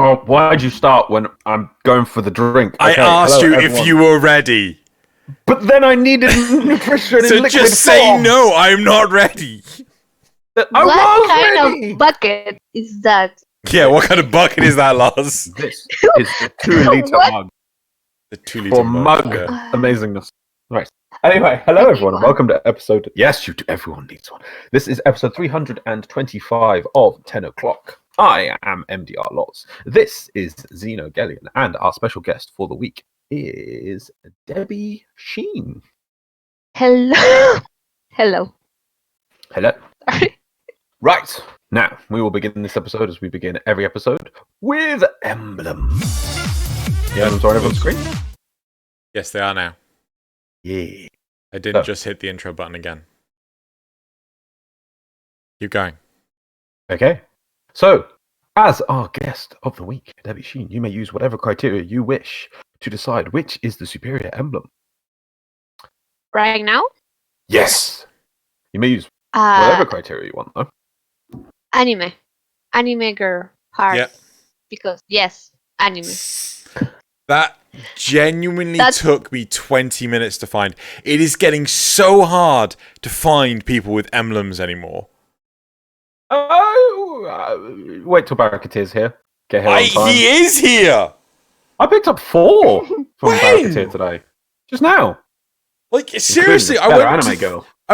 Oh, why'd you start when I'm going for the drink? I asked you if you were ready. But then I needed nutrition So in liquid just say form. no, I'm not ready. What kind of bucket is that? Yeah, what kind of bucket is that, Loz? This is the 2-liter What? mug. The 2-liter For mug. mug Yeah. amazingness. Right. Anyway, hello everyone, and welcome to episode... Yes, you do. Everyone needs one. This is episode 325 of 10 o'clock. I am MDRLOz. This is Xeno, and our special guest for the week is DebbySheen. Hello. Hello. Hello. Sorry. Right. Now, we will begin this episode, as we begin every episode, with emblems. The emblems are on everyone's screen? Yes, they are now. Yeah. I didn't just hit the intro button again. Keep going. Okay. So, as our guest of the week, DebbySheen, you may use whatever criteria you wish to decide which is the superior emblem. Right now? Yes! You may use whatever criteria you want, though. Anime. Anime girl. Hard. Yeah. Because, yes, anime. That genuinely took me 20 minutes to find. It is getting so hard to find people with emblems anymore. Oh, wait till Barricatier's here. Get here on time. He is here! I picked up 4 from When? Barricatier today. Just now. Like, seriously, I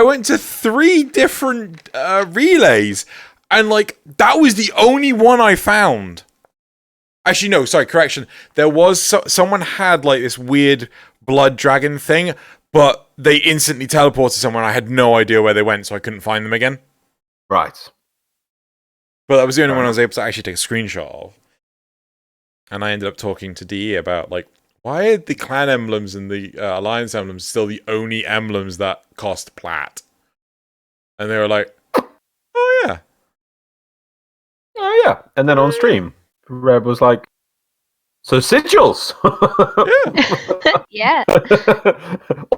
went to 3 different relays, and, like, that was the only one I found. Actually, no, sorry, correction. There was... someone had, like, this weird blood dragon thing, but they instantly teleported somewhere, and I had no idea where they went, so I couldn't find them again. Right. But that was the only one I was able to actually take a screenshot of. And I ended up talking to DE about, like, why are the clan emblems and the alliance emblems still the only emblems that cost Plat? And they were like, oh, yeah. Oh, yeah. And then on stream, Reb was like, so sigils! Yeah.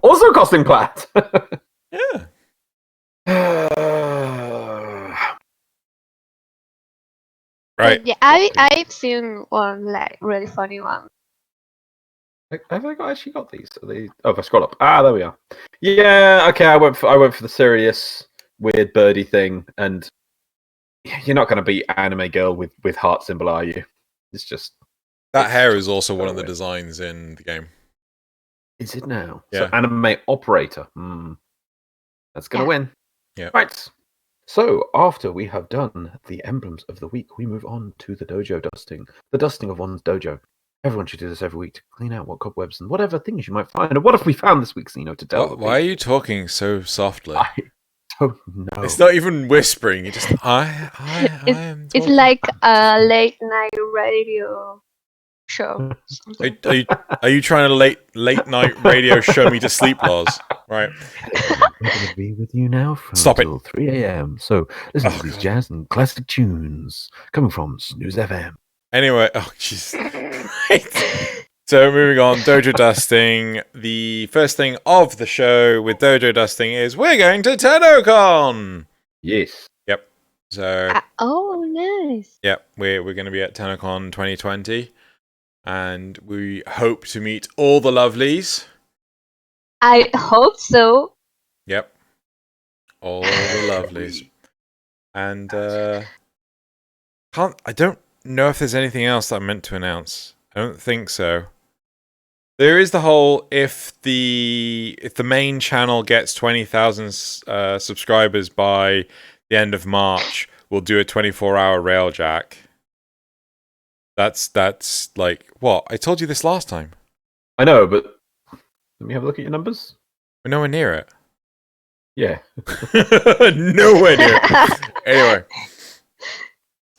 Also costing Plat! Yeah. Right. Yeah, I've seen one, like, really funny one. Have I actually got these? Oh, if I scroll up. Ah, there we are. Yeah, okay, I went for the serious, weird birdie thing, and you're not going to beat anime girl with heart symbol, are you? It's just... That hair is also one of the designs in the game. Is it now? Yeah. So, anime operator. That's going to win. Yeah. Right. So, after we have done the emblems of the week, we move on to the dojo dusting. The dusting of one's dojo. Everyone should do this every week to clean out what cobwebs and whatever things you might find. And what have we found this week, Xeno, to tell? Why are you talking so softly? I don't know. It's not even whispering. You just I am. It's like a late night radio show. Are you trying to late night radio show me to sleep, Loz? Right. We're going to be with you now from Stop it. till 3 a.m. So listen to these jazz and classic tunes coming from Snooze FM. Anyway, oh jeez. Right. So moving on, dojo dusting. The first thing of the show with dojo dusting is we're going to TennoCon. Yes. Yep. So. Oh, nice. Yep, we're going to be at TennoCon 2020, and we hope to meet all the lovelies. I hope so. Yep. All the lovelies. And I don't know if there's anything else that I meant to announce. I don't think so. There is the whole if the main channel gets 20,000 subscribers by the end of March, we'll do a 24-hour Railjack. That's like what? I told you this last time. I know, but let me have a look at your numbers. We're nowhere near it. Yeah. Nowhere near it. Anyway.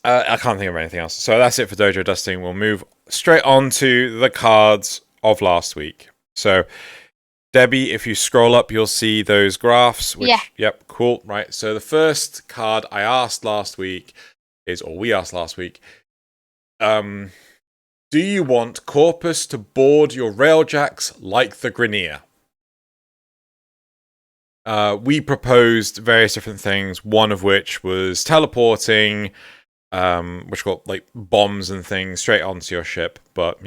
I can't think of anything else. So that's it for dojo dusting. We'll move straight on to the cards of last week. So, Debbie, if you scroll up, you'll see those graphs. Which, yeah. Yep, cool. Right. So the first card we asked last week is, do you want Corpus to board your Railjacks like the Grineer? We proposed various different things, one of which was teleporting which got like bombs and things straight onto your ship. But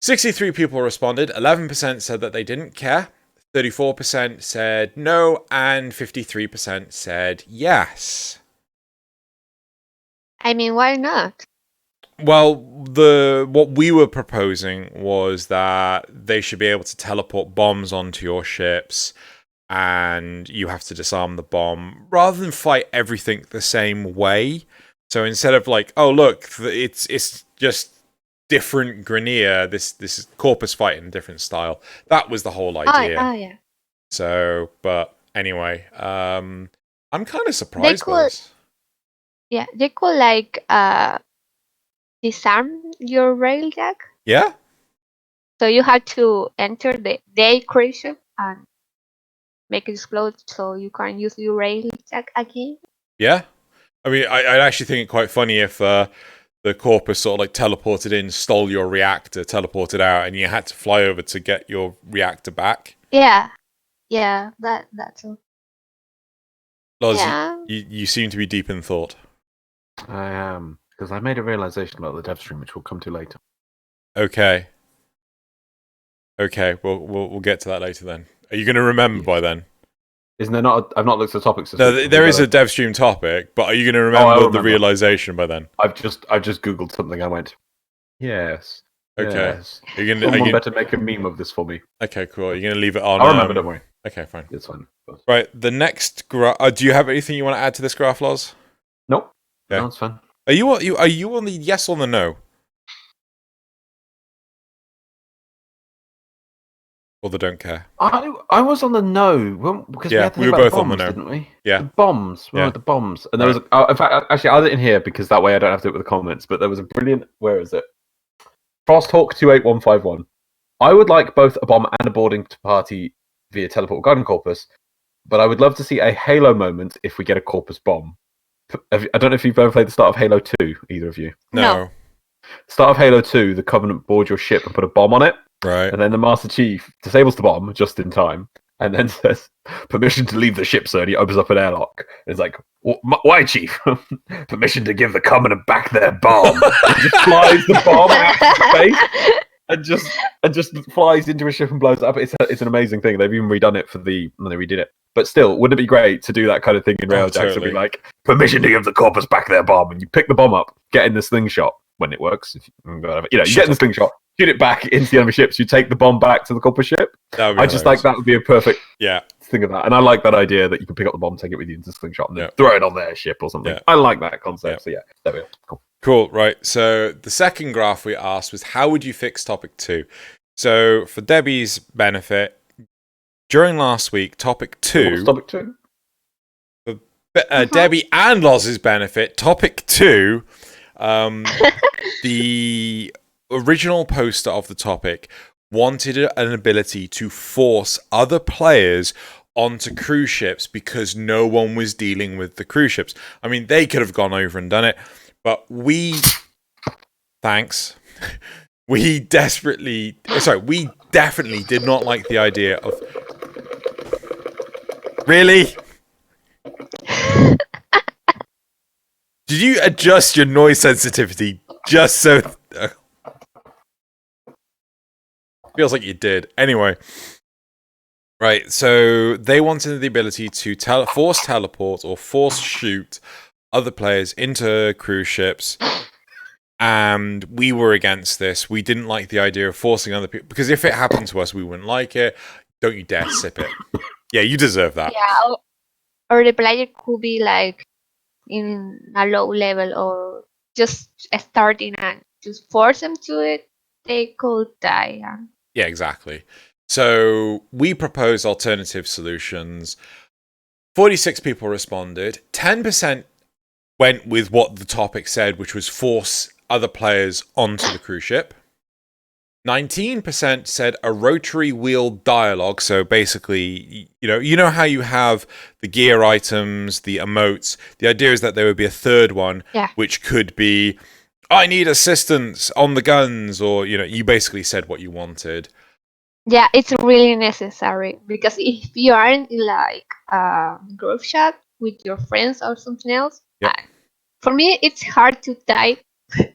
63 people responded. 11% said that they didn't care. 34% said no, and 53% said yes. I mean, why not? Well, what we were proposing was that they should be able to teleport bombs onto your ships, and you have to disarm the bomb rather than fight everything the same way. So instead of like, oh look, it's just different Grenier, this is Corpus fight in a different style. That was the whole idea. Oh yeah. So, but anyway, I'm kind of surprised by this. Yeah, they could like disarm your Railjack. Yeah. So you have to enter the creation and make it explode, so you can use your Railjack again. Yeah. I mean, I'd actually think it quite funny if the Corpus sort of like teleported in, stole your reactor, teleported out, and you had to fly over to get your reactor back. Yeah, that's all. Loz, Yeah. you seem to be deep in thought. I am, because I made a realization about the Devstream, which we'll come to later. Okay, we'll get to that later then. Are you going to remember by then? Isn't there not? I've not looked at the topics. No, there is a Devstream topic, but are you going to remember the realization by then? I've just googled something. I went, yes. Okay. Yes. Someone better make a meme of this for me. Okay, cool. You're going to leave it on. I'll remember. Don't worry. Okay, fine. It's fine. Right. The next graph. Do you have anything you want to add to this graph, Loz? Nope. Okay. No, it's fine. Are you on the yes or the no? Or the don't care? I was on the no because we had to we were think about both bombs, on the no, didn't we? Yeah, the bombs. Yeah. The bombs, and there was. In fact, actually, I didn't hear because that way I don't have to do it with the comments. But there was a brilliant. Where is it? Frosthawk 28151. I would like both a bomb and a boarding party via teleport Garden Corpus, but I would love to see a Halo moment if we get a Corpus bomb. I don't know if you've ever played the start of Halo 2, either of you. No. Start of Halo 2, the Covenant board your ship and put a bomb on it. Right. And then the Master Chief disables the bomb just in time and then says, permission to leave the ship, sir. And he opens up an airlock. And it's like, why, Chief? Permission to give the Covenant back their bomb. And just flies the bomb out of space and just flies into a ship and blows it up. It's an amazing thing. They've even redone it when they redid it. But still, wouldn't it be great to do that kind of thing in Railjack? Totally. So be like, permission to give the Corpus back their bomb. And you pick the bomb up, get in the slingshot when it works. You get in the slingshot, shoot it back into the enemy ships. You take the bomb back to the Corpus ship. I just like that would be a perfect thing of that. And I like that idea that you can pick up the bomb, take it with you into the slingshot, and then throw it on their ship or something. Yeah. I like that concept. So there we go. Cool. Right. So the second graph we asked was, how would you fix topic 2? So for Debbie's benefit, during last week, topic 2. Topic 2. For Debbie and Loz's benefit, topic 2. The original poster of the topic wanted an ability to force other players onto cruise ships because no one was dealing with the cruise ships. I mean, they could have gone over and done it, but we definitely did not like the idea of... Really? Did you adjust your noise sensitivity just so... Feels like you did. Anyway. Right, so they wanted the ability to force teleport or force shoot other players into cruise ships. And we were against this. We didn't like the idea of forcing other people. Because if it happened to us, we wouldn't like it. Don't you dare sip it. Yeah, you deserve that. Yeah, or the player could be like in a low level or just starting and just force them to it, they could die. Yeah, exactly. So we proposed alternative solutions. 46 people responded. 10% went with what the topic said, which was force other players onto the cruise ship. 19% said a rotary wheel dialogue. So basically, you know how you have the gear items, the emotes. The idea is that there would be a third one, which could be, I need assistance on the guns, or you basically said what you wanted. Yeah, it's really necessary because if you aren't in like group chat with your friends or something else, For me, it's hard to type.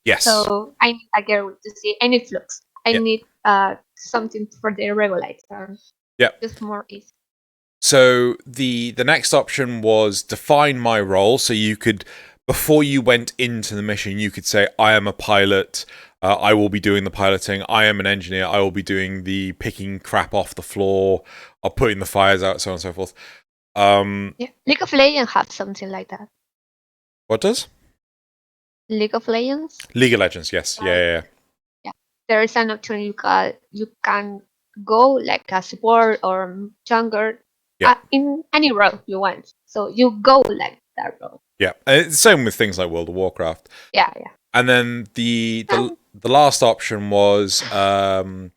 Yes. So I need a girl to see, I need flux. I need something for the regulate. Just more easy. So the next option was define my role. So you could, before you went into the mission, you could say, I am a pilot. I will be doing the piloting. I am an engineer. I will be doing the picking crap off the floor or putting the fires out, so on and so forth. League of Legends have something like that. What does? League of Legends? League of Legends, yes. Yeah. There is an option you can go like a support or jungler in any role you want. So you go like that role. Yeah, it's the same with things like World of Warcraft. Yeah. And then the last option was a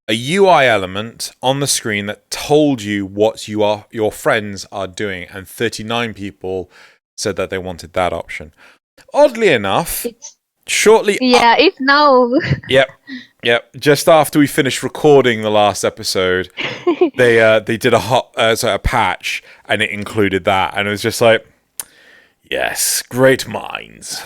UI element on the screen that told you what your friends are doing, and 39 people said that they wanted that option. Oddly enough, shortly... it's no. Yep. Just after we finished recording the last episode, they did a patch, and it included that, and it was just like, yes, great minds.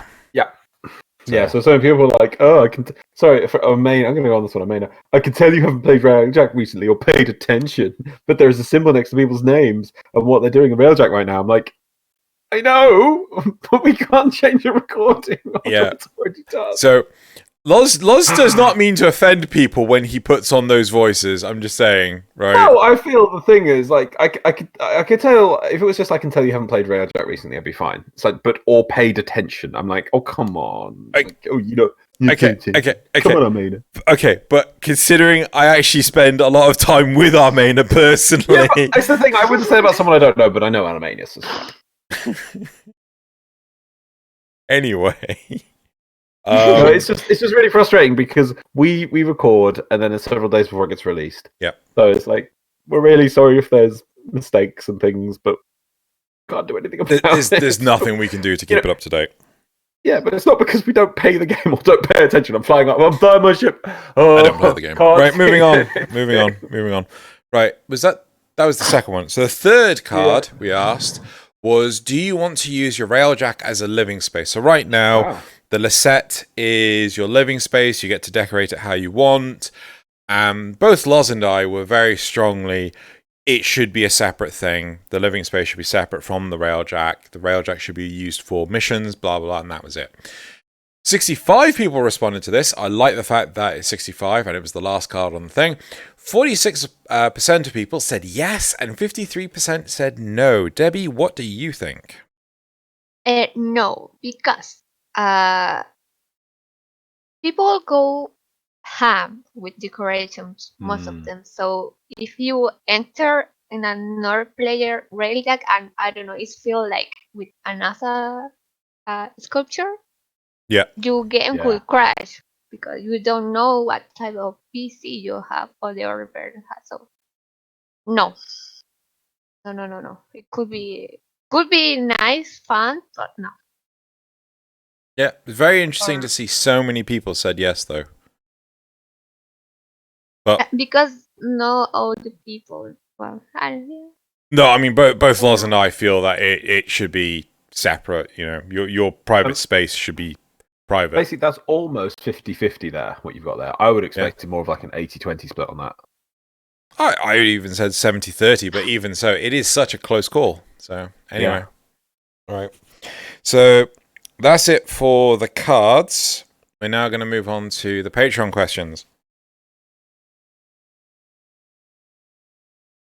Yeah, so some people are like, oh, I can... Sorry, for I'm going to go on this one, Maina. I can tell you haven't played Railjack recently or paid attention, but there is a symbol next to people's names and what they're doing in Railjack right now. I'm like, I know, but we can't change a recording. It's already done. So, Loz does not mean to offend people when he puts on those voices. I'm just saying, right? No, I feel the thing is, like, I could tell, if it was just I can tell you haven't played Railjack recently, I'd be fine. It's like, or paid attention. I'm like, oh, come on. Okay. Come on, Armena. Okay, but considering I actually spend a lot of time with Armena personally... Yeah, it's the thing, I wouldn't say about someone I don't know, but I know Armena, so Anyway... it's just really frustrating because we record and then it's several days before it gets released. Yeah. So it's like, we're really sorry if there's mistakes and things, but can't do anything about it. There's nothing we can do to keep it up to date. Yeah, but it's not because we don't pay the game or don't pay attention. I'm flying up. I'm flying my ship. Oh, I don't play the game. Right, moving on. Right, that was the second one. So the third card we asked was, do you want to use your Railjack as a living space? So right now, the Lisette is your living space. You get to decorate it how you want. Both Loz and I were very strongly, it should be a separate thing. The living space should be separate from the Railjack. The Railjack should be used for missions, blah, blah, blah, and that was it. 65 people responded to this. I like the fact that it's 65, and it was the last card on the thing. 46% of people said yes, and 53% said no. Debbie, what do you think? No, because people go ham with decorations, most of them. So if you enter in another player Railjack, and I don't know, it feels like with another sculpture, your game could crash because you don't know what type of PC you have or the other person has. So no. It could be nice, fun, but no. Yeah, it's very interesting to see so many people said yes, though. But because not all the people. Well, I don't know. No, I mean both Loz and I feel that it should be separate. You know, your private space should be private. Basically, that's almost 50-50 there. What you've got there, I would expect more of like an 80-20 split on that. I even said 70-30, but even so, it is such a close call. So anyway, right. So that's it for the cards. We're now going to move on to the Patreon questions,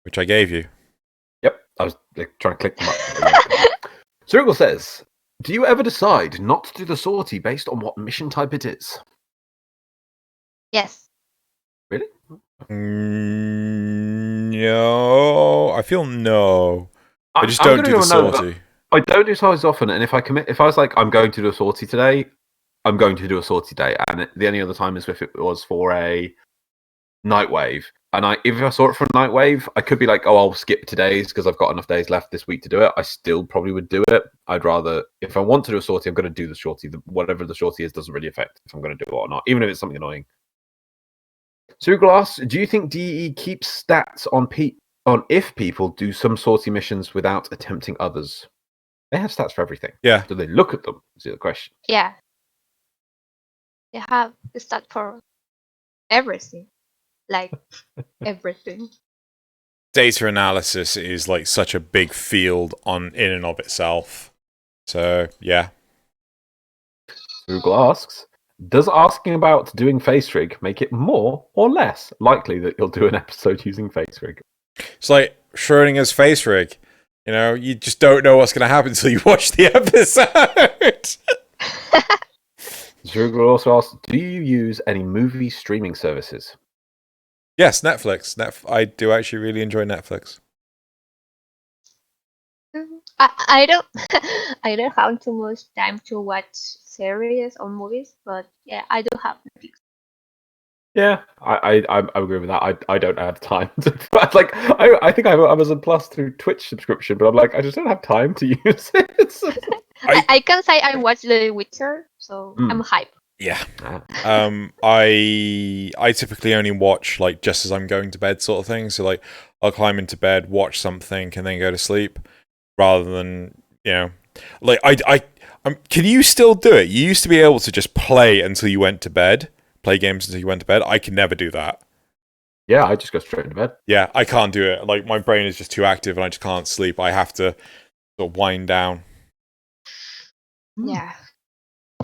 which I gave you. Yep, I was trying to click them up. Cyril says, do you ever decide not to do the sortie based on what mission type it is? Yes. Really? No, I feel no. I just don't do the sortie. I don't do sorties often, and if I was like, I'm going to do a sortie today, I'm going to do a sortie day, and the only other time is if it was for a Nightwave. And if I saw it for a Nightwave, I could be like, oh, I'll skip today's because I've got enough days left this week to do it. I still probably would do it. I'd rather, if I want to do a sortie, I'm going to do the sortie. Whatever the sortie is doesn't really affect if I'm going to do it or not, even if it's something annoying. Suglass, do you think DE keeps stats on if people do some sortie missions without attempting others? They have stats for everything. Yeah. Do they look at them? Is the question. Yeah. They have the stat for everything. Like everything. Data analysis is like such a big field in and of itself. So yeah. Google asks, does asking about doing face rig make it more or less likely that you'll do an episode using face rig? It's like Schrodinger's face rig. You know, you just don't know what's going to happen until you watch the episode. Google also asks, do you use any movie streaming services? Yes, Netflix. I do actually really enjoy Netflix. I don't I don't have too much time to watch series or movies, but yeah, I do have Netflix. Yeah, I agree with that. I don't have time to. Like I think I have Amazon Plus through Twitch subscription, but I'm like I just don't have time to use it. I can say I watched The Witcher, so I'm hyped. Yeah. I typically only watch like just as I'm going to bed sort of thing. So like I'll climb into bed, watch something, and then go to sleep, rather than like can you still do it? You used to be able to just play until you went to bed. Play games until you went to bed. I can never do that. Yeah, I just go straight to bed. Yeah, I can't do it. Like my brain is just too active, and I just can't sleep. I have to sort of wind down. Yeah.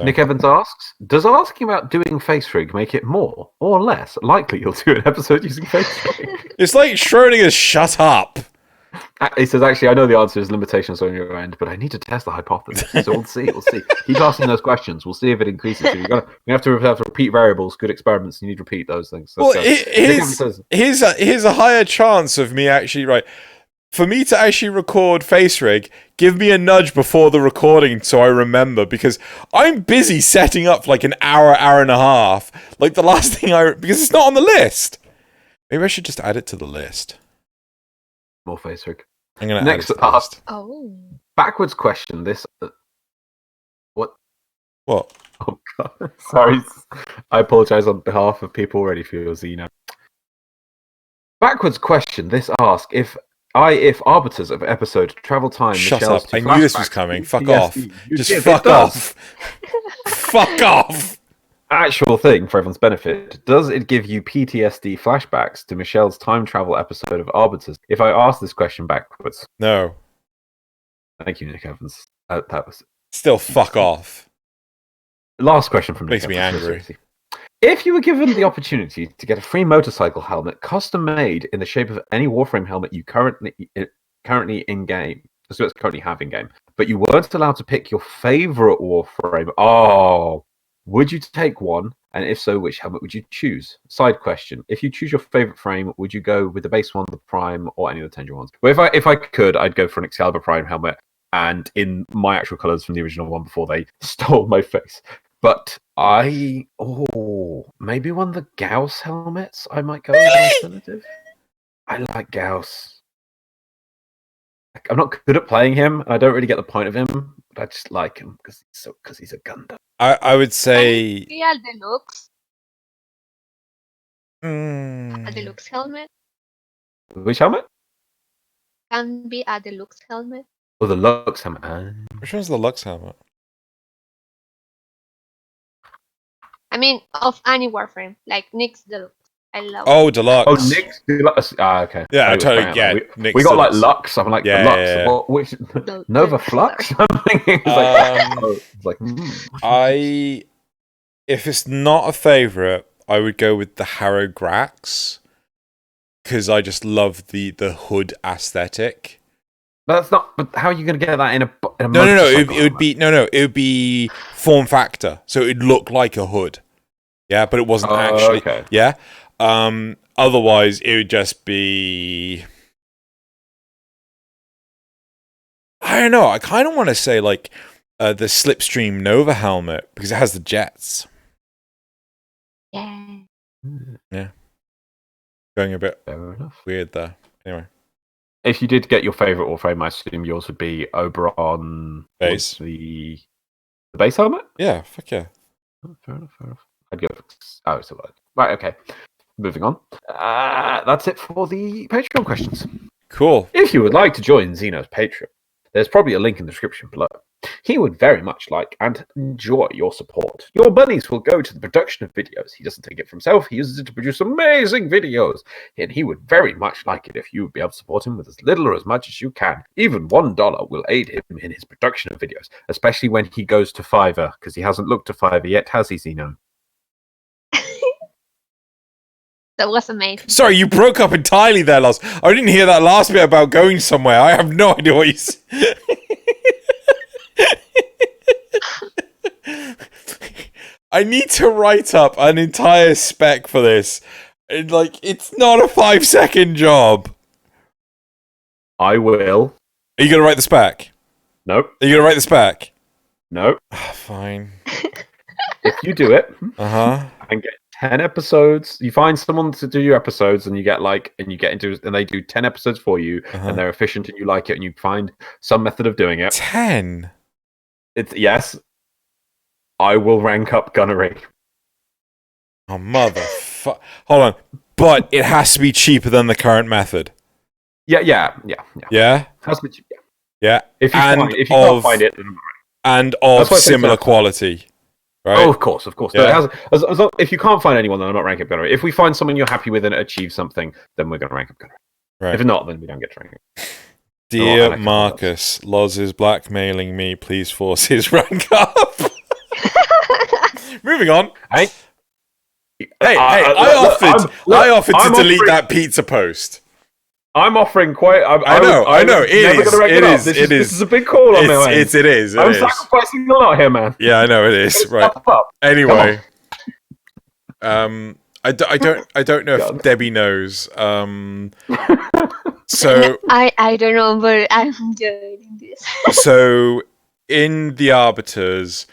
Nick Evans asks, does asking about doing face rig make it more or less likely you'll do an episode using face rig? It's like Schrodinger's shut up. He says, actually, I know the answer is limitations on your end, but I need to test the hypothesis. So we'll see. Keep asking those questions. We'll see if it increases. So you have to repeat variables, good experiments. You need to repeat those things. Well, here's a higher chance of me actually, right? For me to actually record face rig, give me a nudge before the recording so I remember, because I'm busy setting up like an hour and a half. Like the last thing because it's not on the list. Maybe I should just add it to the list. More face rig. I'm gonna next add it to the list. Oh. Backwards question. This what? What? Oh god. Sorry. I apologize on behalf of people already for your Xeno. Backwards question. This asks if arbiters of episode travel time. Shut Michelle's up! I knew this was coming. Fuck off! Just fuck off! Fuck off! Actual thing for everyone's benefit. Does it give you PTSD flashbacks to Michelle's time travel episode of Arbiters? If I ask this question backwards. No. Thank you, Nick Evans. That was still fuck off. Last question from Nick Makes me angry. If you were given the opportunity to get a free motorcycle helmet custom made in the shape of any Warframe helmet you currently in game, so it's currently have in game, but you weren't allowed to pick your favorite Warframe, would you take one? And if so, which helmet would you choose? Side question: if you choose your favorite frame, would you go with the base one, the Prime, or any of the Tendril ones? Well, if I could, I'd go for an Excalibur Prime helmet, and in my actual colors from the original one before they stole my face. But maybe one of the Gauss helmets. I might go with an alternative. I like Gauss. I'm not good at playing him, and I don't really get the point of him. But I just like him because he's a Gundam. I would say Yeah, deluxe. A deluxe helmet. Which helmet? Can be a deluxe helmet. Oh, the Lux helmet. Which one's the Lux helmet? I mean, of any Warframe, like Nick's deluxe. I love. Oh, deluxe. Oh, Nick's deluxe. Okay. Yeah, I totally. Yeah, we got like Lux. I'm like deluxe. Yeah. Well, which Nova Flux? I'm thinking if it's not a favorite, I would go with the Harrow Grax because I just love the hood aesthetic. But that's not. But how are you going to get that in a No. It would be form factor, so it'd look like a hood. Yeah, but it wasn't actually. Okay. Yeah. Otherwise, it would just be. I don't know. I kind of want to say like the Slipstream Nova helmet because it has the jets. Yeah. Yeah. Going a bit Fair enough. weird there. Anyway. If you did get your favorite Warframe, I assume yours would be Oberon base. The base helmet? Yeah, fuck yeah. Oh, fair enough. I'd go for it's a lot. Right, okay. Moving on. That's it for the Patreon questions. Cool. If you would like to join Xeno's Patreon, There's probably a link in the description below. He would very much like and enjoy your support. Your monies will go to the production of videos. He doesn't take it for himself. He uses it to produce amazing videos. And he would very much like it if you would be able to support him with as little or as much as you can. Even $1 will aid him in his production of videos, especially when he goes to Fiverr, because he hasn't looked to Fiverr yet, has he, Xeno? That was amazing. Sorry, you broke up entirely there, Loz. I didn't hear that last bit about going somewhere. I have no idea what you said. I need to write up an entire spec for this. And, it's not a 5-second job. I will. Are you going to write the spec? Nope. Are you going to write the spec? Nope. Fine. If you do it, and get 10 episodes, you find someone to do your episodes, and you get and they do 10 episodes for you, and they're efficient, and you like it, and you find some method of doing it. 10? Yes. I will rank up gunnery. Oh, motherfucker. Hold on. But it has to be cheaper than the current method. Yeah? Has to be cheap, Yeah. If you can't find it, then and of similar quality. Right? Oh, of course. Yeah. So if you can't find anyone, then I'm not ranking up gunnery. If we find someone you're happy with and achieve something, then we're going to rank up gunnery. Right. If not, then we don't get to rank up. Dear Marcus, Loz is blackmailing me. Please force his rank up. Moving on. Hey, I offered to delete that pizza post. I'm offering quite. I know. It This is a big call on my end. It is. I'm sacrificing a lot here, man. Yeah, I know it is. Right. Anyway, I don't know if Debbie knows. So I don't know, but I'm doing this. So in the Arbiters,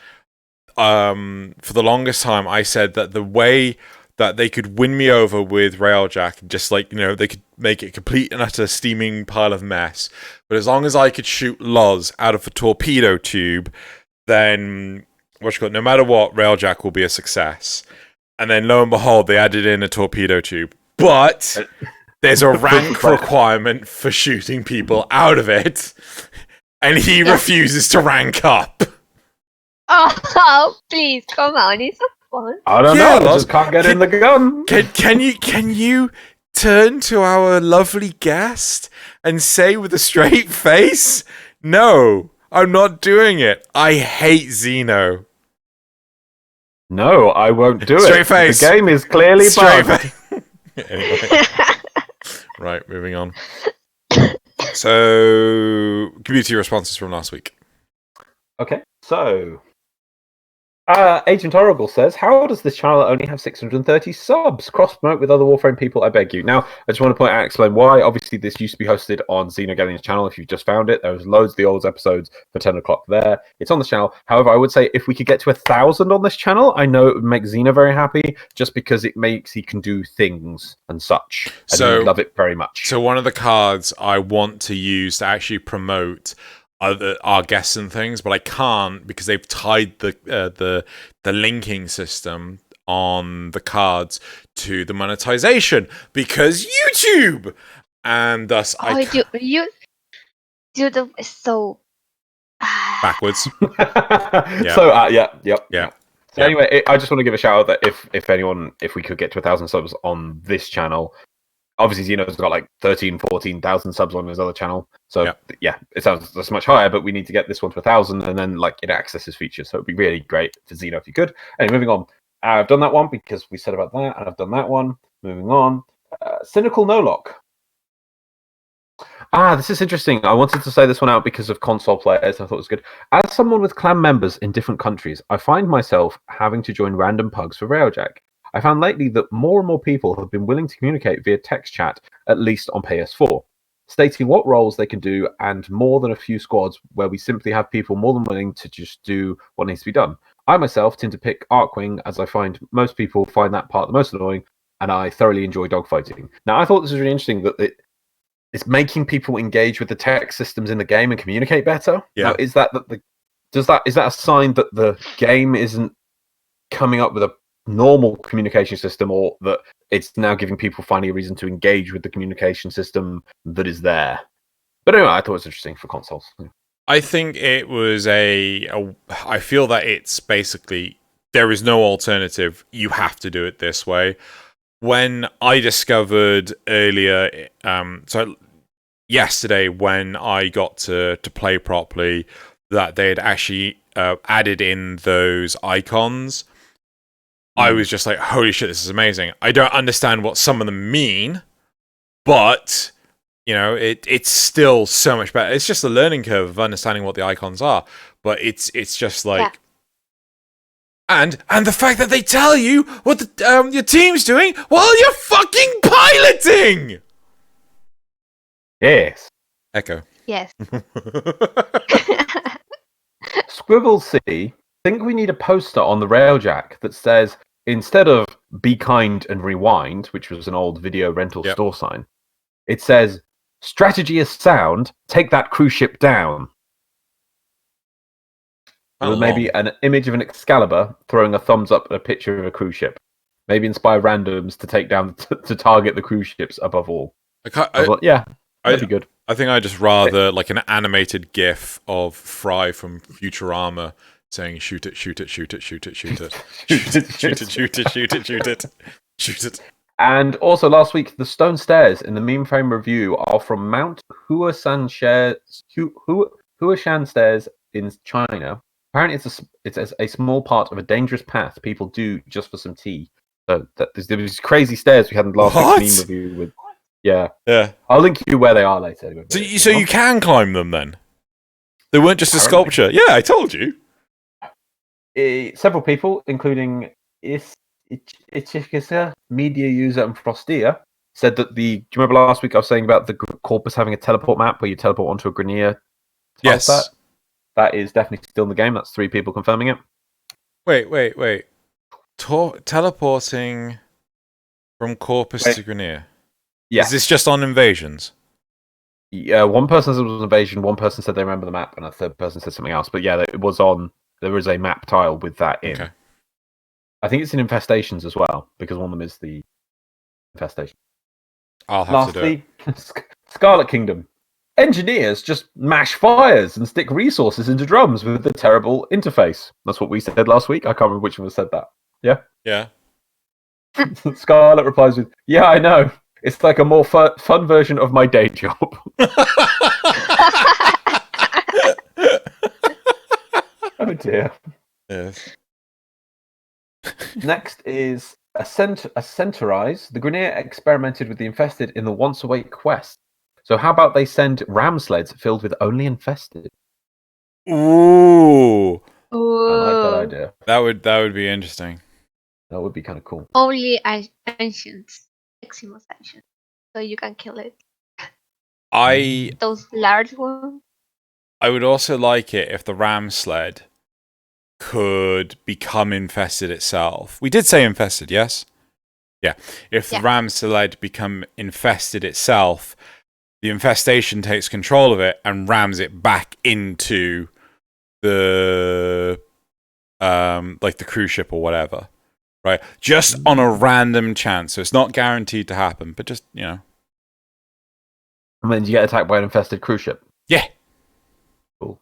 for the longest time, I said that the way that they could win me over with Railjack, just they could make it a complete and utter steaming pile of mess. But as long as I could shoot Loz out of a torpedo tube, then no matter what, Railjack will be a success. And then lo and behold, they added in a torpedo tube. But there's a rank requirement for shooting people out of it, and he refuses to rank up. Oh, please, come on, it's so fun. I don't know, I just can't get in the gun. Can you turn to our lovely guest and say with a straight face, no, I'm not doing it. I hate Xeno. No, I won't do it. Straight face. The game is clearly bugged. Anyway. Right, moving on. So, community responses from last week. Okay, so Agent Oracle says, how does this channel only have 630 subs? Cross-promote with other Warframe people, I beg you. Now, I just want to point out and explain why. Obviously, this used to be hosted on Xeno Gallion's channel. If you've just found it, there was loads of the old episodes for 10 o'clock there. It's on the channel. However, I would say if we could get to 1,000 on this channel, I know it would make Xeno very happy, just because it makes he can do things and such. And so, I love it very much. So one of the cards I want to use to actually promote our guests and things, but I can't because they've tied the linking system on the cards to the monetization because YouTube, and thus YouTube is so backwards. Yeah. So anyway, I just want to give a shout out that if we could get to 1,000 subs on this channel. Obviously, Xeno's got like 14,000 subs on his other channel. So, yeah, it sounds that's much higher, but we need to get this one to 1,000 and then, it accesses features. So, it'd be really great for Xeno if you could. Anyway, moving on. I've done that one because we said about that, and I've done that one. Moving on. Cynical No Lock. This is interesting. I wanted to say this one out because of console players. I thought it was good. As someone with clan members in different countries, I find myself having to join random pugs for Railjack. I found lately that more and more people have been willing to communicate via text chat, at least on PS4, stating what roles they can do and more than a few squads where we simply have people more than willing to just do what needs to be done. I myself tend to pick Archwing as I find most people find that part the most annoying, and I thoroughly enjoy dogfighting. Now, I thought this was really interesting that it's making people engage with the text systems in the game and communicate better. Yeah. Now, is that a sign that the game isn't coming up with a normal communication system, or that it's now giving people finally a reason to engage with the communication system that is there? But anyway, I thought it was interesting for consoles. I think it was I feel that it's basically there is no alternative. You have to do it this way. When I discovered earlier, so yesterday when I got to play properly, that they had actually added in those icons, I was just like, holy shit, this is amazing. I don't understand what some of them mean, but you know, it's still so much better. It's just a learning curve of understanding what the icons are, but it's just like, and the fact that they tell you what the, your team's doing while you're fucking piloting. Yes. Echo. Yes. Scribble C, think we need a poster on the Railjack that says, instead of "Be kind and rewind," which was an old video rental store sign, it says, "Strategy is sound, take that cruise ship down." With maybe an image of an Excalibur throwing a thumbs up at a picture of a cruise ship. Maybe inspire randoms to take down, to target the cruise ships above all. Yeah, that'd be good. I think I'd just rather like an animated GIF of Fry from Futurama saying "shoot it, shoot it, shoot it, shoot it, shoot it, shoot it, shoot it, shoot it, shoot it, shoot it, shoot it." And also last week, the stone stairs in the meme frame review are from Mount Huashan Stairs in China. Apparently, it's a small part of a dangerous path people do just for some tea. So there's these crazy stairs we had in last week's meme review with. Yeah. I'll link you where they are later. Anyway, so you can climb them then? They weren't just a sculpture. Yeah, I told you. Several people, including Ichikisa, media user, and Frostia, said that do you remember last week I was saying about the Corpus having a teleport map where you teleport onto a Grenier? Yes. That is definitely still in the game. That's 3 people confirming it. Wait. Teleporting from Corpus to Grenier. Yeah. Is this just on invasions? Yeah, one person said it was an invasion, one person said they remember the map, and a third person said something else. But yeah, it was on. There is a map tile with that in. Okay. I think it's in infestations as well, because one of them is the infestation. I'll have to do it. Scarlet Kingdom. Engineers just mash fires and stick resources into drums with the terrible interface. That's what we said last week. I can't remember which one said that. Yeah? Yeah. Scarlet replies with, "Yeah, I know. It's like a more fun version of my day job." Oh dear. Yes. Next is a Centerize. The Grenier experimented with the infested in the Once Awake quest. So how about they send ram sleds filled with only infested? Ooh. I like that idea. That would be interesting. That would be kind of cool. Only ancients, Eximus ancients, so you can kill it. Those large ones. I would also like it if the ram sled could become infested itself. We did say infested, yes? Yeah. If the ram sled become infested itself, the infestation takes control of it and rams it back into the like the cruise ship or whatever. Right? Just on a random chance. So it's not guaranteed to happen, but just, you know. And then you get attacked by an infested cruise ship. Yeah. Cool.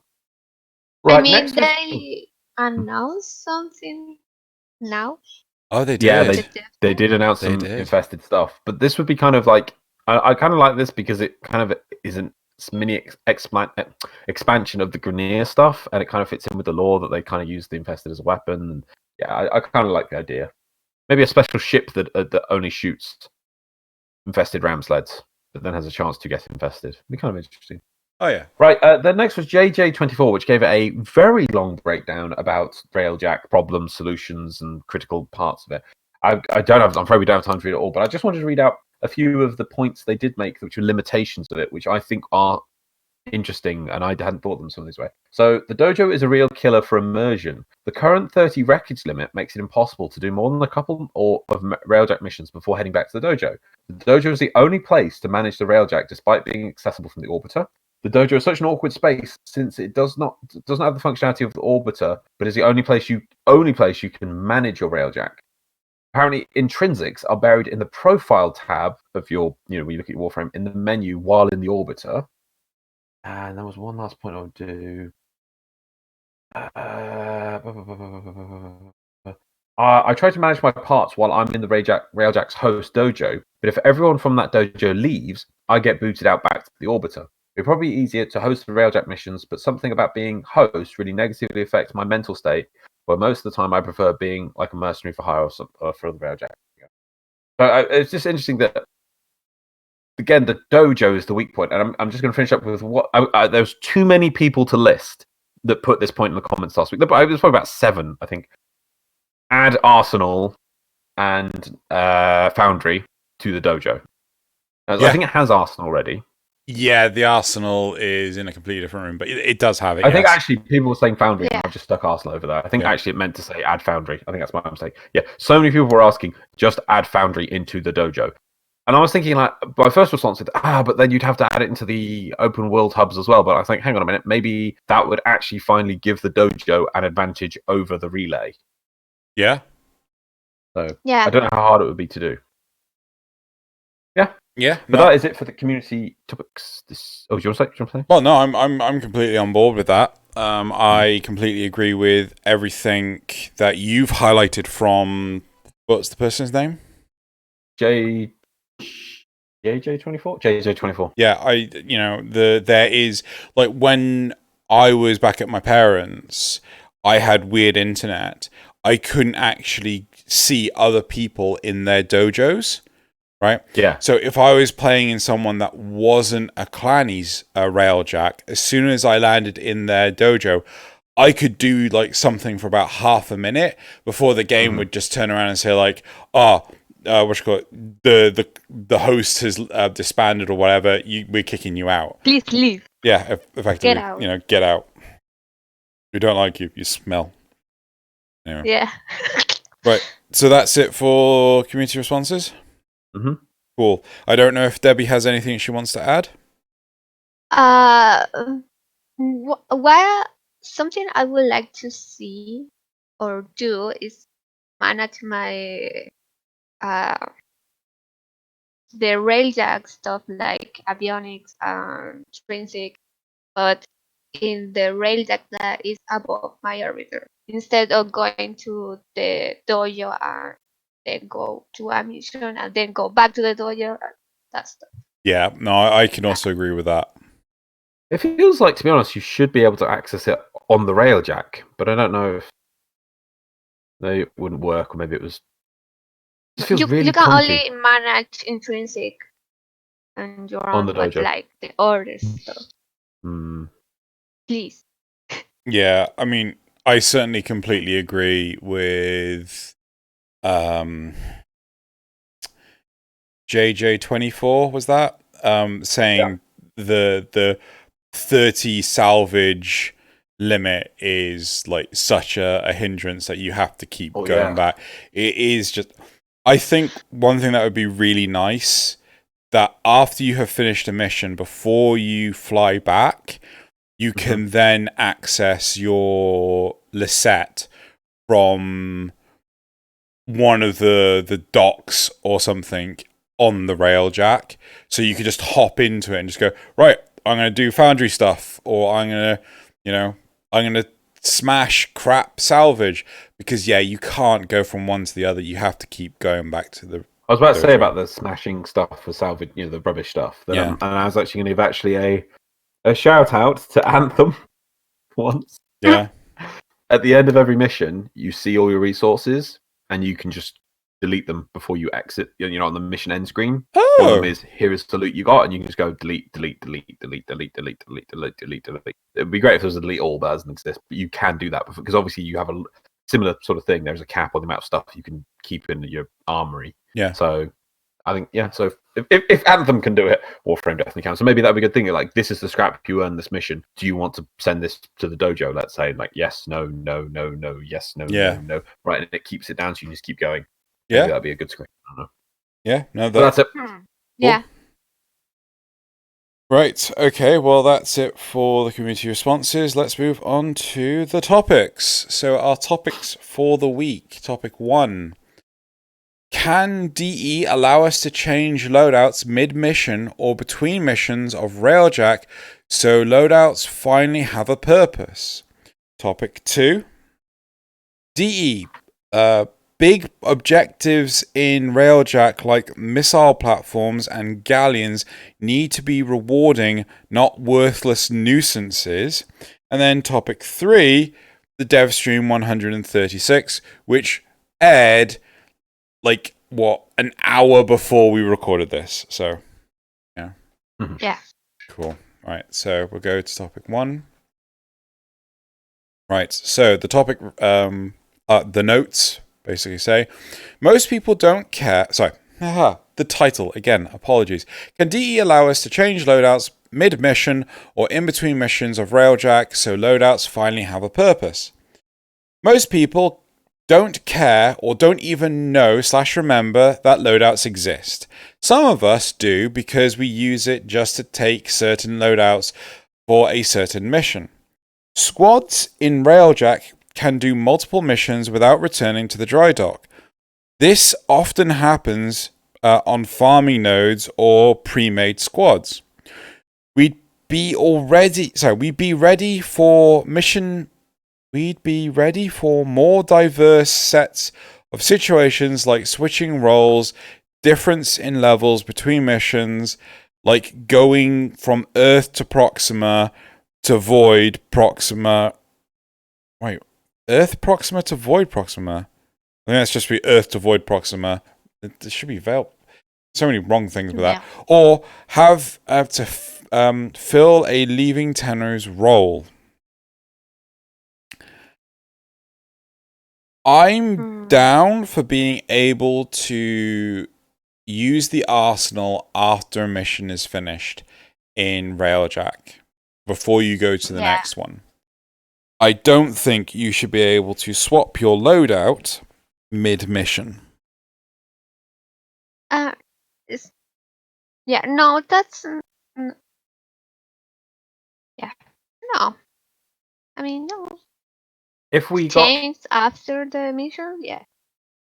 Right, I mean, they announced something now. Oh, they did. Yeah, they did announce some infested stuff. But this would be kind of like, I kind of like this because it kind of is a mini expansion of the Grenier stuff, and it kind of fits in with the lore that they kind of use the infested as a weapon. And yeah, I kind of like the idea. Maybe a special ship that only shoots infested ram sleds, but then has a chance to get infested. It'd be kind of interesting. Oh, yeah. Right, the next was JJ24, which gave it a very long breakdown about Railjack problems, solutions, and critical parts of it. I'm afraid we don't have time to read it all, but I just wanted to read out a few of the points they did make, which were limitations of it, which I think are interesting, and I hadn't thought them some of this way. So, the dojo is a real killer for immersion. The current 30 wreckage limit makes it impossible to do more than a couple of Railjack missions before heading back to the dojo. The dojo is the only place to manage the Railjack despite being accessible from the orbiter. The dojo is such an awkward space since it doesn't have the functionality of the orbiter, but is the only place you can manage your Railjack. Apparently, intrinsics are buried in the profile tab of your, when you look at your Warframe in the menu while in the orbiter. And there was one last point I would do. I try to manage my parts while I'm in the Railjack's host dojo, but if everyone from that dojo leaves, I get booted out back to the orbiter. It'd probably be easier to host the Railjack missions, but something about being host really negatively affects my mental state, where most of the time I prefer being like a mercenary for hire or for the Railjack. So it's just interesting that, again, the dojo is the weak point, and I'm just going to finish up with what there's too many people to list that put this point in the comments last week. There's probably about 7, I think. Add Arsenal and Foundry to the dojo. I think it has Arsenal already. Yeah, the Arsenal is in a completely different room, but it does have it. I think actually people were saying Foundry, and Yeah. I've just stuck Arsenal over there. I think actually it meant to say add Foundry. I think that's my mistake. Yeah, so many people were asking, just add Foundry into the dojo. And I was thinking, like, my first response is, but then you'd have to add it into the open world hubs as well. But I think, hang on a minute, maybe that would actually finally give the dojo an advantage over the relay. Yeah. So I don't know how hard it would be to do. Yeah. Yeah. But that is it for the community topics. Do you want to say? Well, no, I'm completely on board with that. I completely agree with everything that you've highlighted from, what's the person's name? JJ24? JJ24. Yeah, there is, like, when I was back at my parents', I had weird internet. I couldn't actually see other people in their dojos, right? Yeah. So if I was playing in someone that wasn't a clanny's Railjack, as soon as I landed in their dojo, I could do like something for about half a minute before the game would just turn around and say like, the host has disbanded or whatever. We're kicking you out. Please leave. Yeah, effectively. Get out. Get out. We don't like you. You smell. Anyway. Yeah. Right. So that's it for community responses. Mm-hmm. Cool. I don't know if Debbie has anything she wants to add. Something I would like to see or do is manage my the Railjack stuff like avionics and intrinsic, but in the Railjack that is above my orbiter, instead of going to the dojo and then go to a mission and then go back to the dojo and that stuff. Yeah, no, I can also agree with that. It feels like, to be honest, you should be able to access it on the Railjack, but I don't know if it wouldn't work, or maybe it was. It feels really you can clunky. only manage intrinsic and you're on the but dojo. like the orders. So please. Yeah, I mean, I certainly completely agree with JJ24, was that? Saying the 30 salvage limit is like such a hindrance that you have to keep going back. It is just, I think one thing that would be really nice, that after you have finished a mission, before you fly back, you can then access your Lisette from one of the docks or something on the Railjack. So you could just hop into it and just go, right, I'm going to do Foundry stuff, or I'm going to smash crap salvage, because you can't go from one to the other. You have to keep going back to the. I was about to say about the smashing stuff for salvage, the rubbish stuff. Yeah. And I was actually going to give a shout out to Anthem once. Yeah. At the end of every mission, you see all your resources, and you can just delete them before you exit. On the mission end screen. One of them is, here is the loot you got, and you can just go delete. It'd be great if there was a delete all, but it doesn't exist. But you can do that because obviously you have a similar sort of thing. There's a cap on the amount of stuff you can keep in your armory. Yeah. So I think So if Anthem can do it, Warframe definitely can. So maybe that'd be a good thing. Like, this is the scrap you earn this mission. Do you want to send this to the dojo? Let's say, like, yes, no, no, no, no, yes, no, no, no. Right, and it keeps it down, so you can just keep going. Yeah, maybe that'd be a good screen. I don't know. Yeah, no, But that's it. Yeah. Right, okay, well, that's it for the community responses. Let's move on to the topics. So our topics for the week. Topic 1. Can DE allow us to change loadouts mid-mission or between missions of Railjack so loadouts finally have a purpose? Topic 2. DE. Big objectives in Railjack like missile platforms and galleons need to be rewarding, not worthless nuisances. And then topic 3, the Devstream 136, which aired like an hour before we recorded this. So yeah. Yeah. Cool. Right, so we'll go to topic 1. Right, so the topic, the notes basically say, most people don't care. Sorry, the title again. Apologies. Can DE allow us to change loadouts mid-mission or in between missions of Railjack so loadouts finally have a purpose? Most people don't care or don't even know/remember that loadouts exist. Some of us do because we use it just to take certain loadouts for a certain mission. Squads in Railjack can do multiple missions without returning to the dry dock. This often happens on farming nodes or pre-made squads. We'd be ready for more diverse sets of situations like switching roles, difference in levels between missions, like going from Earth to Proxima to Void Proxima. Wait, Earth Proxima to Void Proxima? I think that's just be Earth to Void Proxima. There should be Veil. So many wrong things with that. Or have to fill a leaving Tenno's role. I'm down for being able to use the arsenal after a mission is finished in Railjack before you go to the next one. I don't think you should be able to swap your loadout mid-mission. No, that's... Yeah, no. I mean, no. If we changed after the mission, yeah.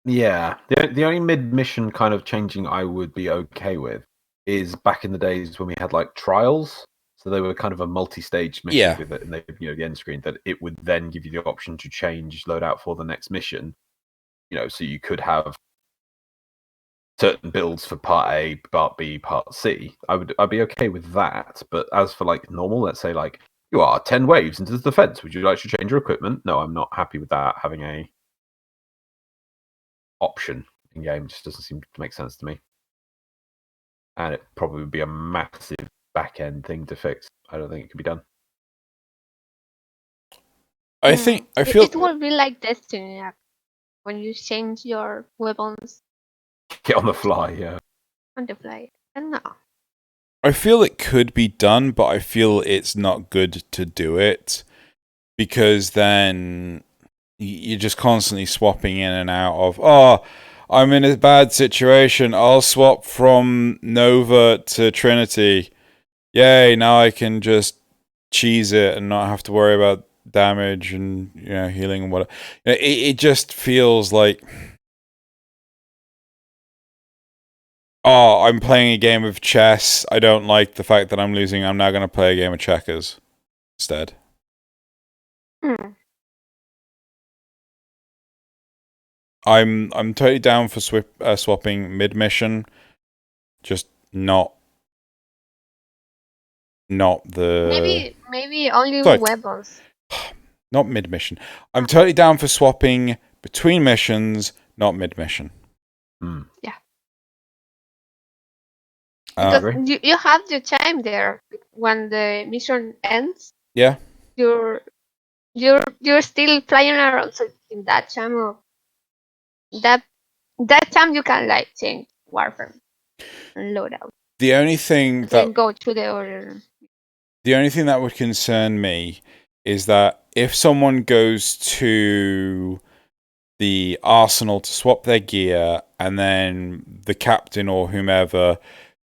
Yeah, the only mid-mission kind of changing I would be okay with is back in the days when we had like trials. So they were kind of a multi-stage mission with it, and they, the end screen, that it would then give you the option to change loadout for the next mission. So you could have certain builds for part A, part B, part C. I'd be okay with that. But as for like normal, let's say like you are 10 waves into the defense, would you like to change your equipment? No, I'm not happy with that having a option in game. Just doesn't seem to make sense to me. And it probably would be a massive back end thing to fix. I don't think it could be done. I feel it will be like Destiny when you change your weapons. Get on the fly, yeah. On the fly, and no. I feel it could be done, but I feel it's not good to do it because then you're just constantly swapping in and out of, I'm in a bad situation, I'll swap from Nova to Trinity. Yay, now I can just cheese it and not have to worry about damage and healing and whatever. It just feels like, I'm playing a game of chess. I don't like the fact that I'm losing. I'm now going to play a game of checkers instead. I'm totally down for swapping mid mission, just not the maybe only weapons. Not mid mission. I'm totally down for swapping between missions, not mid mission. Yeah. Because you have the time there when the mission ends. Yeah. You're still flying around, so in that time that time you can like change Warframe and loadout. The only thing that go to the order. The only thing that would concern me is that if someone goes to the arsenal to swap their gear and then the captain or whomever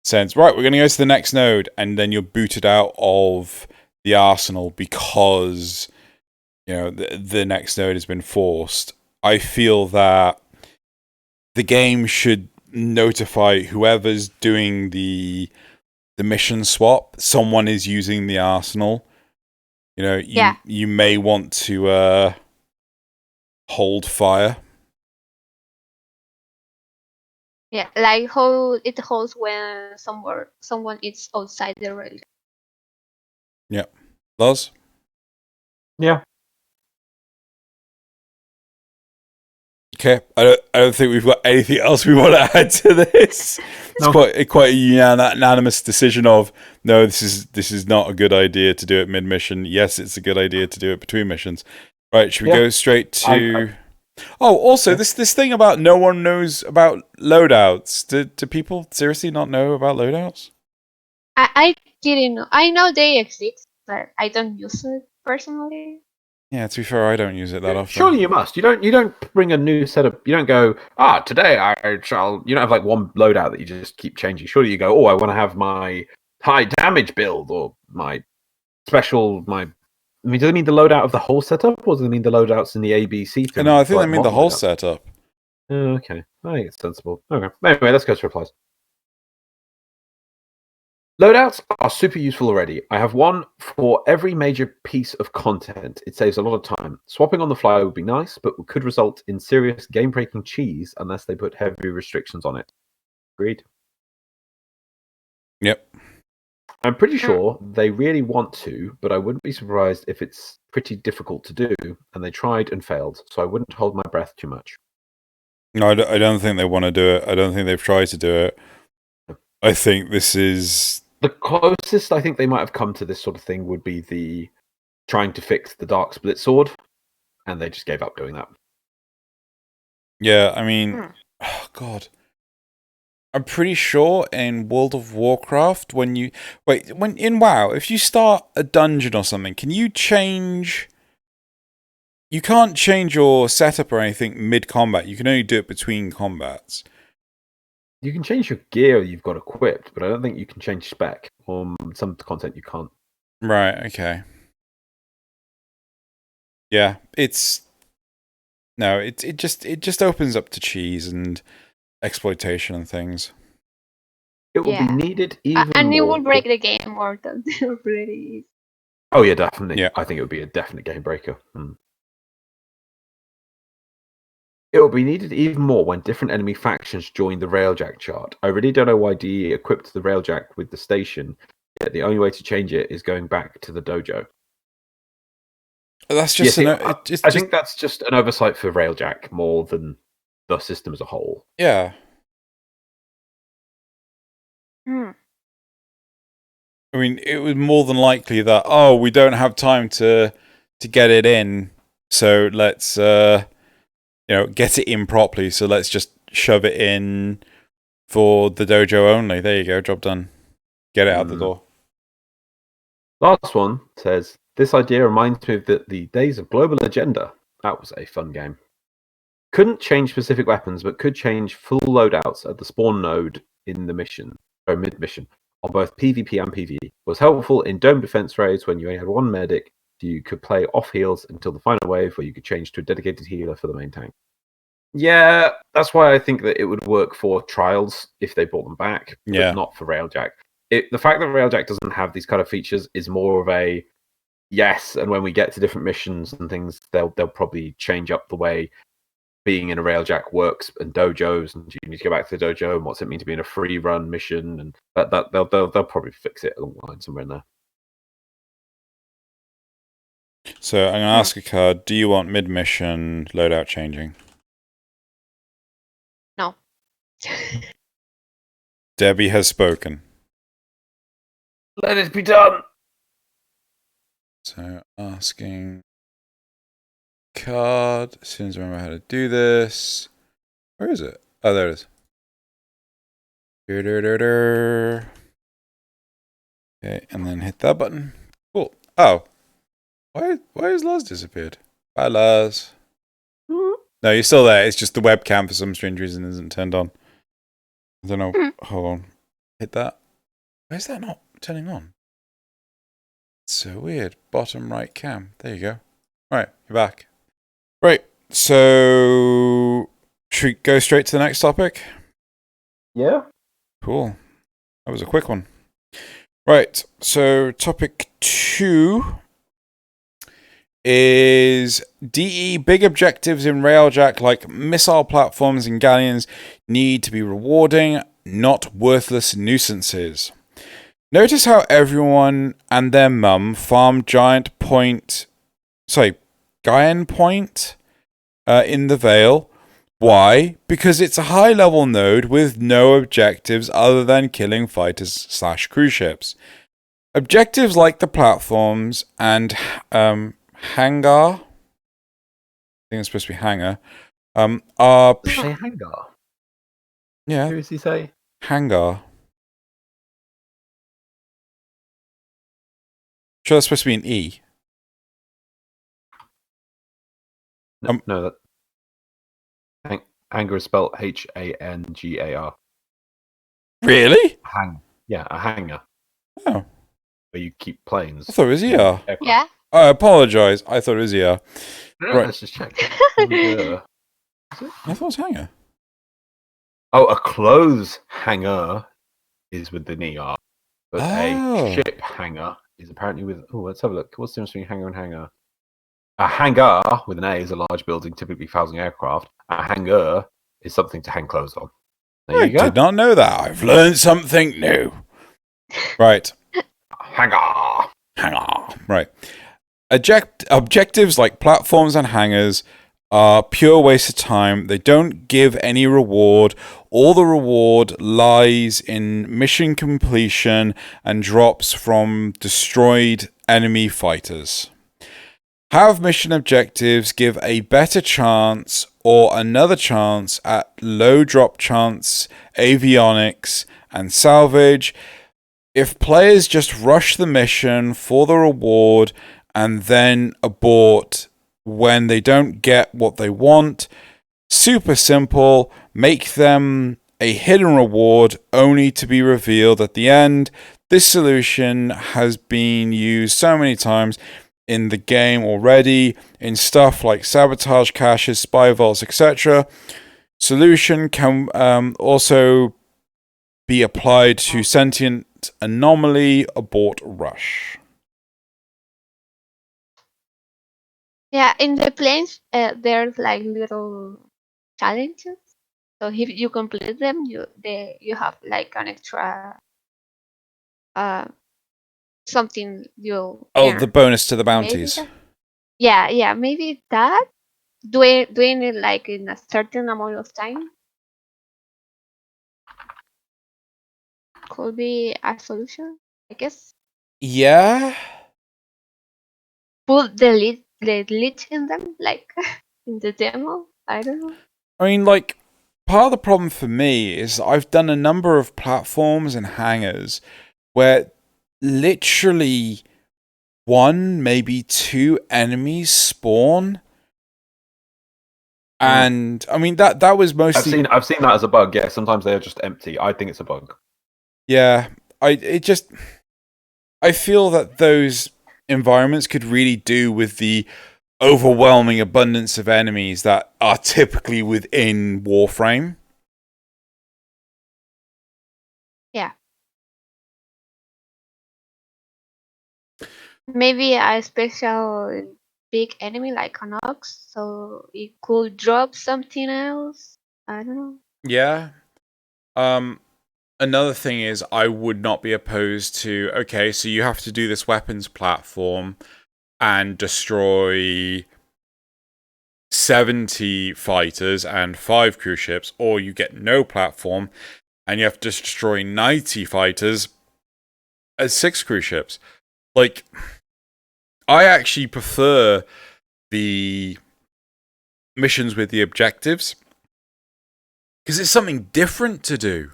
says, right, we're going to go to the next node, and then you're booted out of the arsenal because the next node has been forced. I feel that the game should notify whoever's doing the mission swap. Someone is using the arsenal. You know, you may want to hold fire. Yeah, like how it holds when someone is outside the rail. Yeah. Loz? Yeah. Okay. I don't think we've got anything else we want to add to this. It's quite a unanimous decision of no, this is not a good idea to do it mid mission. Yes, it's a good idea to do it between missions. Right, should we go straight to Oh, also this thing about no one knows about loadouts. Do people seriously not know about loadouts? I didn't know. I know they exist, but I don't use it personally. Yeah, to be fair, I don't use it that often. Surely you must. You don't bring a new setup. You don't go, today I shall. You don't have like one loadout that you just keep changing. Surely you go, I want to have my high damage build or my special. I mean, do they mean the loadout of the whole setup, or do they mean the loadouts in the ABC thing? No, I think they mean the whole setup. Oh, okay, I think it's sensible. Okay, anyway, let's go to replies. Loadouts are super useful already. I have one for every major piece of content. It saves a lot of time. Swapping on the fly would be nice, but could result in serious game-breaking cheese unless they put heavy restrictions on it. Agreed. Yep. I'm pretty sure they really want to, but I wouldn't be surprised if it's pretty difficult to do, and they tried and failed, so I wouldn't hold my breath too much. No, I don't think they want to do it. I don't think they've tried to do it. I think this is... The closest I think they might have come to this sort of thing would be the trying to fix the Dark Split Sword, and they just gave up doing that. Yeah, I mean... Oh, God. I'm pretty sure in World of Warcraft, when in WoW, if you start a dungeon or something, can you change... You can't change your setup or anything mid-combat. You can only do it between combats. You can change your gear you've got equipped, but I don't think you can change spec. Some content you can't. Right, okay. Yeah, it's... No, it just opens up to cheese and exploitation and things. It will be needed even and more. it will break the game more than it already is. Oh yeah, definitely. Yeah. I think it would be a definite game breaker. It will be needed even more when different enemy factions join the Railjack chart. I really don't know why DE equipped the Railjack with the station, yet the only way to change it is going back to the dojo. That's just... I think that's just an oversight for Railjack more than the system as a whole. Yeah. I mean, it was more than likely that, we don't have time to get it in, so let's, get it in properly, so let's just shove it in for the dojo only. There you go, job done. Get it out the door. Last one says, this idea reminds me of the days of Global Agenda. That was a fun game. Couldn't change specific weapons, but could change full loadouts at the spawn node in the mission, or mid-mission, on both PvP and PvE. Was helpful in dome defense raids when you only had one medic, so you could play off heals until the final wave, where you could change to a dedicated healer for the main tank. Yeah, that's why I think that it would work for trials if they brought them back, but not for Railjack. The fact that Railjack doesn't have these kind of features is more of a yes, and when we get to different missions and things, they'll probably change up the way being in a Railjack works and dojos, and you need to go back to the dojo and what's it mean to be in a free run mission, and that they'll probably fix it along the line somewhere in there. So I'm gonna ask a card, do you want mid mission loadout changing? No. Debbie has spoken. Let it be done. So asking card, as soon as I remember how to do this. Where is it? Oh, there it is. Okay, and then hit that button. Cool. Oh. Why has Loz disappeared? Bye, Loz. No, you're still there. It's just the webcam for some strange reason isn't turned on. I don't know. Hold on. Hit that. Why is that not turning on? It's so weird. Bottom right cam. There you go. Right, you're back. Right. So Should we go straight to the next topic? Yeah. Cool. That was a quick one. Right, so topic 2 is DE big objectives in Railjack like missile platforms and galleons need to be rewarding, not worthless nuisances. Notice how everyone and their mum farm Giant Point in the Vale. Why? Because it's a high-level node with no objectives other than killing fighters/cruise ships. Objectives like the platforms and hangar. I think it's supposed to be hangar. Are say hangar? Yeah. Who does he say? Hangar. Sure, that's supposed to be an E. No, that hangar is spelled Hangar. Really? Yeah, a hangar. Oh. Where you keep planes. I thought it was ER. Yeah. I apologize. I thought it was ER. Right. Let's just check. I thought it was hangar. Oh, a clothes hanger is with the ER. But a ship hangar is apparently with... Oh, let's have a look. What's the difference between hangar and hangar? A hangar with an A is a large building typically housing aircraft. A hangar is something to hang clothes on. There you go. I did not know that. I've learned something new. Right. Hangar. Right. Objectives like platforms and hangars are pure waste of time. They don't give any reward. All the reward lies in mission completion and drops from destroyed enemy fighters. Have mission objectives give a better chance or another chance at low drop chance, avionics, and salvage. If players just rush the mission for the reward and then abort when they don't get what they want, super simple, make them a hidden reward only to be revealed at the end. This solution has been used so many times in the game already, in stuff like sabotage caches, spy vaults, etc. Solution can also be applied to sentient anomaly abort rush. Yeah, in the planes, there's like little challenges. So if you complete them, you have like an extra something you. The bonus to the bounties. Maybe that doing it like in a certain amount of time could be a solution, I guess. Yeah. Put the lead in them, like in the demo. I don't know. I mean, like, part of the problem for me is I've done a number of platforms and hangars where literally one, maybe two enemies spawn. And I mean that was mostly I've seen that as a bug, yeah. Sometimes they are just empty. I think it's a bug. Yeah. I feel that those environments could really do with the overwhelming abundance of enemies that are typically within Warframe. Yeah. Maybe a special big enemy like an ox, so it could drop something else. I don't know. Yeah. Another thing is I would not be opposed to, okay, so you have to do this weapons platform and destroy 70 fighters and 5 cruise ships, or you get no platform and you have to destroy 90 fighters and 6 cruise ships. Like, I actually prefer the missions with the objectives because it's something different to do.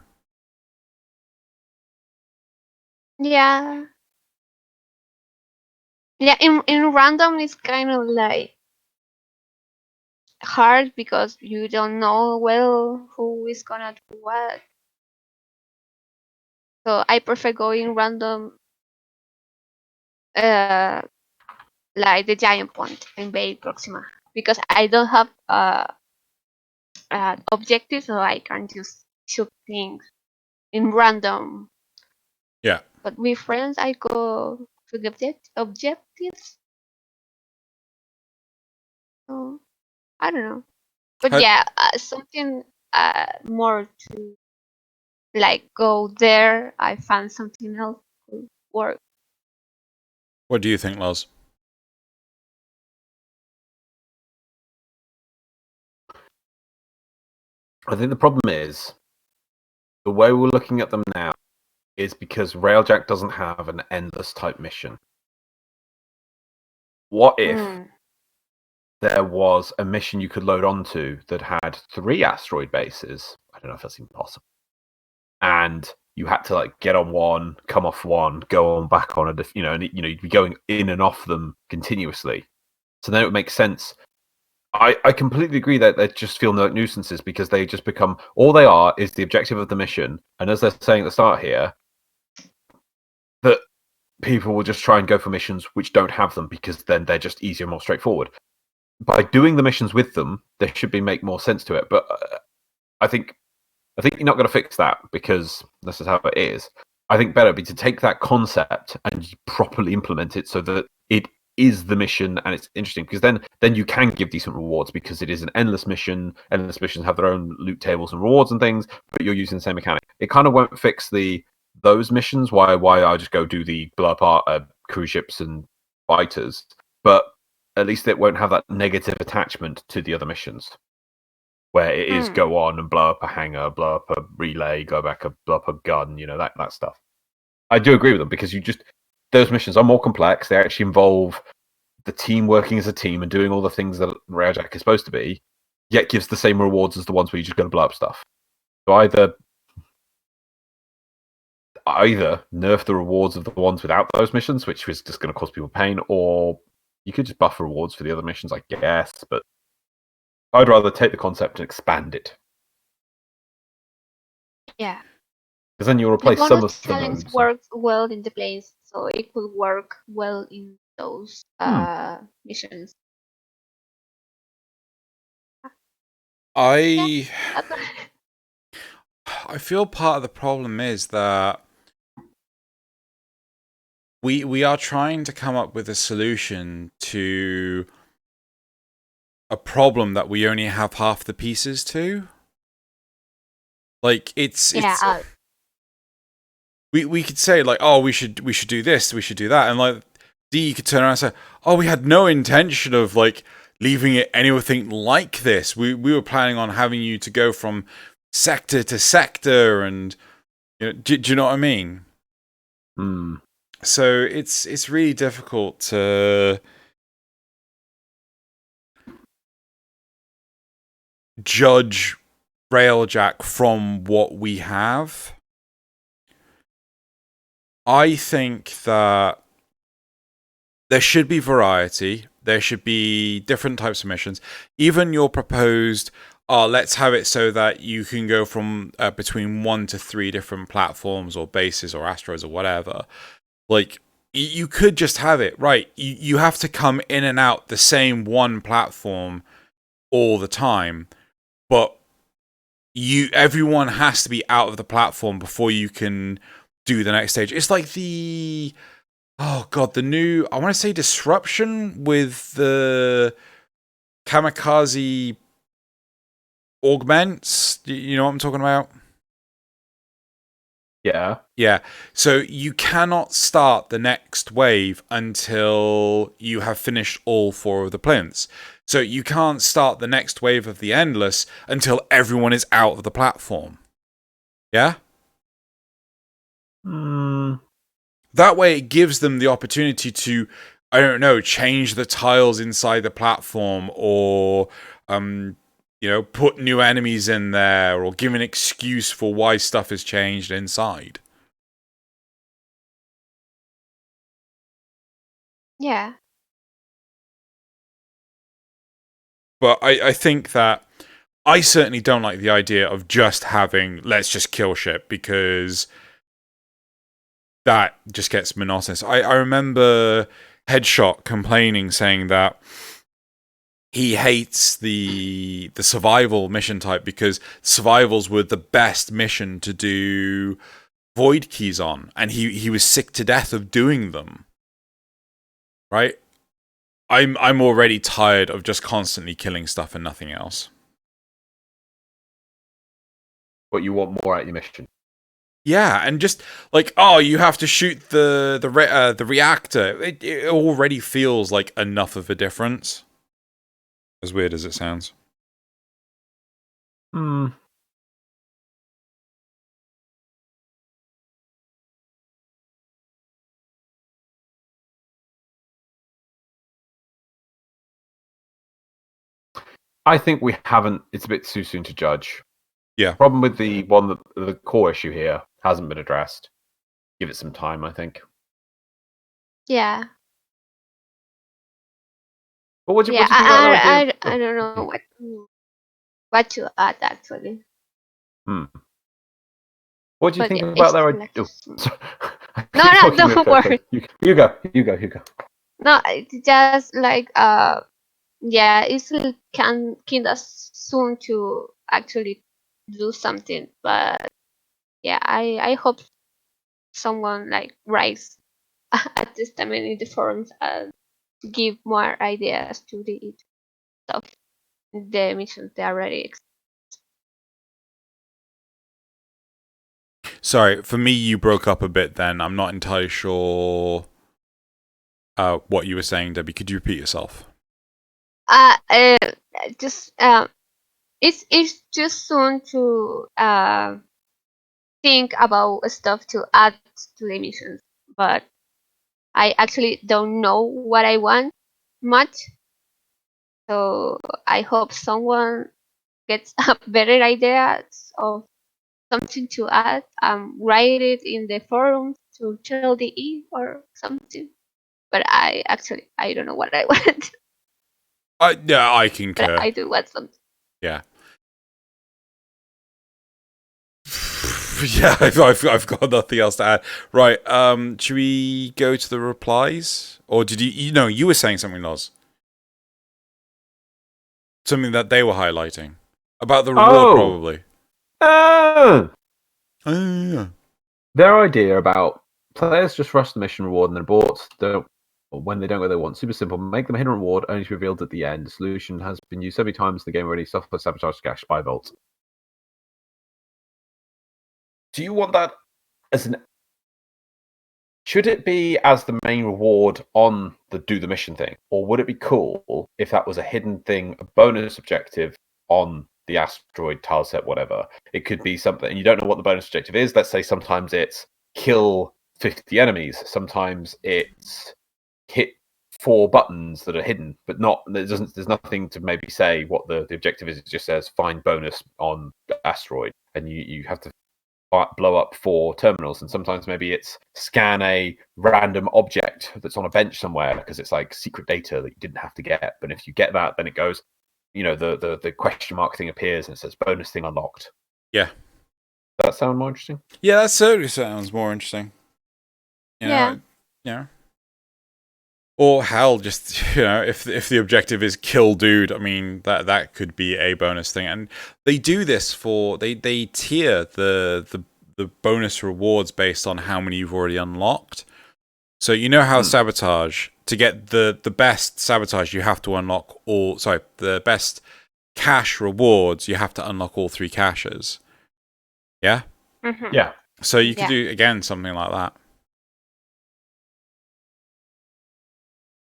Yeah. Yeah, in random it's kind of like hard because you don't know well who is gonna do what. So I prefer going random like the Giant Point in Bay Proxima because I don't have objectives, so I can just shoot things in random. Yeah. But with friends, I go to the objectives. So I don't know. But yeah, something more to like go there. I found something else to work. What do you think, Loz? I think the problem is the way we're looking at them now is because Railjack doesn't have an endless type mission. What if there was a mission you could load onto that had 3 asteroid bases? I don't know if that's even possible. And you had to like get on one, come off one, go on back on a, you'd be going in and off them continuously. So then it would make sense. I completely agree that they just feel like nuisances because they just become, all they are is the objective of the mission. And as they're saying at the start here, that people will just try and go for missions which don't have them because then they're just easier and more straightforward. By doing the missions with them, there should make more sense to it. But I think you're not going to fix that because this is how it is. I think better be to take that concept and properly implement it so that it is the mission and it's interesting, because then you can give decent rewards because it is an endless mission. Endless missions have their own loot tables and rewards and things, but you're using the same mechanic. It kind of won't fix those missions. Why I just go do the blow apart cruise ships and fighters, but at least it won't have that negative attachment to the other missions, where it is go on and blow up a hangar, blow up a relay, go back, blow up a gun, that stuff. I do agree with them because those missions are more complex. They actually involve the team working as a team and doing all the things that Railjack is supposed to be, yet gives the same rewards as the ones where you're just going to blow up stuff. So either nerf the rewards of the ones without those missions, which is just going to cause people pain, or you could just buff rewards for the other missions, I guess. But I'd rather take the concept and expand it. Yeah. Because then you'll replace some of the modes. Works well in the place, so it could work well in those missions. I feel part of the problem is that we are trying to come up with a solution to a problem that we only have half the pieces to. Like it's we could say like, oh, we should do this, we should do that, and like D could turn around and say, oh, we had no intention of like leaving it anything like this. We were planning on having you to go from sector to sector, and do you know what I mean? So it's really difficult to judge Railjack from what we have. I think that there should be variety. There should be different types of missions. Even your proposed, let's have it so that you can go from between 1 to 3 different platforms or bases or asteroids or whatever. Like, you could just have it, right? You have to come in and out the same one platform all the time, but everyone has to be out of the platform before you can do the next stage. It's like the new, I want to say Disruption with the kamikaze augments. You know what I'm talking about? Yeah. So you cannot start the next wave until you have finished all 4 of the plinths. So you can't start the next wave of the Endless until everyone is out of the platform. Yeah? That way it gives them the opportunity to, I don't know, change the tiles inside the platform, or put new enemies in there, or give an excuse for why stuff has changed inside. Yeah. But I think that I certainly don't like the idea of just having, let's just kill shit, because that just gets monotonous. I remember Headshot complaining, saying that he hates the survival mission type because survivals were the best mission to do void keys on, and he was sick to death of doing them. Right? I'm already tired of just constantly killing stuff and nothing else. But you want more out of your mission. Yeah, and just like, oh, you have to shoot the reactor. It already feels like enough of a difference. As weird as it sounds. I think we haven't. It's a bit too soon to judge. Yeah. Problem with the one that the core issue here hasn't been addressed. Give it some time, I think. Yeah. But what do you Yeah, think about that idea? I don't know what to add actually. What do you But think yeah, about their it's idea? like- No, don't worry. You go. No, it's just like yeah, it's kind of soon to actually do something, but yeah, I hope someone like writes a testament in the forums and give more ideas to the stuff, the missions they already exist. Sorry, for me, you broke up a bit then. I'm not entirely sure what you were saying, Debbie. Could you repeat yourself? Just it's just soon to think about stuff to add to the missions, but I actually don't know what I want much. So I hope someone gets a better ideas of something to add. Write it in the forums to tell the E or something. But I don't know what I want. Yeah, I concur. But I do want something. Yeah. Yeah, I've got nothing else to add. Right, should we go to the replies? Or did you were saying something, Loz. Something that they were highlighting. About the reward, probably. Yeah. Their idea about players just rush the mission reward and then abort when they don't go they want. Super simple. Make them a hidden reward, only to be revealed at the end. The solution has been used so many times in the game already. Software sabotage cache by Vault. Do you want that as an... Should it be as the main reward on the do the mission thing? Or would it be cool if that was a hidden thing, a bonus objective on the asteroid, tile set, whatever? It could be something, and you don't know what the bonus objective is. Let's say sometimes it's kill 50 enemies. Sometimes it's hit 4 buttons that are hidden, but not. There's nothing to maybe say what the objective is. It just says find bonus on asteroid, and you have to blow up 4 terminals, and sometimes maybe it's scan a random object that's on a bench somewhere because it's like secret data that you didn't have to get. But if you get that, then it goes, the question mark thing appears and it says bonus thing unlocked. Yeah. Does that sound more interesting? Yeah, that certainly sounds more interesting. Yeah. Or hell, just if the objective is kill dude, I mean that could be a bonus thing, and they do this for they tier the bonus rewards based on how many you've already unlocked. So how sabotage, to get the best sabotage, you have to unlock the best cache rewards, you have to unlock all 3 caches. Yeah. Mm-hmm. Yeah. So you could do again something like that.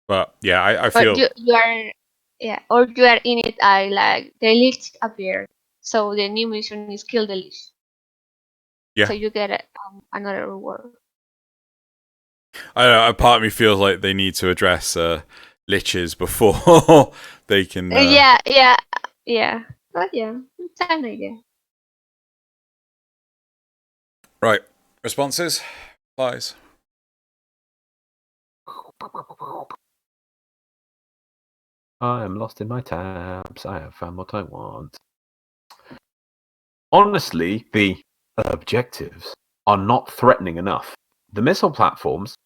But yeah, I feel. But you are, or you are in it. Like the leech appear, so the new mission is kill the leech. Yeah. So you get another reward. I don't know. A part of me feels like they need to address liches before they can. Yeah. But yeah, it's an idea. Right. Responses? Replies? I am lost in my tabs. I have found what I want. Honestly, the objectives are not threatening enough. The missile platforms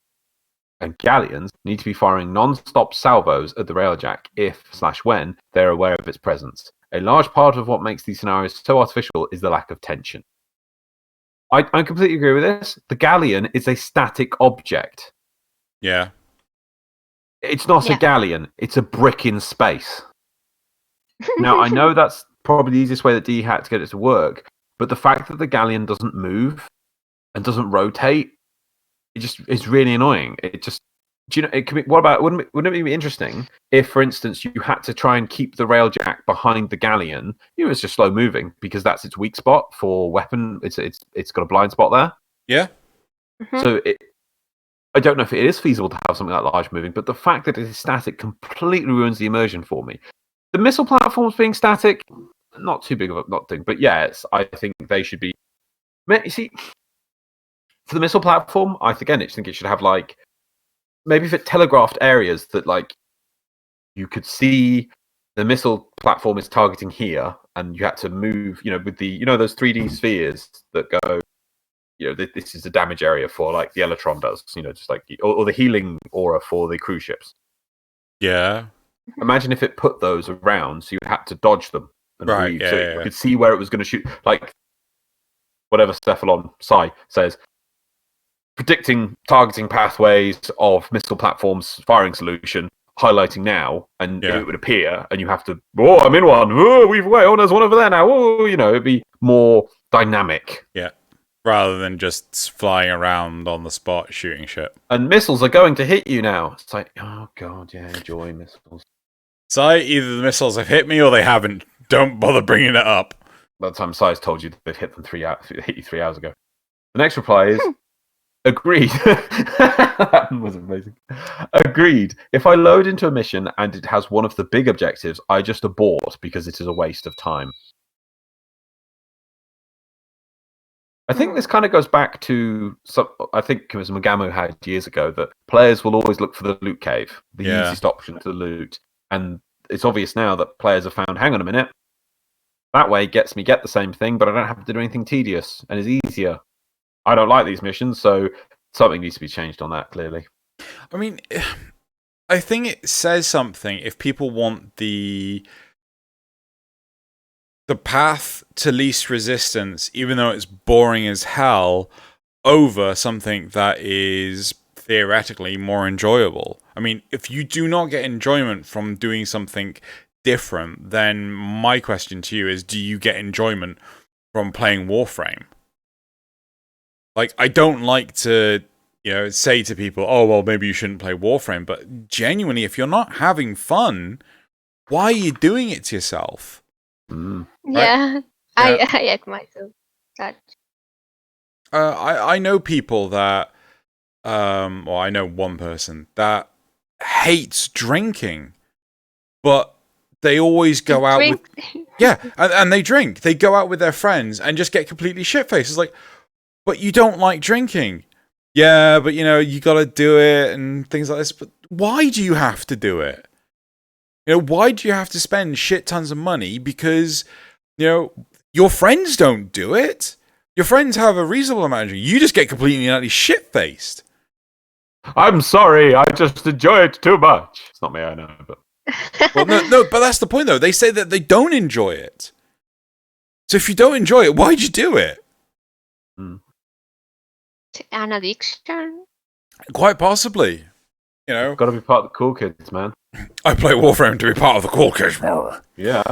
and galleons need to be firing non-stop salvos at the Railjack if/when they're aware of its presence. A large part of what makes these scenarios so artificial is the lack of tension. I completely agree with this. The galleon is a static object. Yeah. It's not a galleon. It's a brick in space. Now, I know that's probably the easiest way that D had to get it to work, but the fact that the galleon doesn't move and doesn't rotate, it's really annoying. It just, do you know, it could be, what about, wouldn't it be interesting if, for instance, you had to try and keep the Railjack behind the galleon? You know, it's just slow moving because that's its weak spot for weapon. It's got a blind spot there. Yeah. So I don't know if it is feasible to have something like large moving, but the fact that it is static completely ruins the immersion for me. The missile platforms being static, not too big of a not thing, but yes, I think they should be. You see, for the missile platform, I think it should have like maybe if it telegraphed areas that like you could see the missile platform is targeting here, and you had to move, with the those 3D spheres that go. This is the damage area for like the Electron does, just like or the healing aura for the cruise ships. Yeah. Imagine if it put those around, so you had to dodge them and right, leave, you could see where it was going to shoot. Like whatever Cephalon Psi says, predicting targeting pathways of missile platforms firing solution, highlighting now, and it would appear, and you have to. Oh, I'm in one. Oh, we've away. Oh, there's one over there now. Oh, it'd be more dynamic. Yeah. Rather than just flying around on the spot shooting shit. And missiles are going to hit you now. It's like, oh god, yeah, enjoy missiles. So either the missiles have hit me or they haven't. Don't bother bringing it up. By the time Si's told you that they've hit you 3 hours ago. The next reply is, agreed. That was amazing. Agreed. If I load into a mission and it has one of the big objectives, I just abort because it is a waste of time. I think this kind of goes back to I think it was Megamo had years ago that players will always look for the loot cave, the easiest option to loot. And it's obvious now that players have found, hang on a minute, that way get the same thing, but I don't have to do anything tedious and is easier. I don't like these missions, so something needs to be changed on that, clearly. I mean, I think it says something if people want the path to least resistance, even though it's boring as hell, over something that is theoretically more enjoyable. I mean, if you do not get enjoyment from doing something different, then my question to you is, do you get enjoyment from playing Warframe? Like, I don't like to, say to people, oh, well, maybe you shouldn't play Warframe, but genuinely, if you're not having fun, why are you doing it to yourself? Yeah, right? I admit that. I know people that, I know one person that hates drinking, but they always go out with, and they drink. They go out with their friends and just get completely shit-faced. It's like, but you don't like drinking. Yeah, but you gotta do it and things like this. But why do you have to do it? Why do you have to spend shit tons of money? Because, your friends don't do it. Your friends have a reasonable amount of drink. You just get completely and utterly shit-faced. I'm sorry, I just enjoy it too much. It's not me, I know, but... Well, no, but that's the point, though. They say that they don't enjoy it. So if you don't enjoy it, why'd you do it? An addiction? Quite possibly. Got to be part of the cool kids, man. I play Warframe to be part of the cool kids. Yeah.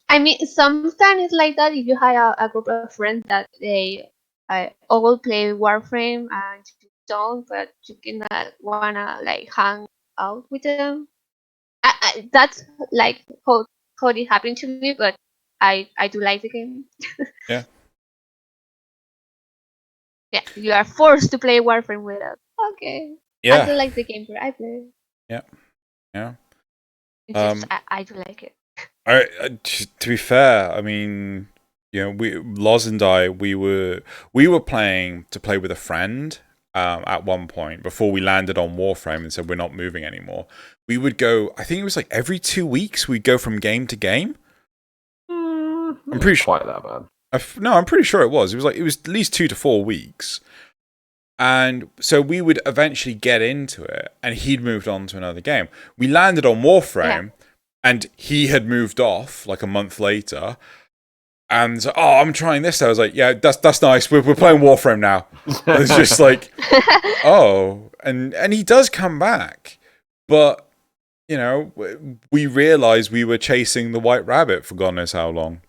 I mean, sometimes it's like that if you have a group of friends that they all play Warframe and you don't, but you cannot wanna like hang out with them. That's like how it happened to me, but I do like the game. Yeah. Yeah, you are forced to play Warframe with us. Okay. Yeah. I do like the game, but I play. Yeah. It's just, I do like it. To be fair, I mean, Loz and I, we were playing to play with a friend at one point before we landed on Warframe and said we're not moving anymore. We would go, I think it was like every 2 weeks we'd go from game to game. I'm pretty sure quite that bad. No, I'm pretty sure it was. It was at least 2 to 4 weeks. And so we would eventually get into it, and he'd moved on to another game. We landed on Warframe, and he had moved off like a month later. And I'm trying this. I was like, yeah, that's nice. We're playing Warframe now. It's just like, and he does come back, but we realized we were chasing the white rabbit for God knows how long.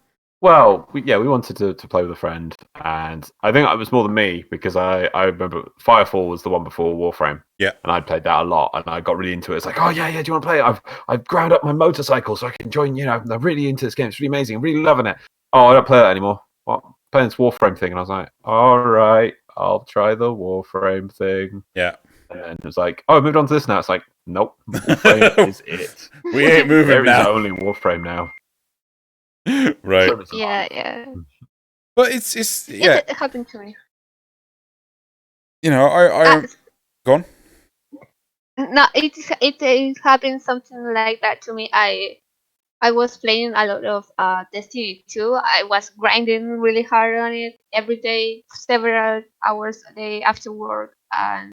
Well, we wanted to play with a friend, and I think it was more than me because I remember Firefall was the one before Warframe. Yeah, and I'd played that a lot, and I got really into it. It's like, oh yeah, do you want to play it? I've ground up my motorcycle so I can join. I'm really into this game. It's really amazing. I'm really loving it. Oh, I don't play that anymore. What? I'm playing this Warframe thing, and I was like, all right, I'll try the Warframe thing. Yeah, and it was like, oh, I moved on to this now. It's like, nope, Warframe is it. We ain't moving now. There is only Warframe now. Right. Yeah. But it's It happened to me. I go on. No, it happened something like that to me. I was playing a lot of Destiny 2. I was grinding really hard on it every day, several hours a day after work, and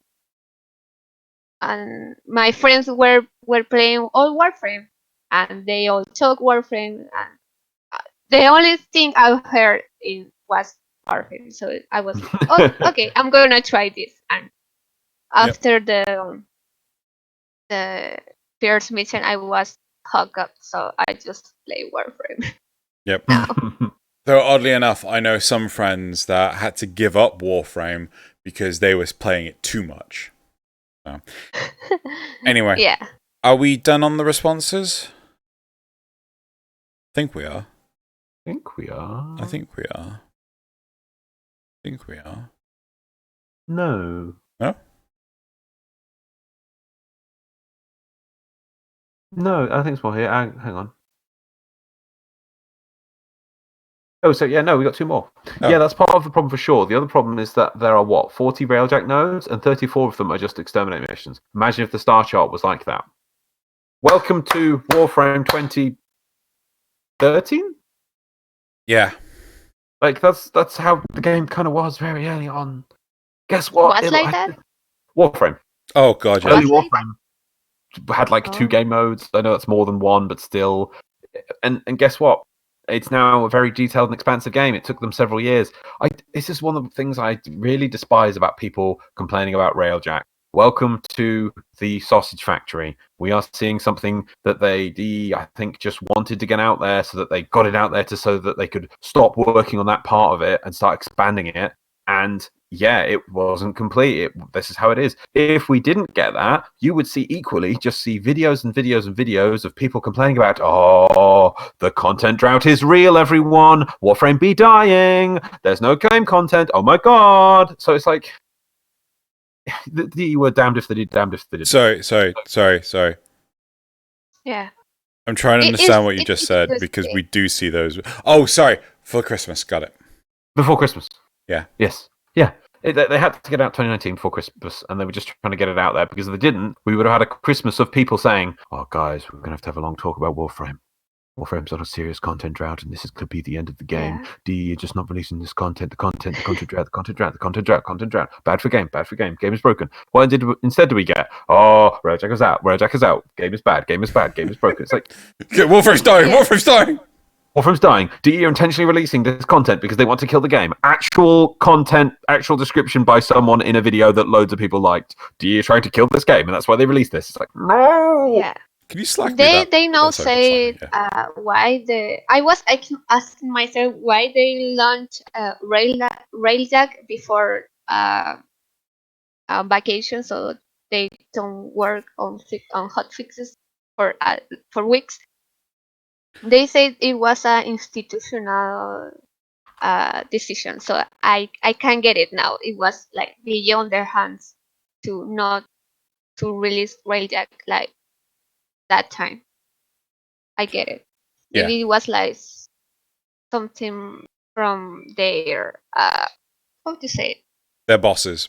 my friends were playing all Warframe, and they all talk Warframe, and the only thing I heard was Warframe. So I was like, oh, okay, I'm gonna try this. And after the first mission, I was hooked up, so I just play Warframe. Yep. Though oddly enough, I know some friends that had to give up Warframe because they was playing it too much. So. Anyway, yeah. Are we done on the responses? I think we are. I think we are. No. No? No, I think it's more here. Hang on. Oh, so yeah, no, we got 2 more. Oh. Yeah, that's part of the problem for sure. The other problem is that there are 40 Railjack nodes, and 34 of them are just exterminate missions. Imagine if the star chart was like that. Welcome to Warframe 2013. Yeah, like that's how the game kind of was very early on. Guess what? Was like that? Warframe. Oh god, yeah. Early Warframe had like 2 game modes. I know it's more than 1, but still. And guess what? It's now a very detailed and expansive game. It took them several years. This is one of the things I really despise about people complaining about Railjack. Welcome to the sausage factory. We are seeing something that they, I think, just wanted to get out there, so that they got it out there so that they could stop working on that part of it and start expanding it. And yeah, it wasn't complete. This is how it is. If we didn't get that, you would see videos and videos and videos of people complaining about, oh, the content drought is real, everyone. Warframe be dying. There's no game content. Oh my god. So it's like, you were damned if they did, damned if they did. Sorry. Yeah. I'm trying to understand what you just said, because we do see those. Oh, sorry. For Christmas. Got it. Before Christmas. Yeah. Yes. Yeah. They had to get out 2019 before Christmas, and they were just trying to get it out there, because if they didn't, we would have had a Christmas of people saying, oh, guys, we're going to have a long talk about Warframe. Warframe's on a serious content drought, and this could be the end of the game. Yeah. You're just not releasing this content. The content drought. Bad for game. Game is broken. What instead do we get? Oh, Railjack is out. Game is bad. Game is broken. It's like, Warframe's dying. Warframe's dying. DE are intentionally releasing this content because they want to kill the game. Actual content, actual description by someone in a video that loads of people liked. DE are trying to kill this game, and that's why they released this. It's like, no. Yeah. Can you slack me They now say why I was asking myself why they launched Railjack before vacation, so they don't work on hot fixes for weeks. They said it was an institutional decision, so I can't get it now. It was like beyond their hands to not to release Railjack like that time. I get it. Yeah. Maybe it was like something from their how to say it? Their bosses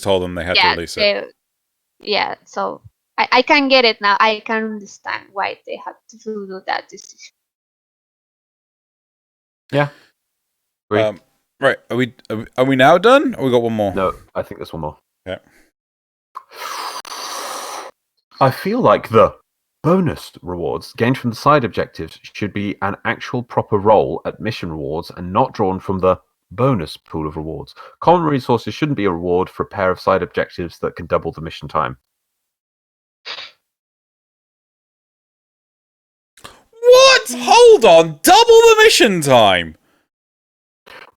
told them they had to release it. Yeah, so I can get it now. I can understand why they had to do that decision. Yeah. Right, are we now done? Or we got one more? No, I think there's one more. Yeah. I feel like the bonus rewards gained from the side objectives should be an actual proper role at mission rewards and not drawn from the bonus pool of rewards. Common resources shouldn't be a reward for a pair of side objectives that can double the mission time. What? Hold on, double the mission time?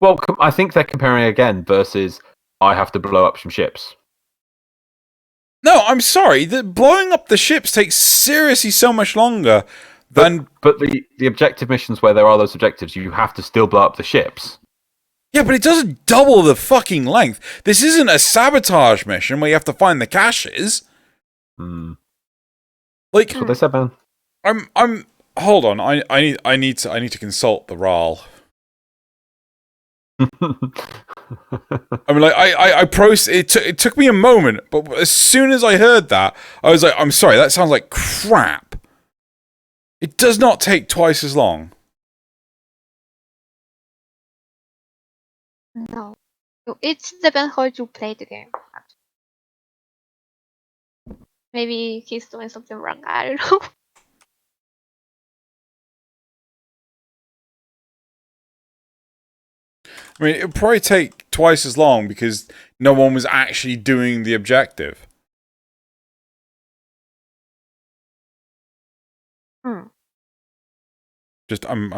Well, I think they're comparing again versus I have to blow up some ships. No, I'm sorry. Blowing up the ships takes seriously so much longer than... But the objective missions where there are those objectives, you have to still blow up the ships. Yeah, but it doesn't double the fucking length. This isn't a sabotage mission where you have to find the caches. Like, That's what they said, man. I'm... Hold on. I need to consult the RAL. I mean, like, it took me a moment, but as soon as I heard that, I was like, I'm sorry, that sounds like crap. It does not take twice as long. No. It depends how you play the game. Maybe he's doing something wrong, I don't know. I mean, it would probably take twice as long because no one was actually doing the objective. Just, I'm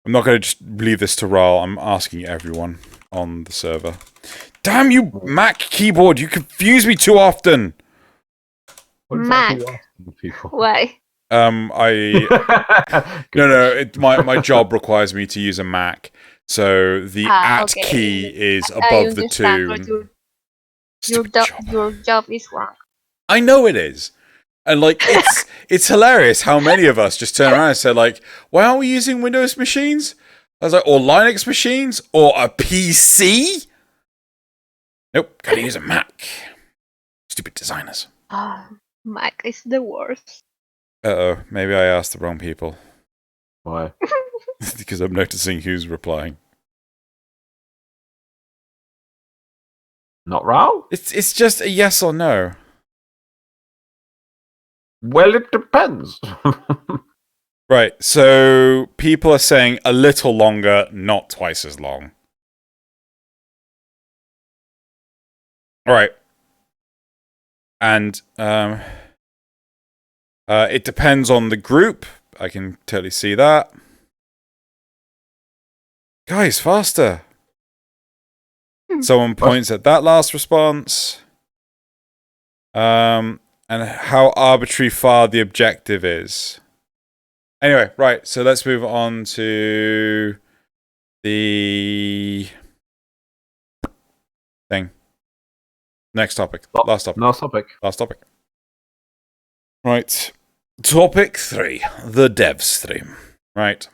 not going to just leave this to RAL. I'm asking everyone on the server. Damn you, Mac keyboard! You confuse me too often. Mac. Why? No. My job requires me to use a Mac. So the okay. key is above the 2. Your job is wrong. I know it is. And like it's hilarious how many of us just turn around and say like, why aren't we using Windows machines? I was like, or Linux machines? Or a PC? Nope, gotta use a Mac. Stupid designers. Mac is the worst. Uh-oh, maybe I asked the wrong people. Why? Because I'm noticing who's replying. Not RAL? It's just a yes or no. Well, it depends. Right, so people are saying a little longer, not twice as long. Alright. And, it depends on the group. I can totally see that. Guys, faster! Someone points at that last response. And how arbitrary far the objective is. Anyway, right, so let's move on to the thing. Next topic. Last topic. Right. Topic 3. The Devstream. Right.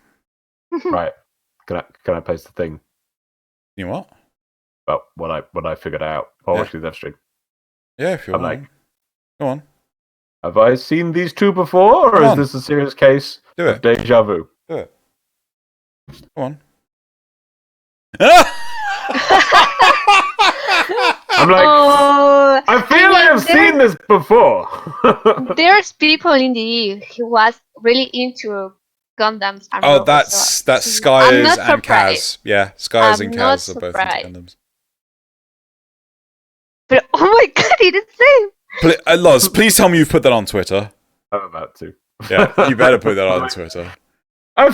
Right. Can I post the thing? You know what? Well, what I figured out while watching the Devstream. Yeah, if you want. Like, go on. Have I seen these two before, or is this a serious case of deja vu? Do it. Go on. I'm like, I feel like I've seen this before. There's people in the EU who was really into Gundams. And that's Skyers and Kaz. Yeah, Skyers and Kaz are both into Gundams. But oh my god, it's the same. Loz, please tell me you've put that on Twitter. I'm about to. Yeah, you better put that on Twitter. I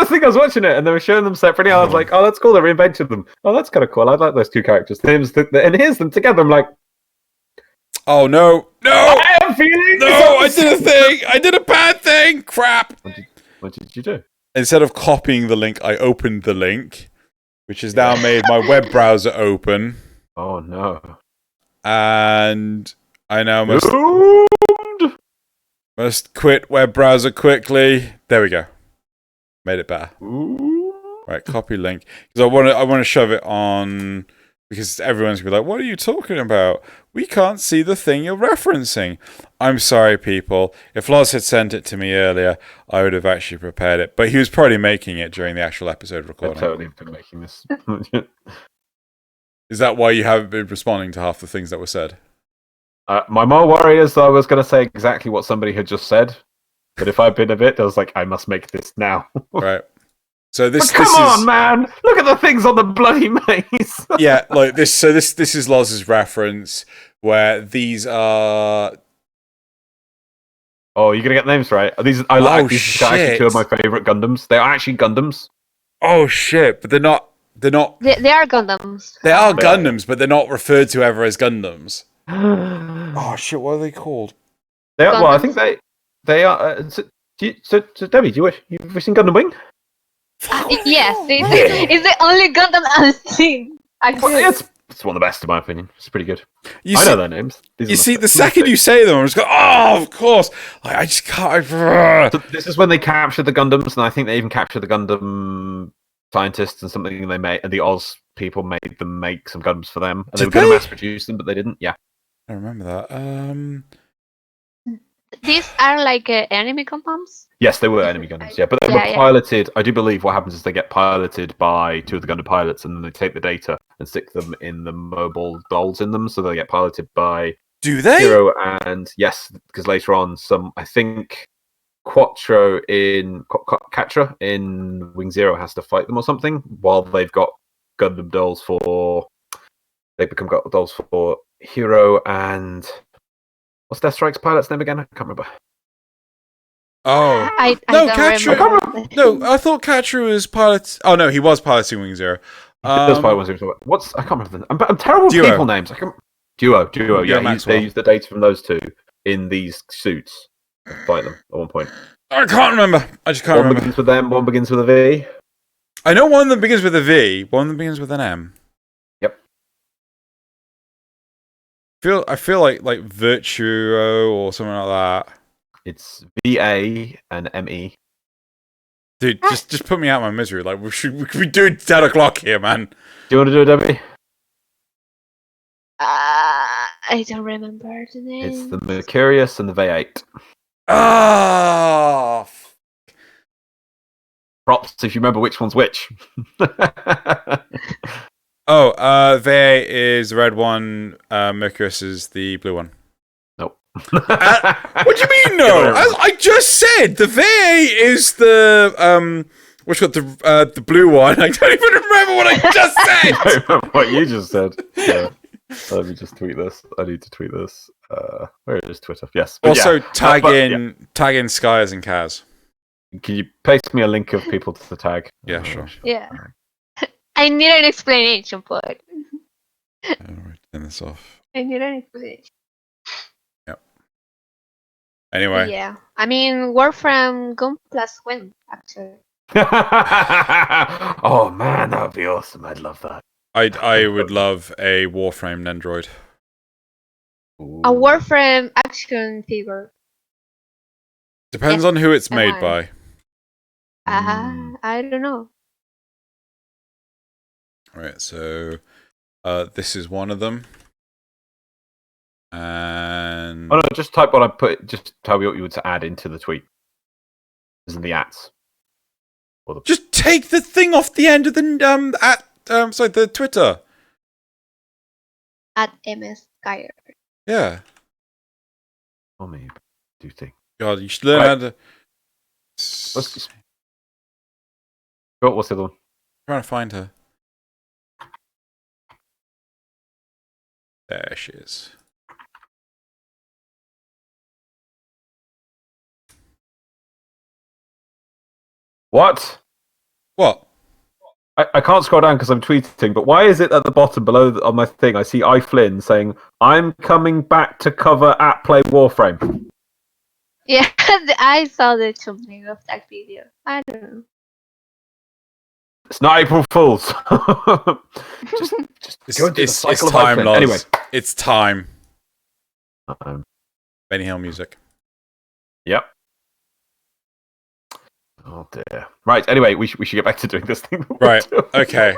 think I was watching it and they were showing them separately. I was like, oh, that's cool. They reinvented them. Oh, that's kind of cool. I like those two characters' names. And here's them together. I'm like, oh, no. I have feelings. No, I did a thing. I did a bad thing. Crap. What did you do? Instead of copying the link, I opened the link, which has now made my web browser open. Oh, no. And I now must quit web browser quickly. There we go. Made it better. Ooh. Right, copy link because I want to shove it on Because everyone's going to be like, what are you talking about? We can't see the thing you're referencing. I'm sorry, people. If Loz had sent it to me earlier, I would have actually prepared it. But he was probably making it during the actual episode recording. I've totally been making this. Is that why you haven't been responding to half the things that were said? My more worry is that I was going to say exactly what somebody had just said. But if I'd been a bit, I was like, I must make this now. Right. So this. Come on, man! Look at the things on the bloody maze. Yeah, like this. So this is Loz's reference where these are. Oh, you're gonna get the names right. These are actually two of my favorite Gundams. They are actually Gundams. Oh shit! But they're not. They're not. They are Gundams. They are Gundams, but they're not referred to ever as Gundams. Oh shit! What are they called? They are. Well, I think they are. So Debbie, you've seen Gundam Wing? Yes, it's the only Gundam I've seen. It's one of the best in my opinion. It's pretty good. I know their names. You see, the second you say them, I'm just going, oh, of course. I just can't. So this is when they captured the Gundams, and I think they even captured the Gundam scientists and something they made, and the Oz people made them make some Gundams for them. And they were going to mass produce them, but they didn't. Yeah. I remember that. These are like enemy Gundams? Yes, they were enemy Gundams, yeah. But they were piloted. I do believe what happens is they get piloted by two of the Gundam pilots, and then they take the data and stick them in the mobile dolls in them, so they get piloted by Hero and, yes, because later on, I think Quattro in Wing Zero has to fight them or something, while they've got Gundam dolls they become dolls for Hero and... What's Death Strike's pilot's name again? I can't remember. Oh. I I thought Katru was pilot. Oh no, he was piloting Wing Zero. He does pilot Wing Zero. I can't remember. I'm terrible with people names. Duo. Yeah, they use the data from those two in these suits. Fight them at one point. I can't remember. I just can't remember. One begins with M. One begins with a V. I know one of them begins with a V. One of them begins with an M. Yep. I feel like Virtuo or something like that. It's VA and ME. Dude, just put me out of my misery. Like we could be doing 10 o'clock here, man. Do you want to do it, Debbie? I don't remember the name. It's the Mercurius and the V8. Ah. Props if you remember which one's which. Oh, V8 is the red one. Mercurius is the blue one. Nope. What do you mean no? I just said the V8 is the which got the blue one. I don't even remember what I just said. I don't remember what you just said. Yeah. Let me just tweet this. I need to tweet this. Where is Twitter? Yes. Also, tag in Skyers and Kaz. Can you paste me a link of people to the tag? Yeah, sure. Yeah. I need an explanation, but... Alright, turn this off. I need an explanation. Yep. Anyway. Yeah. I mean, Warframe Gun plus Win, actually. Oh man, that would be awesome. I'd love that. I would love a Warframe Nendroid. Ooh. A Warframe action figure. Depends on who it's made by. I don't know. Right, so this is one of them. And oh no, just type what I put. Just tell me what you would add into the tweet. Isn't the ats? Just take the thing off the end of the the Twitter. At MS Skyer. Yeah. Oh me, do think. God, you should learn how to. What's the other one? I'm trying to find her. There she is. What? I can't scroll down because I'm tweeting, but why is it at the bottom below on my thing? I see iFlynn saying, I'm coming back to cover at Play Warframe. Yeah, I saw the thumbnail of that video. I don't know. It's not April Fool's. just go into the cycle of time, iFlynn. Anyway. It's time. Benny Hill music. Yep. Oh dear. Right. Anyway, we should get back to doing this thing. Right. Okay.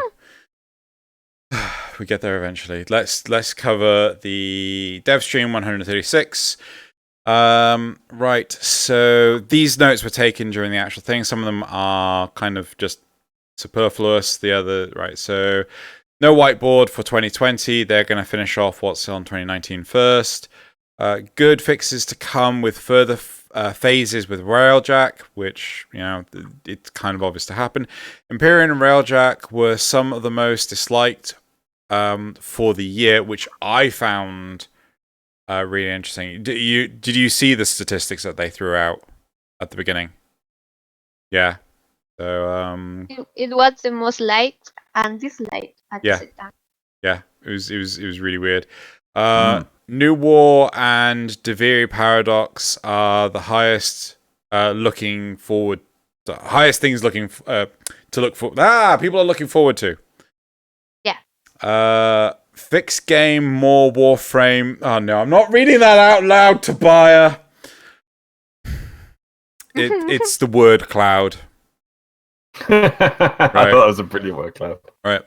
we get there eventually. Let's cover the Devstream 136. Right. So these notes were taken during the actual thing. Some of them are kind of just superfluous. The other, right. So no whiteboard for 2020. They're going to finish off what's on 2019 first. Good fixes to come with further phases with Railjack, which, you know, it's kind of obvious to happen. Imperium and Railjack were some of the most disliked for the year, which I found really interesting. Did you see the statistics that they threw out at the beginning? Yeah. So it was the most liked and disliked at the same time. Yeah, it was really weird. New War and Deviri Paradox are the highest looking forward, the highest things looking to look for. People are looking forward to. Yeah. Fixed game, more Warframe. Oh no, I'm not reading that out loud, Tobiah. It's the word cloud. Right. I thought that was a brilliant word cloud. Right.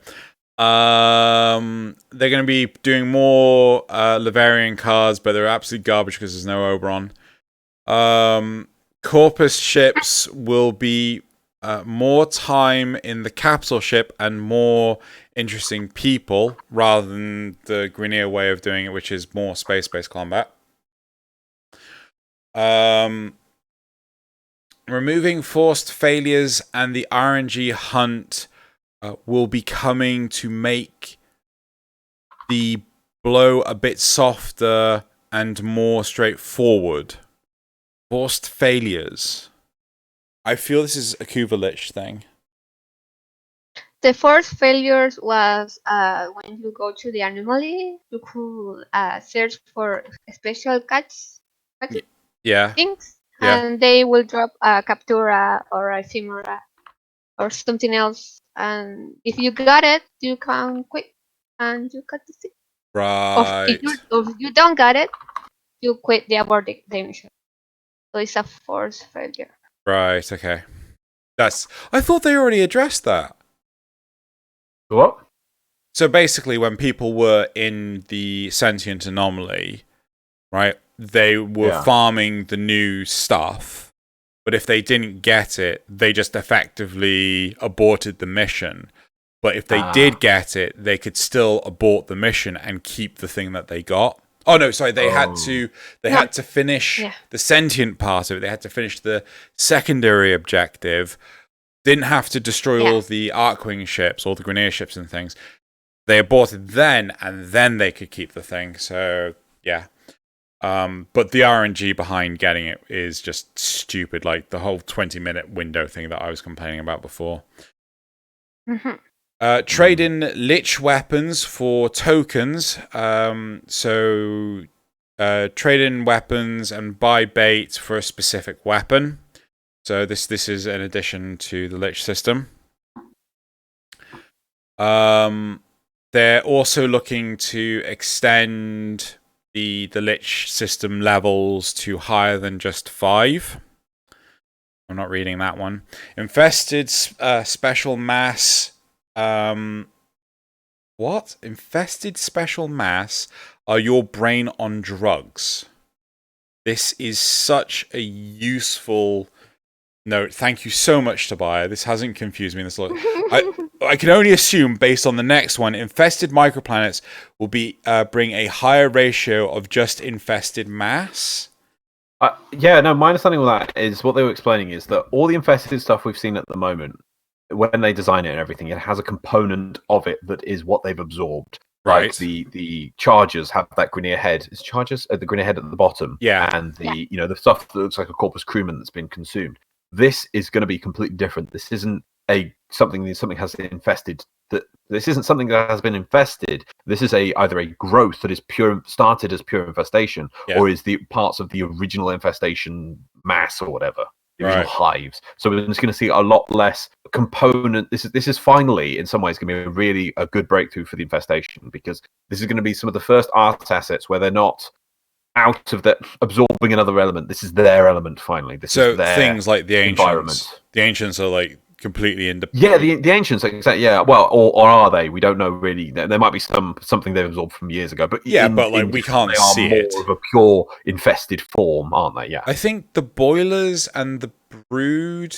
They're going to be doing more Lavarian cards, but they're absolute garbage because there's no Oberon. Corpus ships will be more time in the capital ship and more interesting people rather than the Grineer way of doing it, which is more space-based combat. Removing forced failures and the RNG hunt will be coming to make the blow a bit softer and more straightforward. Forced failures. I feel this is a Kuva Lich thing. The forced failures was when you go to the anomaly, you could search for special catch things, and they will drop a Captura or a Ephemera or something else. And if you got it, you can quit and you cut the thing. Right. If you don't got it, you quit the abort the mission. So it's a forced failure. Right, okay. I thought they already addressed that. What? So basically, when people were in the sentient anomaly, right, they were farming the new stuff. But if they didn't get it, they just effectively aborted the mission. But if they did get it, they could still abort the mission and keep the thing that they got. Oh no, sorry, they had to finish the sentient part of it. They had to finish the secondary objective. Didn't have to destroy all the Arcwing ships, all the Grineer ships and things. They aborted then, and then they could keep the thing. So yeah. But the RNG behind getting it is just stupid, like the whole 20-minute window thing that I was complaining about before. Trade in Lich weapons for tokens. So trade in weapons and buy bait for a specific weapon. So this is an addition to the Lich system. They're also looking to extend the Lich system levels to higher than just 5. I'm not reading that one. Infested special mass. What? Infested special mass are your brain on drugs. This is such a useful note. Thank you so much, Tobiah. This hasn't confused me this lot. I can only assume, based on the next one, infested microplanets will be bring a higher ratio of just infested mass. Yeah, no, my understanding of that is what they were explaining is that all the infested stuff we've seen at the moment, when they design it and everything, it has a component of it that is what they've absorbed. Right. Like the chargers have that Grineer head. Is chargers the Grineer head at the bottom? Yeah. And the the stuff that looks like a corpus crewman that's been consumed. This is going to be completely different. This isn't something has infested. This isn't something that has been infested. This is either a growth that is started as pure infestation, or is the parts of the original infestation mass or whatever, the original hives. So we're just going to see a lot less component. This is finally, in some ways, going to be a good breakthrough for the infestation, because this is going to be some of the first art assets where they're not out of that absorbing another element. This is their element finally. This is their things like the ancients. environment. The ancients are like completely independent. Yeah, the ancients, exactly. Yeah, well, or are they? We don't know really. There might be something they've absorbed from years ago, but but like we can't see they are it. more of a pure infested form, aren't they? Yeah. I think the boilers and the brood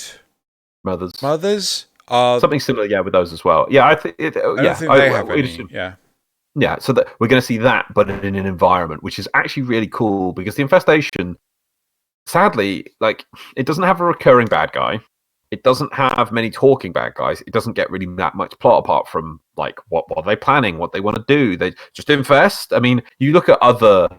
mothers are something similar. Yeah, with those as well. Yeah, I think. I don't think they have any. Yeah. Yeah, so that we're going to see that, but in an environment which is actually really cool because the infestation, sadly, like it doesn't have a recurring bad guy. It doesn't have many talking bad guys. It doesn't get really that much plot apart from like what are they planning, what they want to do. They just infest. I mean, you look at other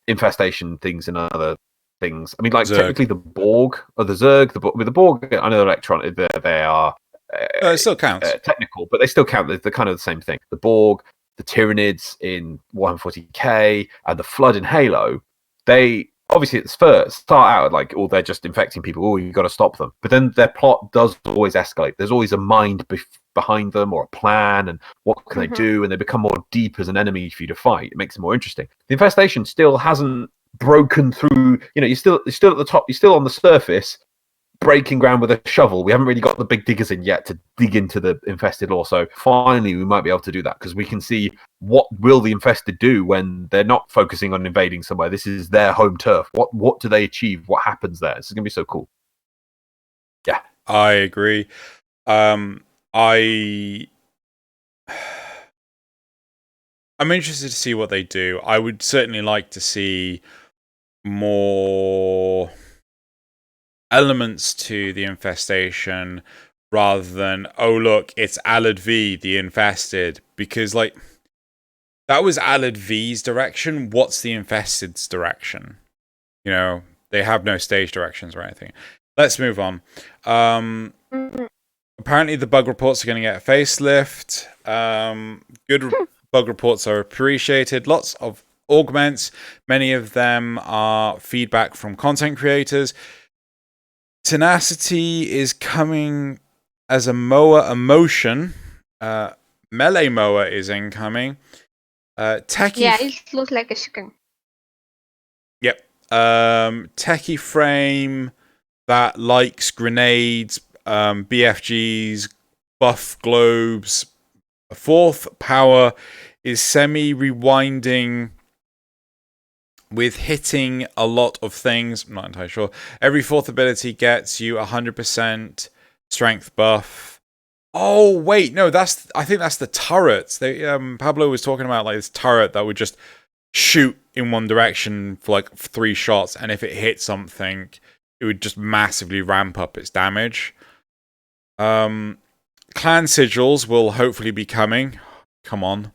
infestation things and other things. I mean, like technically the Borg or the Zerg, the Borg. I know Electron. They are. It still counts. Technical, but they still count. They're kind of the same thing. The Borg, the Tyranids in Warhammer 40k, and the Flood in Halo. They obviously at the first start out like, oh, they're just infecting people. Oh, you've got to stop them. But then their plot does always escalate. There's always a mind behind them or a plan, and what can they do? And they become more deep as an enemy for you to fight. It makes it more interesting. The infestation still hasn't broken through. You know, you're still at the top. You're still on the surface, breaking ground with a shovel. We haven't really got the big diggers in yet to dig into the infested lore. So finally, we might be able to do that because we can see what will the infested do when they're not focusing on invading somewhere. This is their home turf. What do they achieve? What happens there? This is going to be so cool. Yeah, I agree. I'm interested to see what they do. I would certainly like to see more elements to the infestation rather than, oh look, it's Alad V, the infested, because like that was Alad V's direction. What's the infested's direction? You know, they have no stage directions or anything. Let's move on. Apparently the bug reports are going to get a facelift. Good bug reports are appreciated. Lots of augments. Many of them are feedback from content creators. Tenacity is coming as a Moa emotion. Melee Moa is incoming. Techie. Yeah, it looks like a chicken. Yep. Techie frame that likes grenades, BFGs, buff globes. Fourth power is semi-rewinding with hitting a lot of things. I'm not entirely sure. Every fourth ability gets you 100% strength buff. Oh, wait, no, I think that's the turrets. Pablo was talking about like this turret that would just shoot in one direction for like 3 shots, and if it hit something, it would just massively ramp up its damage. Clan sigils will hopefully be coming. Come on.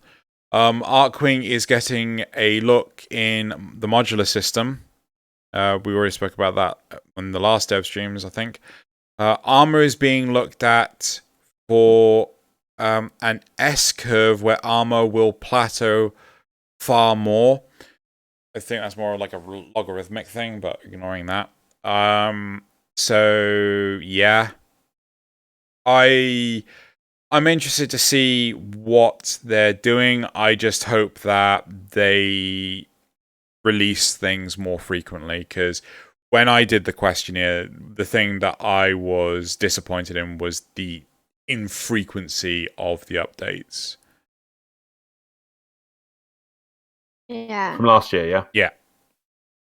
Arcwing is getting a look in the modular system. We already spoke about that in the last dev streams, I think. Armor is being looked at for an S-curve where armor will plateau far more. I think that's more like a logarithmic thing, but ignoring that. So, yeah. I'm interested to see what they're doing. I just hope that they release things more frequently, because when I did the questionnaire, the thing that I was disappointed in was the infrequency of the updates. Yeah. from last year, yeah? Yeah.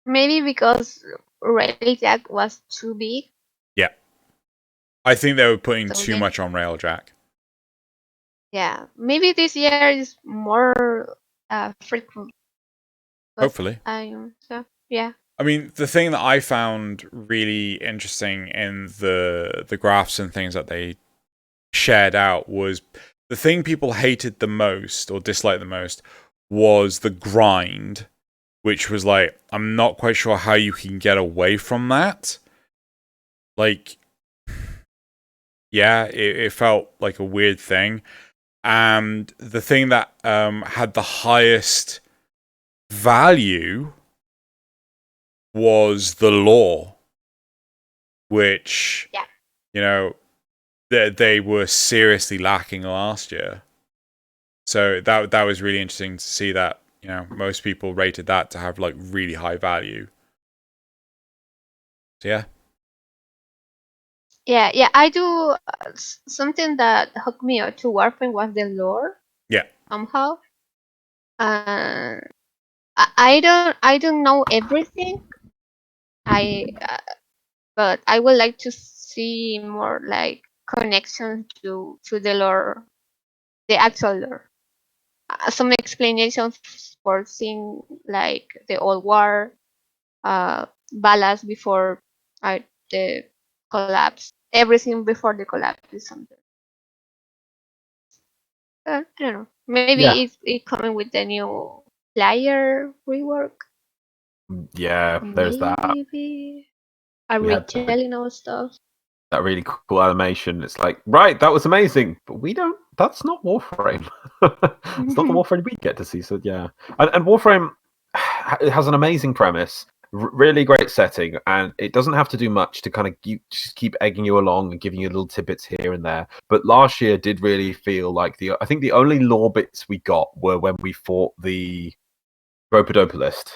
Maybe because Railjack was too big. Yeah. I think they were putting So too then- much on Railjack. Yeah. Maybe this year is more frequent. But Hopefully. So yeah. I mean, the thing that I found really interesting in the graphs and things that they shared out was the thing people hated the most or disliked the most was the grind, which was like, I'm not quite sure how you can get away from that. Like, yeah, it felt like a weird thing. And the thing that had the highest value was the lore, which, Yeah. you know, they were seriously lacking last year. So that was really interesting to see that, you know, most people rated that to have like really high value. So yeah. Yeah. I do something that hooked me up to Warframe was the lore. Yeah. Somehow. Uh, I don't know everything. I but I would like to see more like connection to the lore, the actual lore. Some explanations for seeing like the old war, ballads before the collapse, everything before the collapse is something. I don't know. Yeah. Maybe it's coming with the new player rework. Yeah, there's that. Maybe a We had retelling of stuff. that really cool animation. It's like, right, that was amazing, but we don't. That's not Warframe. It's not the Warframe we get to see. So yeah, and Warframe has an amazing premise, really great setting, and it doesn't have to do much to kind of just keep egging you along and giving you little tidbits here and there. But last year did really feel like I think the only lore bits we got were when we fought the Ropodopolist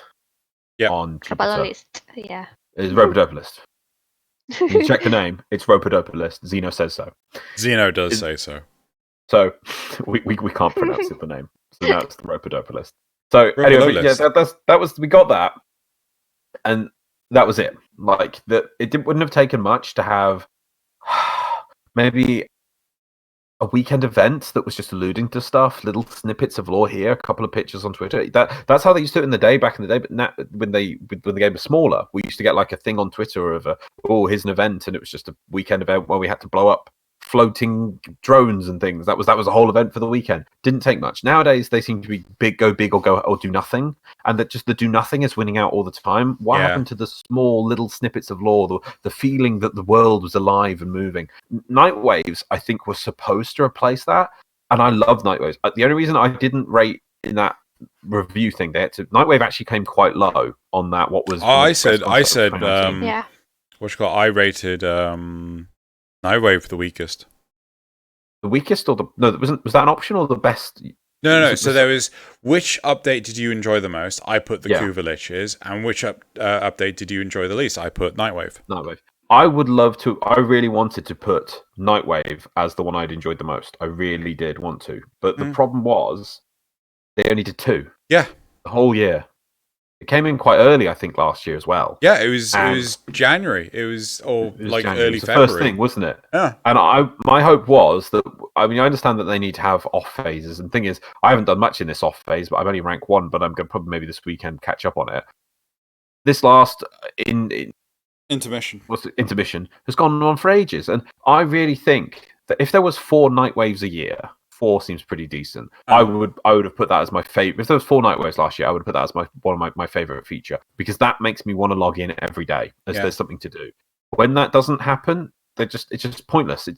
on Jupiter. Cabalist, yeah. It's Ropodopolist. You check the name. It's Ropodopolist. Xeno says so. Xeno does say so. So we can't pronounce the name. So now it's the Ropodopolist. So anyway, yeah, that was we got that, and that was it. Like wouldn't have taken much to have maybe a weekend event that was just alluding to stuff, little snippets of lore here, a couple of pictures on Twitter. That's how they used to do it in the day back in the day. But now, when the game was smaller, we used to get like a thing on Twitter of here's an event, and it was just a weekend event where we had to blow up floating drones and things. That was the whole event for the weekend. Didn't take much. Nowadays they seem to be go big or do nothing, and that just the do nothing is winning out all the time. What happened to the small little snippets of lore, the feeling that the world was alive and moving? Nightwaves, I think, was supposed to replace that, and I love Nightwaves. The only reason I didn't rate in that review thing Nightwave actually came quite low on that. What was I said yeah, what's called, I rated Nightwave the weakest. The weakest, or was that an option or the best? No. So there was, which update did you enjoy the most? I put the Kuva Liches. And which update did you enjoy the least? I put Nightwave. I would love to. I really wanted to put Nightwave as the one I'd enjoyed the most. I really did want to, but the problem was they only did 2. Yeah, the whole year. It came in quite early, I think, last year as well. Yeah, it was January. It was like January. Early February. The first thing, wasn't it? Yeah. And my hope was that, I mean, I understand that they need to have off phases. And the thing is, I haven't done much in this off phase, but I'm only rank 1, but I'm going to probably maybe this weekend catch up on it. This last intermission has gone on for ages. And I really think that if there was 4 Nightwaves a year, 4 seems pretty decent. I would have put that as my favorite. If there was 4 Nightwaves last year, I would have put that as one of my favorite feature, because that makes me want to log in every day as there's something to do. When that doesn't happen, it's just pointless.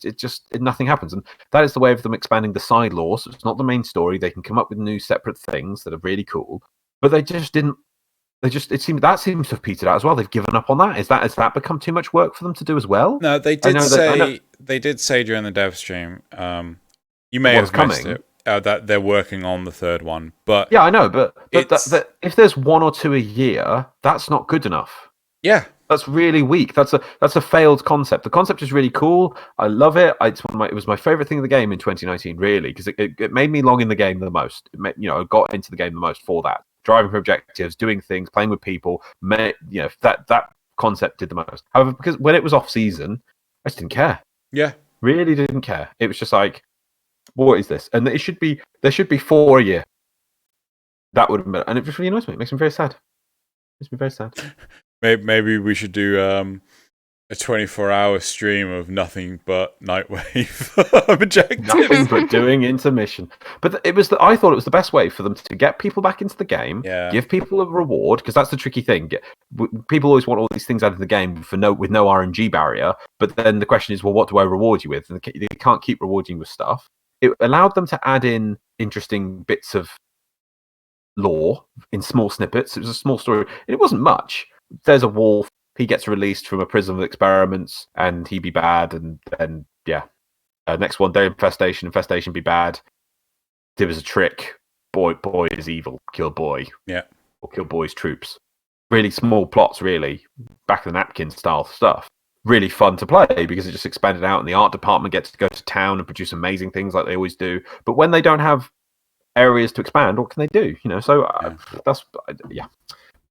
Nothing happens, and that is the way of them expanding the side lore. So it's not the main story. They can come up with new separate things that are really cool, but they just didn't. It seems to have petered out as well. They've given up on that. Has that become too much work for them to do as well? No, they did say during the dev stream. You may have missed it. That they're working on the 3rd one, but yeah, I know. But if there's 1 or 2 a year, that's not good enough. Yeah, that's really weak. That's a failed concept. The concept is really cool. I love it. It was my favorite thing of the game in 2019, really, because it made me log in the game the most. I got into the game the most for that. Driving for objectives, doing things, playing with people. That concept did the most. However, because when it was off season, I just didn't care. Yeah, really didn't care. It was just like, what is this? And there should be 4 a year. That would have been, and it just really annoys me. It makes me very sad. Maybe we should do a 24-hour stream of nothing but Nightwave objectives. Nothing but doing intermission. But I thought it was the best way for them to get people back into the game. Yeah. Give people a reward, because that's the tricky thing. People always want all these things out of the game with no RNG barrier. But then the question is, well, what do I reward you with? And they can't keep rewarding you with stuff. It allowed them to add in interesting bits of lore in small snippets. It was a small story. It wasn't much. There's a wolf. He gets released from a prison of experiments, and he be bad. And then, next one, day infestation be bad. There was a trick. Boy is evil. Kill boy. Yeah. Or kill boy's troops. Really small plots, really. Back of the napkin style stuff. really fun to play because it just expanded out, and the art department gets to go to town and produce amazing things like they always do. But when they don't have areas to expand, what can they do? So that's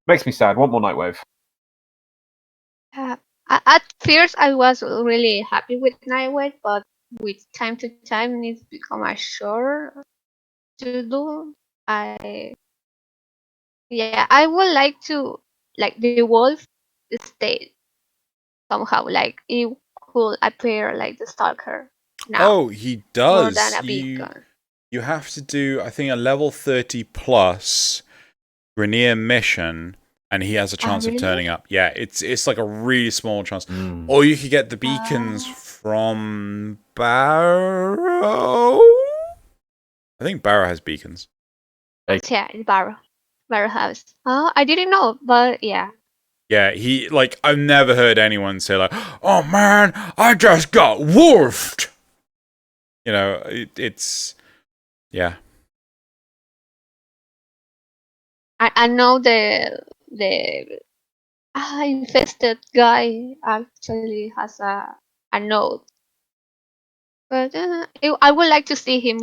makes me sad. Want more Nightwave? At first, I was really happy with Nightwave, but with time to time, it's become a chore to do. I would like to the wolf state somehow. Like it could appear like the stalker now. Oh, he does. More than a beacon. You have to do, I think, a level 30 plus Grenier mission, and he has a chance of turning up. Yeah, it's like a really small chance. Or you could get the beacons from Barrow. I think Barrow has beacons. Yeah, it's Barrow. Barrow House. Oh, I didn't know, but yeah. Yeah, I've never heard anyone say like, "Oh man, I just got wolfed." It's yeah. I know the infested guy actually has a note, but I would like to see him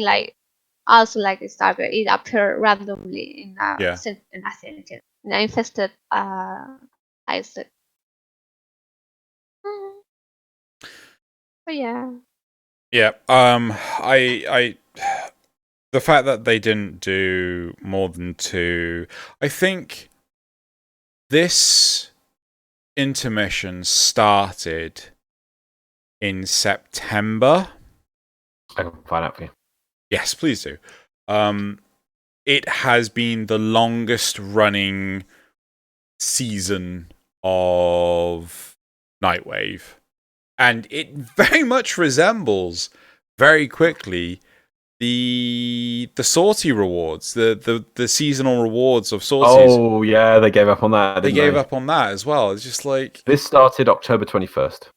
also like a stalker. It appear randomly in a sentence. In an infested Isaac. But yeah. Yeah. The fact that they didn't do more than 2, I think this intermission started in September. I can find out for you. Yes, please do. It has been the longest running season of Nightwave, and it very much resembles very quickly the Sortie rewards, the seasonal rewards of Sorties. Oh yeah, they gave up on that. They gave up on that as well. It's just like this started October 21st.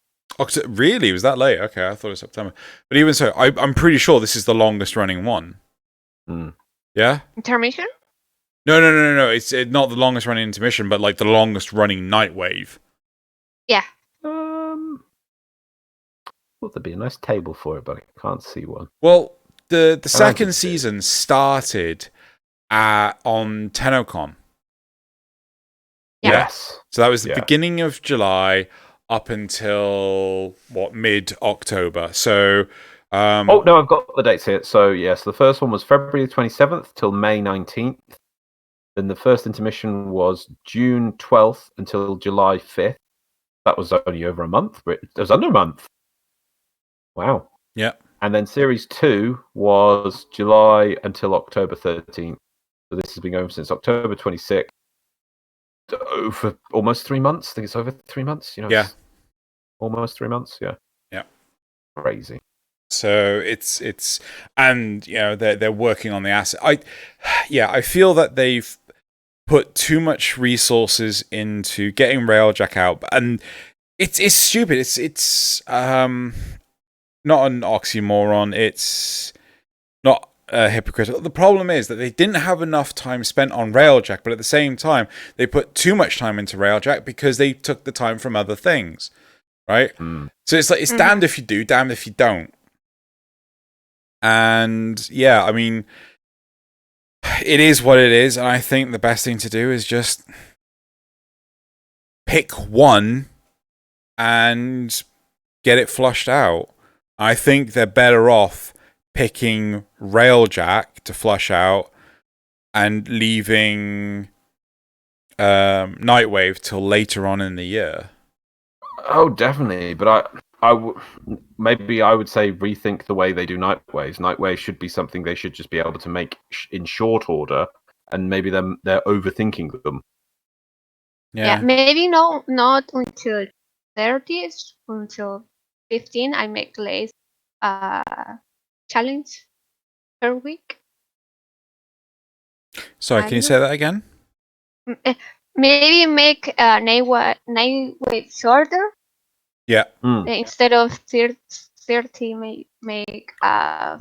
Really? Was that late? Okay, I thought it was September. But even so, I'm pretty sure this is the longest running one. Yeah? Intermission? No. It's not the longest running intermission, but like the longest running Nightwave. Yeah. Thought there'd be a nice table for it, but I can't see one. Well, the second season started on TennoCon. Yeah. Yes. So that was the beginning of July up until mid-October. So oh no, I've got the dates here. So yes, the first one was February 27th till May 19th. Then the first intermission was June 12th until July 5th. That was only over a month. It was under a month. Wow. Yeah. And then Series 2 was July until October 13th. So this has been going since October 26th. For almost 3 months. I think it's over 3 months. Yeah. Almost 3 months. Yeah. Yeah. Crazy. So it's and they're working on the asset. I feel that they've put too much resources into getting Railjack out, and it's stupid. It's not an oxymoron. It's not hypocritical. The problem is that they didn't have enough time spent on Railjack, but at the same time, they put too much time into Railjack because they took the time from other things, right? So it's like it's damned if you do, damned if you don't. And yeah, I mean, it is what it is, and I think the best thing to do is just pick one and get it flushed out. I think they're better off picking Railjack to flush out and leaving Nightwave till later on in the year. Oh, definitely. But maybe I would say rethink the way they do Nightwaves. Nightwave should be something they should just be able to make in short order, and maybe they're overthinking them. Yeah, maybe not until 30th, until 15. I make less challenge per week. Sorry, can you say that again? Maybe make Nightwave shorter. Yeah. Instead of 30, make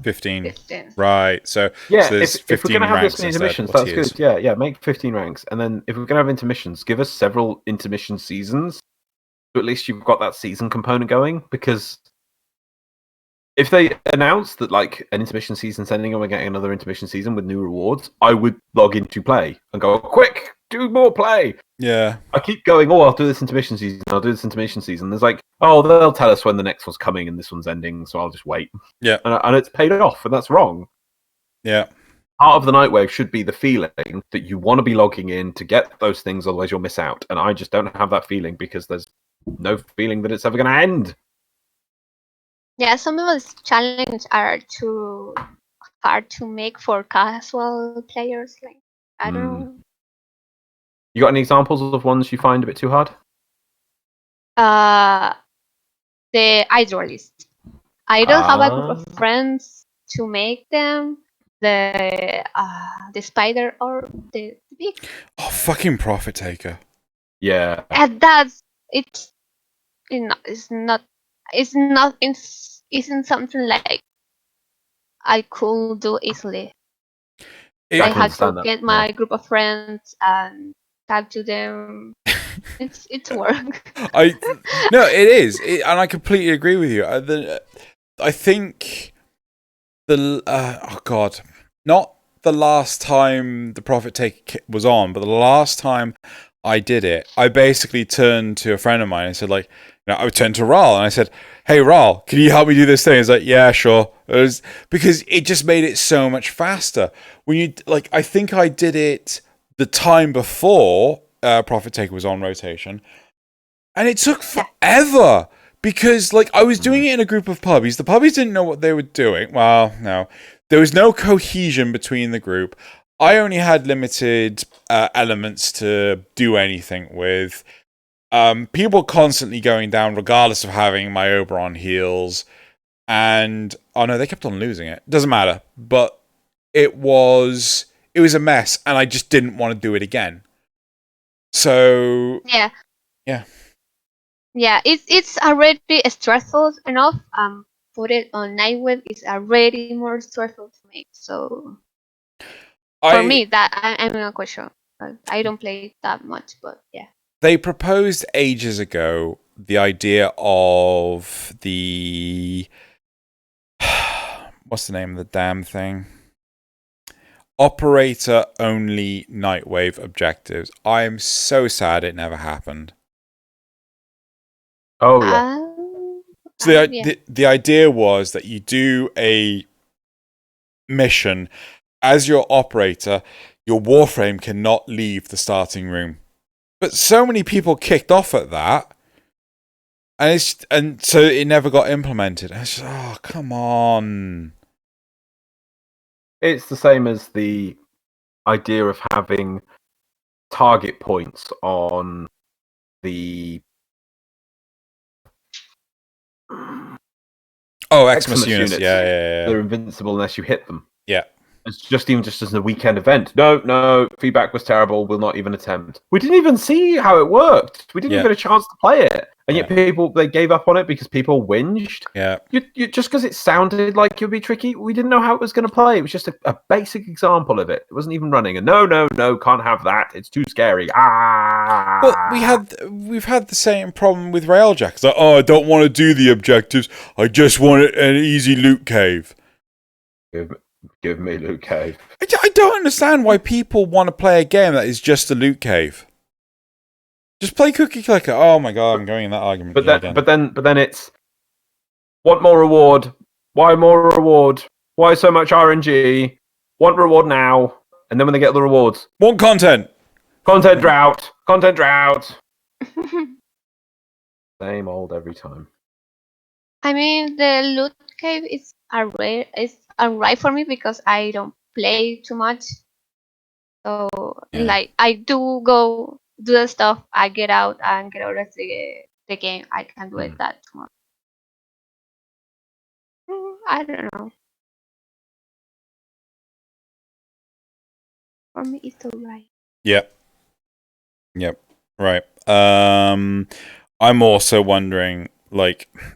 15. Right. So yeah, so if we're going to have this many intermissions, that's good. Yeah, make 15 ranks, and then if we're going to have intermissions, give us several intermission seasons. at least you've got that season component going. Because if they announce that like an intermission season's ending and we're getting another intermission season with new rewards, I would log in to play and go, quick, do more play. Yeah. I keep going, I'll do this intermission season, I'll do this intermission season. There's like, they'll tell us when the next one's coming and this one's ending, so I'll just wait. Yeah. And it's paid off, and that's wrong. Yeah. Part of the Nightwave should be the feeling that you want to be logging in to get those things, otherwise you'll miss out. And I just don't have that feeling because there's no feeling that it's ever going to end. Yeah, some people's challenges are too hard to make for casual players. Like, I don't know. You got any examples of ones you find a bit too hard? The Hydralist. I don't have a group of friends to make them. The spider or the big. Oh, fucking Profit Taker. Yeah. And that's it's isn't something like I could do easily. I had to get my group of friends and talk to them. It's work. No, it is, and I completely agree with you. I think not the last time the Profit Taker was on, but the last time I did it, I basically turned to a friend of mine and said, like, I turned to Ral and I said, "Hey, Ral, can you help me do this thing?" He's like, "Yeah, sure." Because it just made it so much faster. When you I think I did it the time before Profit Taker was on rotation, and it took forever because I was doing it in a group of pubbies. The pubbies didn't know what they were doing. Well, no, there was no cohesion between the group. I only had limited elements to do anything with. People constantly going down regardless of having my Oberon heals, and they kept on losing it. Doesn't matter, but it was a mess, and I just didn't want to do it again. So yeah. It's already stressful enough. Put it on Nightwave is already more stressful to make. So for me, that I'm not quite sure. I don't play that much, but yeah. They proposed ages ago the idea of the what's the name of the damn thing? Operator only Nightwave objectives. I am so sad it never happened. Oh yeah. So the idea was that you do a mission as your operator, your Warframe cannot leave the starting room. But so many people kicked off at that, and so it never got implemented. And it's just, come on. It's the same as the idea of having target points on the Xmas units. Yeah. They're invincible unless you hit them. Yeah. It's just as a weekend event. No, feedback was terrible. We'll not even attempt. We didn't even see how it worked. We didn't even get a chance to play it. And yet they gave up on it because people whinged. Yeah. You just because it sounded like it would be tricky, we didn't know how it was going to play. It was just a basic example of it. It wasn't even running. And no, can't have that. It's too scary. Well, we've had the same problem with Railjack. It's like, I don't want to do the objectives. I just want an easy loot cave. Give me loot cave. I don't understand why people want to play a game that is just a loot cave. Just play Cookie Clicker. Oh my god, I'm going in that argument. But then it's want more reward. Why more reward? Why so much RNG? Want reward now. And then when they get the rewards, want content. Content drought. Same old every time. I mean, the loot cave is alright for me because I don't play too much. So I do go do the stuff. I get out of the game. I can do it that much. I don't know. For me, it's alright. Yep. Right. I'm also wondering.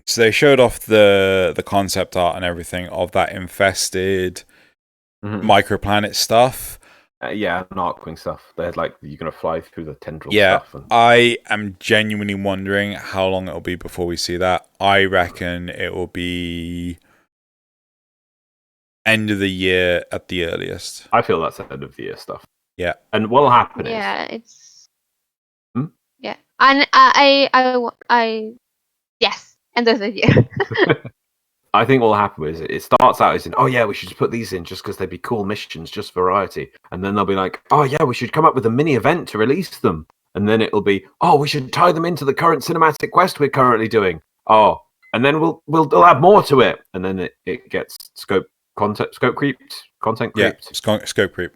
So they showed off the concept art and everything of that infested microplanet stuff. Yeah, Arcwing stuff. They're like you're gonna fly through the tendril stuff. And... I am genuinely wondering how long it'll be before we see that. I reckon it will be end of the year at the earliest. I feel that's end of the year stuff. Yeah. And what'll happen is... Yeah, it's... Yeah. And I... Yes, end of the year. I think what'll happen is it starts out as in, oh yeah, we should just put these in just because they'd be cool missions, just variety. And then they'll be like, oh yeah, we should come up with a mini event to release them. And then it'll be, oh, we should tie them into the current cinematic quest we're currently doing. Oh, and then we'll add more to it. And then it gets scope creeped, content creeped. Yeah, scope creep.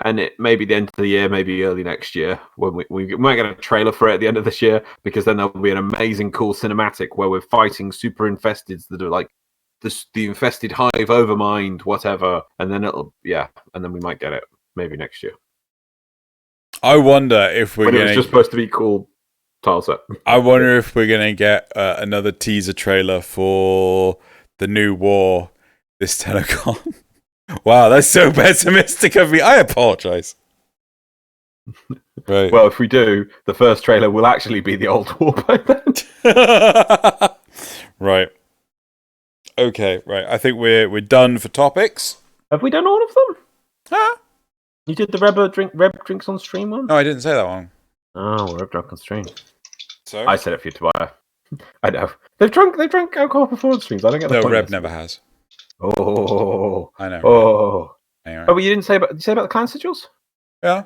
And it may be the end of the year, maybe early next year, when we might get a trailer for it at the end of this year, because then there'll be an amazing, cool cinematic where we're fighting super infesteds that are like the infested hive overmind, whatever, and then and then we might get it maybe next year. I wonder if it was just supposed to be cool tile set. I wonder if we're gonna get another teaser trailer for the new war this TennoCon. Wow, that's so pessimistic of me. I apologize. Right. Well, if we do, the first trailer will actually be the old war by then. Right. Okay, right. I think we're done for topics. Have we done all of them? Huh? You did the Reb drinks on stream one? No, I didn't say that one. Oh, Reb drunk on stream. So I said it for you, Tobiah. I know. They've drunk alcohol before the streams. I don't get the point. No, Reb never has. Oh. I know. Oh. Anyway. Oh, but you didn't say about the clan sigils? Yeah.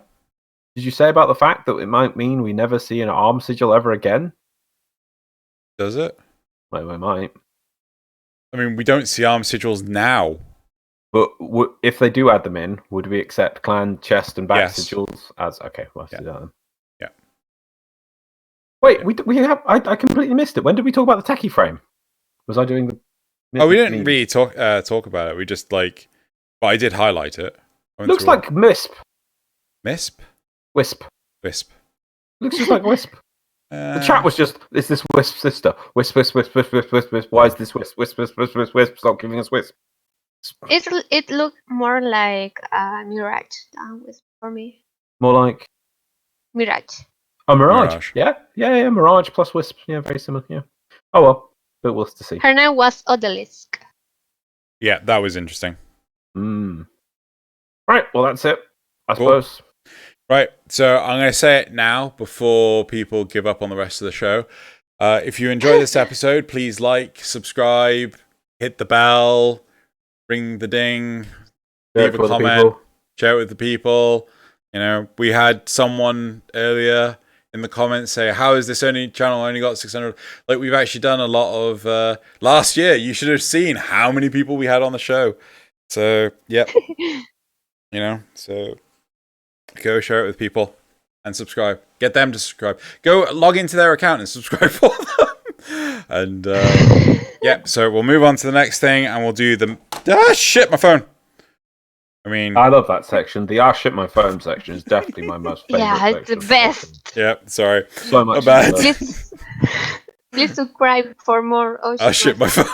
Did you say about the fact that it might mean we never see an arm sigil ever again? Does it? Well, we might. I mean, we don't see arm sigils now. But if they do add them in, would we accept clan chest and back Yes. sigils as... Okay, we'll have to do that then. Yeah. Wait, we have... I completely missed it. When did we talk about the techie frame? Was I doing the... Oh, we didn't really talk about it. We just like... Well, I did highlight it. Looks like MISP. MISP? Wisp. Wisp. Looks just like Wisp. The chat was just, is this Wisp sister? Wisp, wisp, wisp, wisp, wisp, wisp, wisp. Why is this Wisp? Wisp, wisp, wisp, wisp, wisp. Stop giving us Wisp. It looked more like Mirage than Wisp for me. More like? Mirage. Oh, Mirage. Yeah, Mirage plus Wisp. Yeah, very similar, yeah. Oh well, but we'll to see. Her name was Odalisk. Yeah, that was interesting. Right, well that's it, I suppose. Right, so I'm going to say it now before people give up on the rest of the show. If you enjoyed this episode, please like, subscribe, hit the bell, ring the ding, leave a comment, share it with the people. You know, we had someone earlier in the comments say, how is this channel only got 600? Like, we've actually done a lot of... last year, you should have seen how many people we had on the show. So, yep. You know, so... Go share it with people and subscribe. Get them to subscribe. Go log into their account and subscribe for them. And yeah, so we'll move on to the next thing and we'll do the... Ah, shit, my phone. I love that section. The shit, my phone section is definitely my most favorite section. It's the best. Yeah, sorry. So much bad. Please subscribe for more. Shit, my phone.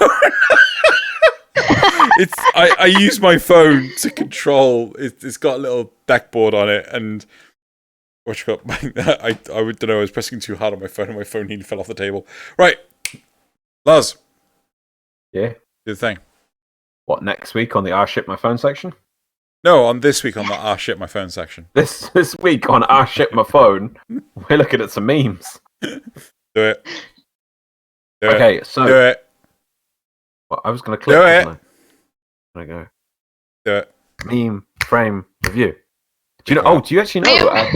I use my phone to control. It's got a little backboard on it, and I don't know. I was pressing too hard on my phone, and my phone nearly fell off the table. Right, Loz. Yeah. Do the thing. What, next week on the shit my phone section? No, on this week on the shit my phone section. This week on shit my phone, we're looking at some memes. Do it. Okay, so do it. Well, I was going to click. Do it. There we go. Do it. Meme frame review. Do you know? Oh, do you actually know?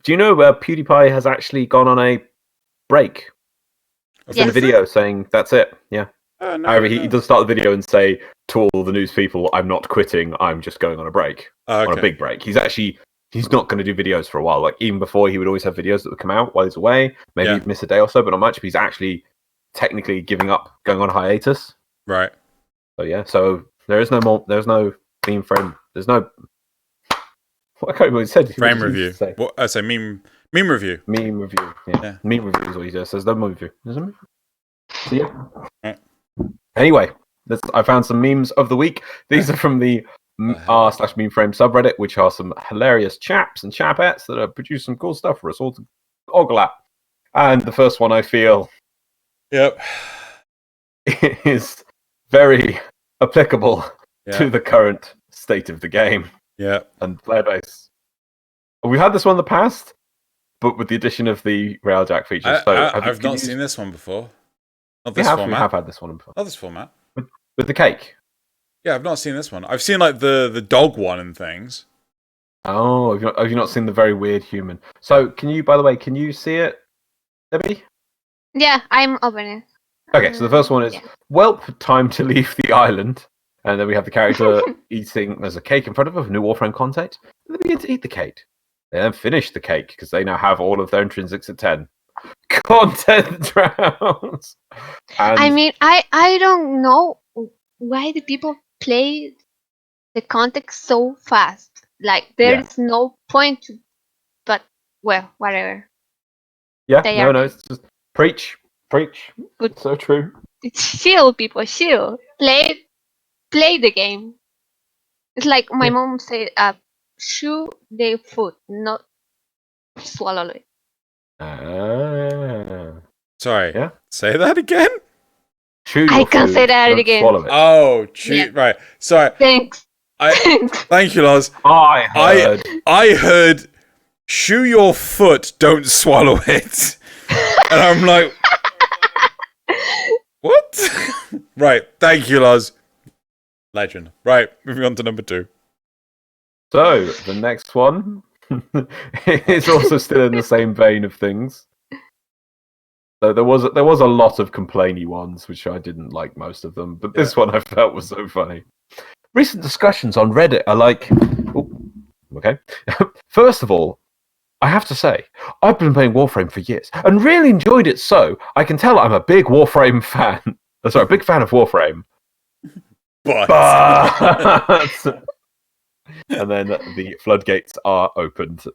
Do you know where PewDiePie has actually gone on a break? Yes. In a video saying that's it. Yeah. No, However, he does start the video and say to all the news people, "I'm not quitting. I'm just going on a break, on a big break." He's not going to do videos for a while. Like even before, he would always have videos that would come out while he's away. Maybe he'd miss a day or so, but not much. But he's actually technically giving up, going on a hiatus. Right. So yeah. So there is no more. There's no theme frame. There's no. What I can't remember what he said. Frame review. What I say? Meme review. Meme review. Yeah. Meme review is what he says. There's no movie review. There's no movie. So yeah. Right. Anyway, I found some memes of the week. These are from the r/meme frame subreddit, which are some hilarious chaps and chapettes that have produced some cool stuff for us all to ogle at. And the first one I feel is very applicable to the current state of the game and player base. We've had this one in the past, but with the addition of the Railjack features. I've not seen this one before. Not this format. We have had this one before. Not this format. With the cake. Yeah, I've not seen this one. I've seen like the dog one and things. Oh, have you not seen the very weird human? So, can you see it, Debbie? Yeah, I'm opening. Okay, so the first one is, Welp, time to leave the island. And then we have the character eating, there's a cake in front of her, new Warframe content. And they begin to eat the cake. They then finish the cake, because they now have all of their intrinsics at 10. Content rounds! I mean, I don't know why the people play the context so fast. Like, there's no point to, but, well, whatever. Yeah, no, it's just preach. It's so true. It's chill, people, chill. Play the game. It's like my mom said, chew the food, not swallow it. Sorry. Yeah. Say that again? I can't say that again. Oh, right. Sorry. Thanks. Thank you, Loz. I heard chew your foot, don't swallow it. And I'm like, what? Right. Thank you, Loz. Legend. Right. Moving on to number 2. So, the next one is also still in the same vein of things. So there was a lot of complainy ones, which I didn't like most of them, but this one I felt was so funny. Recent discussions on Reddit are like... okay. First of all, I have to say, I've been playing Warframe for years, and really enjoyed it, so I can tell I'm a big Warframe fan. Sorry, a big fan of Warframe. But... And then the floodgates are opened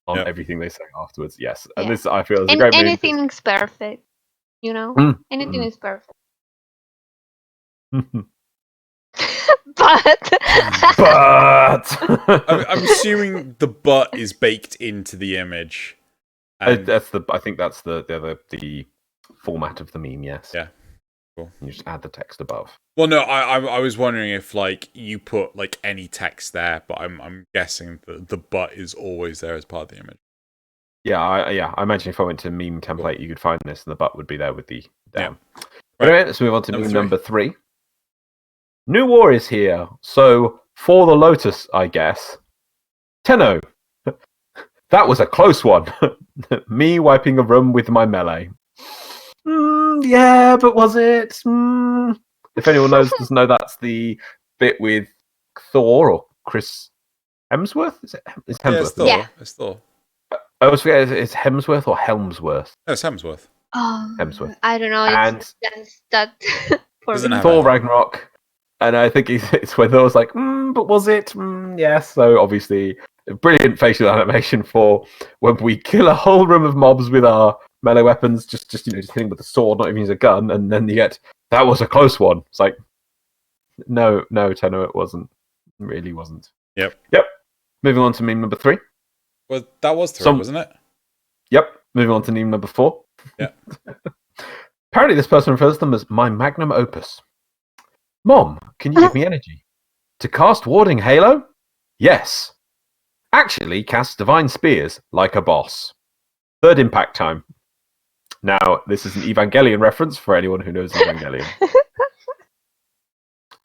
on everything they say afterwards. Yes, and this I feel is a great movie. Anything is perfect, you know. Anything is perfect. But I'm assuming the but is baked into the image. I think that's the format of the meme. Yes. Yeah. Cool. You just add the text above. Well, no, I was wondering if like you put like any text there, but I'm guessing that the but is always there as part of the image. Yeah, I imagine if I went to meme template, you could find this, and the but would be there with the down. Yeah. Right. Anyway, let's move on to meme number 3. New war is here, so for the Lotus, I guess. Tenno. That was a close one. Me wiping a room with my melee. Yeah, but was it? If anyone doesn't know, that's the bit with Thor or Chris Hemsworth. It's Hemsworth. Yeah, it's Thor. I always forget it's Hemsworth or Helmsworth. No, it's Hemsworth. Oh, Hemsworth. I don't know. And that for Thor Ragnarok, and I think it's when Thor's like, but was it? Yes. So obviously, brilliant facial animation for when we kill a whole room of mobs with our melee weapons, just hitting with a sword, not even use a gun, and then you get that was a close one. It's like, no, Tenno, it wasn't. It really wasn't. Yep. Moving on to meme number 3. Well, that was 3, wasn't it? Yep. Moving on to meme number 4. Yeah. Apparently, this person refers to them as my magnum opus. Mom, can you give me energy to cast Warding Halo? Yes. Actually, cast Divine Spears like a boss. Third impact time. Now, this is an Evangelion reference for anyone who knows Evangelion.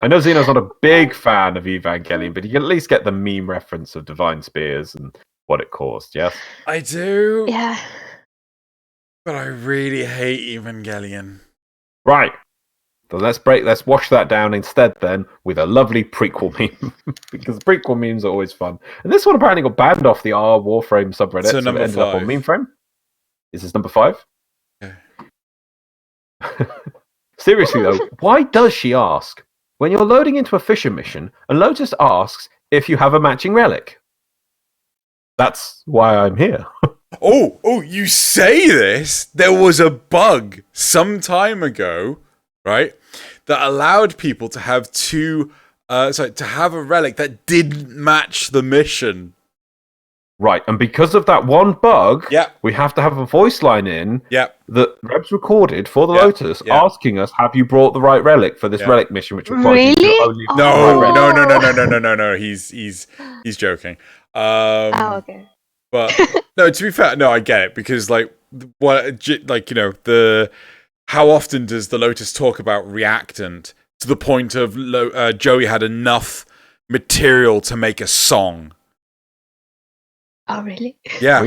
I know Xeno's not a big fan of Evangelion, but you can at least get the meme reference of Divine Spears and what it caused, yes? I do. Yeah. But I really hate Evangelion. Right. So let's wash that down instead then with a lovely prequel meme. Because prequel memes are always fun. And this one apparently got banned off the R Warframe subreddit, so it ended 5. up on meme frame. Is this number 5? Okay. Seriously though, why does she ask? When you're loading into a fishing mission, and Lotus asks if you have a matching relic. That's why I'm here. Oh, you say this? There was a bug some time ago, right, that allowed people to have 2 sorry, to have a relic that didn't match the mission. Right, and because of that one bug, we have to have a voice line in that Reb's recorded for the Lotus asking us, have you brought the right relic for this relic mission, which requires you to only No. He's joking. Okay. But no, to be fair, no, I get it, because how often does the Lotus talk about reactant to the point of Joey had enough material to make a song? Oh, really? Yeah.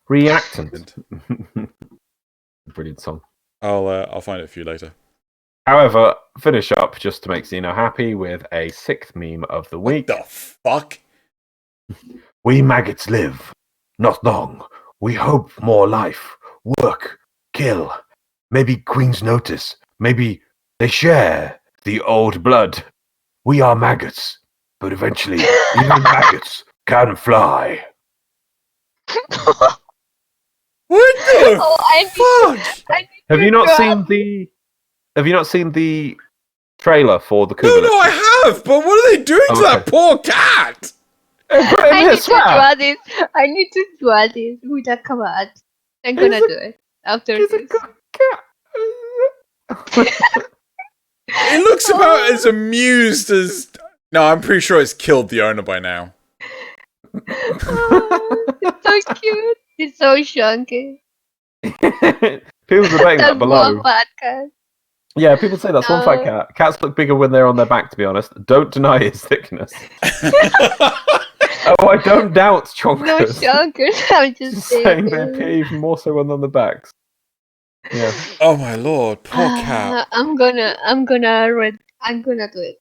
Reactant. Brilliant song. I'll find it for you later. However, finish up just to make Xeno happy with a 6th meme of the week. What the fuck? We maggots live, not long. We hope more life. Work, kill. Maybe queens notice. Maybe they share the old blood. We are maggots, but eventually even maggots can fly. What the fuck? Have you not seen the trailer for the Kubalets? No, I have, but what are they doing to that poor cat? I need to draw this with a command. I'm gonna do it after this. It looks about as amused as... No, I'm pretty sure it's killed the owner by now. It's so cute. It's so chunky. People debating that below. One fat cat. Yeah, people say that's one fat cat. Cats look bigger when they're on their back, to be honest. Don't deny its thickness. Oh, I don't doubt chonkers. No chonkers. I'm just saying they appear even more so when on the backs. Yeah. Oh my lord, poor cat. I'm gonna do it.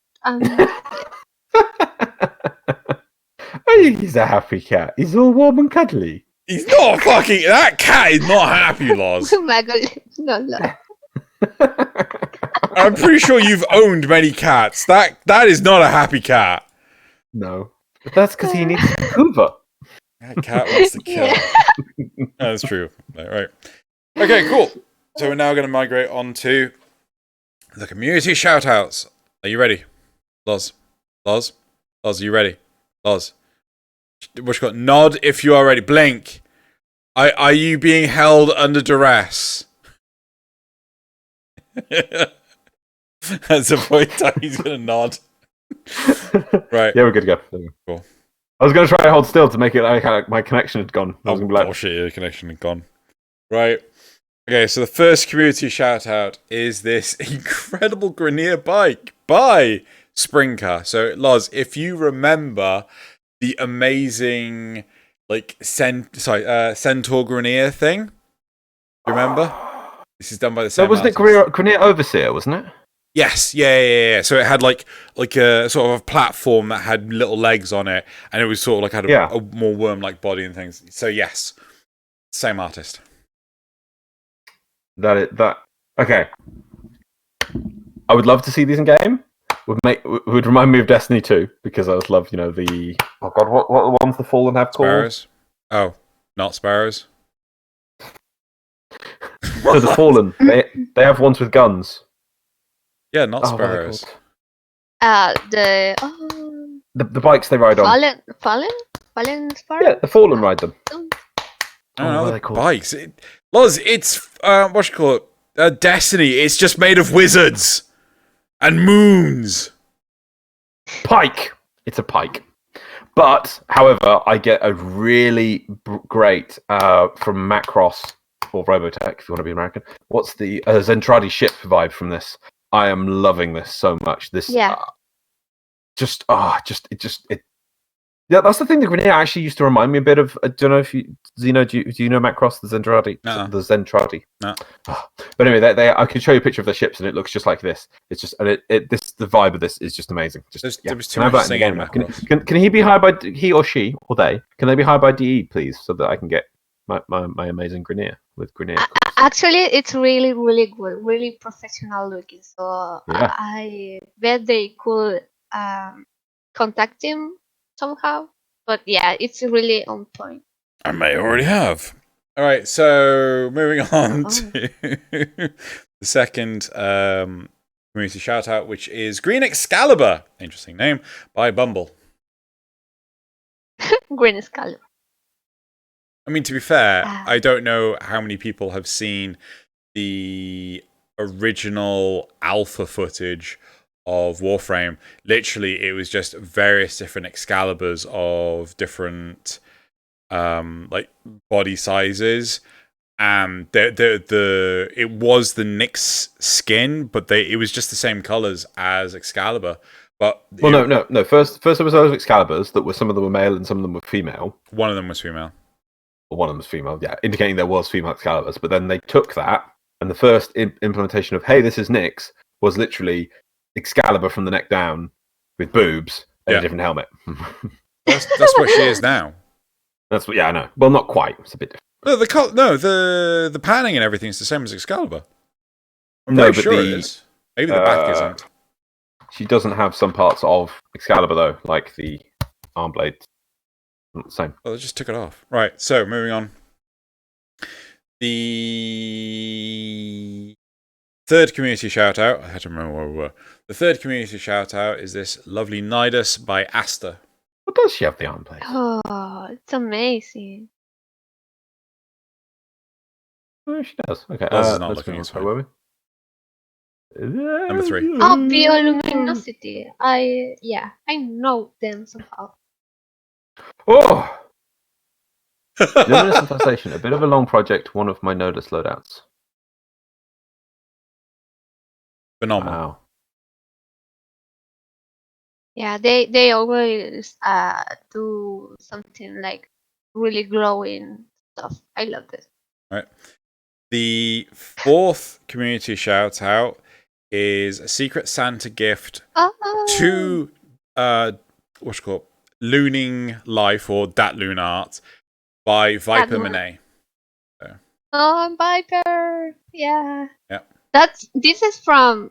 I think he's a happy cat. He's all warm and cuddly. He's not fucking... That cat is not happy, Loz. Oh my god, no. I'm pretty sure you've owned many cats. That is not a happy cat. No. But that's because he needs a Hoover. That cat wants to kill. That's true. Right. Okay, cool. So we're now going to migrate on to the community shoutouts. Are you ready? Loz, are you ready? Loz. What you got? Nod if you are ready. Blink. Are you being held under duress? That's a point time he's going to nod. Right. Yeah, we're good to go. Cool. I was going to try to hold still to make it like my connection had gone. I was going to be like, oh shit, your connection had gone. Right. Okay, so the first community shout out is this incredible Grenier bike by Sprinker. So, Loz, if you remember the amazing Centaur Grenier thing, remember? This is done by the same. So wasn't it Grenier Overseer, wasn't it? Yes, yeah. So it had like a sort of a platform that had little legs on it, and it was sort of like had a more worm-like body and things. So yes, same artist. Okay. I would love to see these in game. Would remind me of Destiny 2 because I just love the what are the ones the Fallen have called? Sparrows. Oh, not sparrows. So the Fallen they have ones with guns. Yeah, not sparrows. The bikes they ride on. Fallen sparrow. Yeah, the Fallen ride them. I don't know, the bikes. Loz, it's what you call it? Destiny. It's just made of wizards and moons. Pike. It's a pike. But, however, I get a really great from Macross or Robotech, if you want to be American. What's the Zentradi ship vibe from this? I am loving this so much. This, yeah, that's the thing. The Grenier actually used to remind me a bit of. I don't know if you, Xeno, do you know Macross, the Zentradi? The Zentradi. No. But anyway, I can show you a picture of the ships, and it looks just like this. It's just, and the vibe of this is just amazing. There was too much singing in Macross. Can he be hired by he or she or they? Can they be hired by DE, please, so that I can get my amazing Grenier with Grenier? Actually, it's really, really good, really professional looking. So yeah. I bet they could contact him somehow. But yeah, it's really on point. I may already have. All right, so moving on to the second community shout out, which is Green Excalibur, interesting name, by Bumble. Green Excalibur. I mean, to be fair, I don't know how many people have seen the original alpha footage of Warframe. Literally, it was just various different Excaliburs of different like body sizes, and it was the Nyx skin, but it was just the same colors as Excalibur. But no. First there was those Excaliburs that were, some of them were male and some of them were female. One of them was female. Well, one of them was female, yeah, indicating there was female Excaliburs. But then they took that, and the first implementation of, hey, this is Nyx, was literally Excalibur from the neck down with boobs and a different helmet. That's what she is now. That's what, yeah, I know. Well, not quite. It's a bit different. The panning and everything is the same as Excalibur. I'm pretty sure it is. Maybe the back isn't. She doesn't have some parts of Excalibur though, like the arm blades. Not the same. Oh, they just took it off. Right. So moving on. The third community shout out. I had to remember where we were. The third community shout out is this lovely Nidus by Asta. What does she have the arm blades? Oh, it's amazing. Oh, she does. Okay. Loz is not looking at where were we? Number 3. Oh, Bioluminosity. I know them somehow. Oh! Luminous Infestation, a bit of a long project, one of my nodus loadouts. Phenomenal. Wow. Yeah, they always do something like really glowing stuff. I love this. Right. The fourth community shout out is a Secret Santa gift to what's it called? Looning Life or Dat Loon Art by Viper Monet. So. Oh, Viper. Yeah. Yeah. This is from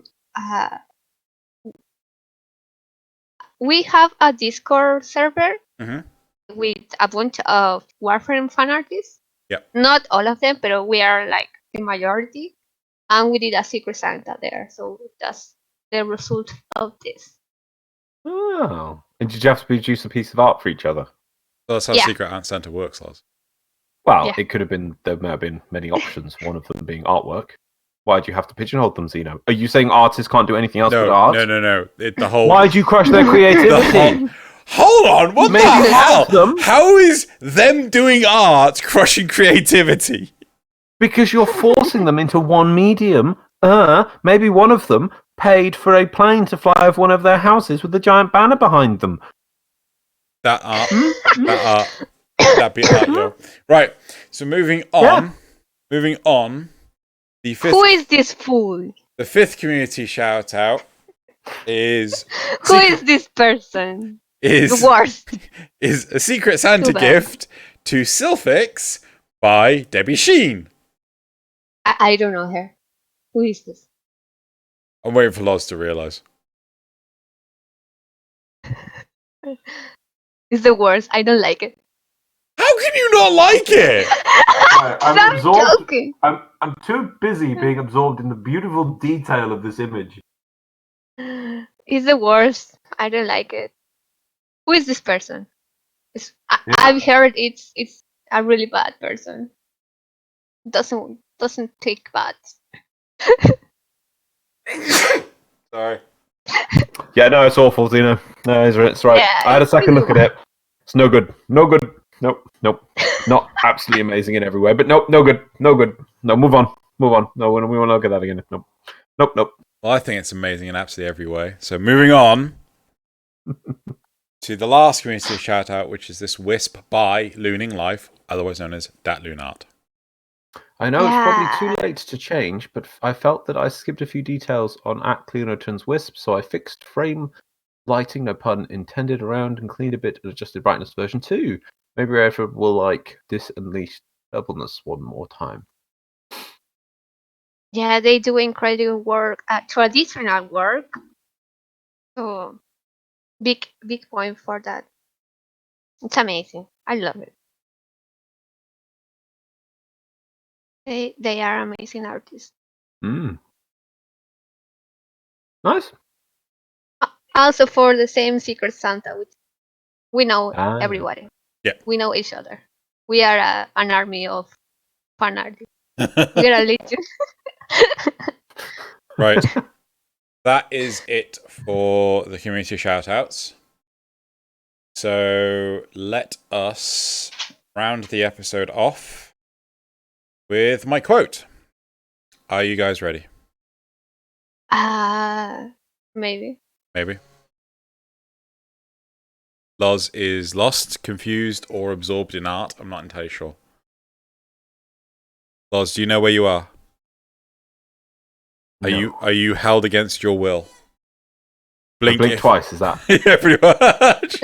we have a Discord server with a bunch of Warframe fan artists. Yep. Not all of them, but we are like the majority. And we did a Secret Santa there. So that's the result of this. Oh. And did you have to produce a piece of art for each other? Well, that's how Secret Santa works, Loz. Well, it could have been, there may have been many options, one of them being artwork. Why do you have to pigeonhole them, Xeno? Are you saying artists can't do anything else but art? No. The whole. Why do you crush their creativity? Hold on, what the hell? How is them doing art crushing creativity? Because you're forcing them into one medium. Maybe one of them paid for a plane to fly over one of their houses with a giant banner behind them. That art. That'd be art, yo. Right, so moving on. The fifth, who is this fool? The fifth community shout out is... Who is this person? Is the worst. Is a Secret Santa gift to Sylphix by DebbySheen. I don't know her. Who is this? I'm waiting for Loz to realise. It's the worst. I don't like it. How can you not like it? I'm joking. I'm too busy being absorbed in the beautiful detail of this image. It's the worst. I don't like it. Who is this person? I've heard it's a really bad person. Doesn't take baths. Sorry. Yeah, no, it's awful, Xeno. No, it's right. Yeah, I had a second look at it. It's no good. No good. Nope. Not absolutely amazing in every way, but nope, no good. No, move on. No, we won't look at that again. Nope. Well, I think it's amazing in absolutely every way. So moving on to the last community shout out, which is this Wisp by Looning Life, otherwise known as Dat Loon Art. I know it's probably too late to change, but I felt that I skipped a few details on @Cleanoton's Wisp, so I fixed frame lighting, no pun intended, around and cleaned a bit and adjusted brightness version 2. Maybe Redford will like this unleashed doubleness one more time. Yeah, they do incredible work, traditional work. So big point for that. It's amazing. I love it. They are amazing artists. Nice. Also for the same Secret Santa, we know everybody. Yeah. We know each other. We are an army of fan artists. We are a legion. Right. That is it for the community shoutouts. So let us round the episode off with my quote. Are you guys ready? Maybe. Maybe. Loz is lost, confused, or absorbed in art. I'm not entirely sure. Loz, do you know where you are? No. Are you held against your will? Blink twice, is that? Yeah, pretty much.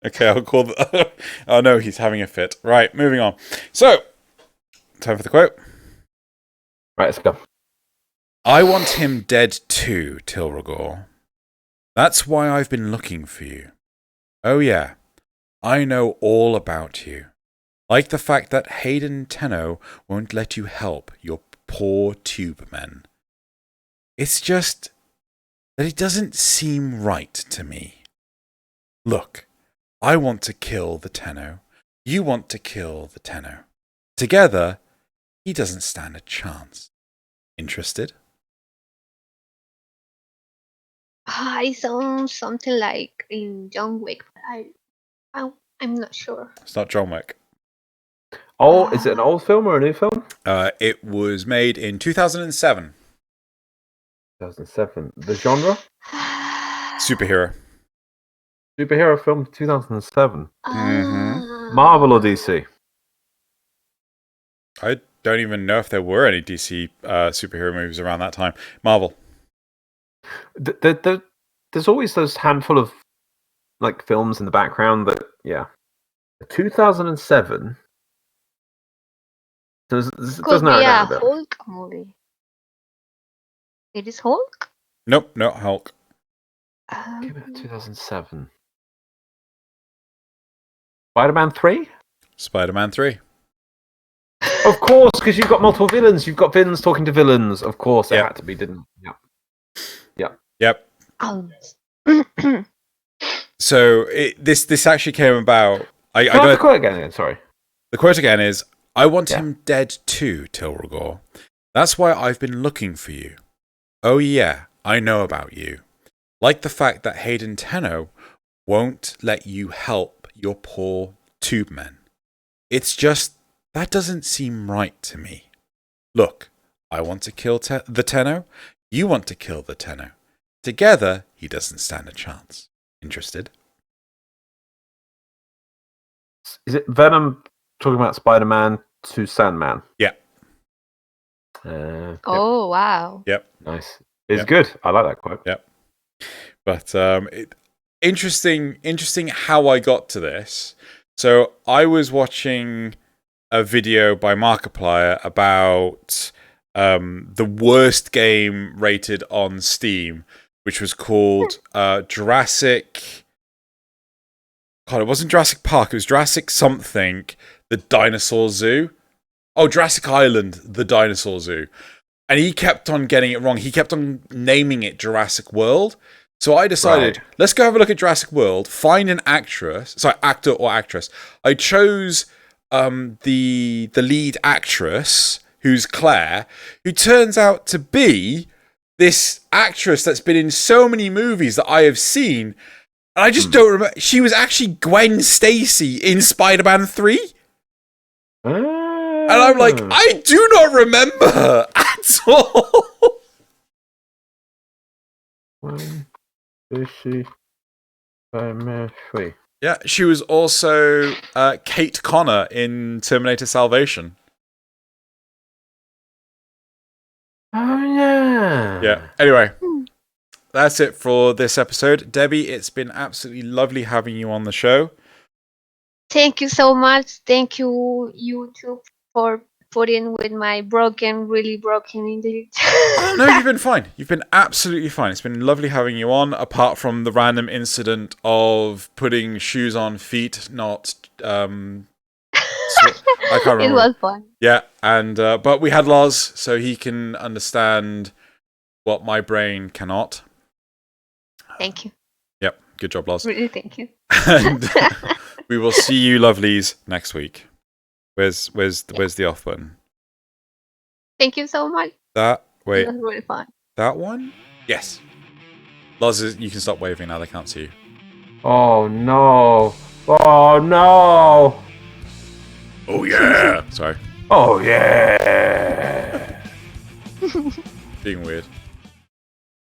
Okay, I'll call the... Oh no, he's having a fit. Right, moving on. So, time for the quote. Right, let's go. I want him dead too, Tilragor. That's why I've been looking for you. Oh yeah, I know all about you. Like the fact that Hayden Tenno won't let you help your poor tube men. It's just that it doesn't seem right to me. Look, I want to kill the Tenno. You want to kill the Tenno. Together, he doesn't stand a chance. Interested? It sounds something like in John Wick, but I'm not sure. It's not John Wick. Oh, is it an old film or a new film? It was made in 2007. 2007. The genre? Superhero. Superhero film 2007. Mm-hmm. Marvel or DC? I don't even know if there were any DC superhero movies around that time. Marvel. There's always those handful of like films in the background that, yeah. 2007. Does narrow down a bit. Hulk movie. It is Hulk? Nope, not Hulk. Give it 2007. Spider-Man 3? Spider-Man 3. Of course, because you've got multiple villains. You've got villains talking to villains. Of course, it had to be, didn't it? Yep. So this actually came about. I got the quote again. Sorry. The quote again is, "I want him dead too, Tilragor. That's why I've been looking for you. Oh yeah, I know about you. Like the fact that Hayden Tenno won't let you help your poor tube men. It's just that doesn't seem right to me. Look, I want to kill the Tenno. You want to kill the Tenno. Together, he doesn't stand a chance. Interested?" Is it Venom talking about Spider-Man to Sandman? Yeah. Oh, wow. Yep. Nice. It's good. I like that quote. Yep. But interesting how I got to this. So I was watching a video by Markiplier about the worst game rated on Steam, which was called Jurassic... God, it wasn't Jurassic Park, it was Jurassic something, the Dinosaur Zoo. Oh, Jurassic Island, the Dinosaur Zoo. And he kept on getting it wrong. He kept on naming it Jurassic World. So I decided, let's go have a look at Jurassic World, find an actor or actress. I chose the lead actress, who's Claire, who turns out to be this actress that's been in so many movies that I have seen. And I just don't remember. She was actually Gwen Stacy in Spider-Man 3. And I'm like, I do not remember her at all. Gwen Stacy, Spider-Man 3. Yeah, she was also Kate Connor in Terminator Salvation. Oh, yeah. Yeah. Anyway. That's it for this episode. Debbie, it's been absolutely lovely having you on the show. Thank you so much. Thank you, YouTube, for putting with my really broken English. No, you've been fine. You've been absolutely fine. It's been lovely having you on, apart from the random incident of putting shoes on feet, not... I can't remember. It was fun. Yeah, and but we had Loz, so he can understand what my brain cannot. Thank you. Yep, good job, Loz. Really, thank you. And we will see you lovelies next week. Where's the off button? Thank you so much. Wait. It was really fun. That one? Yes. Loz, you can stop waving now. They can't see you. Oh no! Oh no! Oh yeah! Sorry. Oh yeah! Being weird.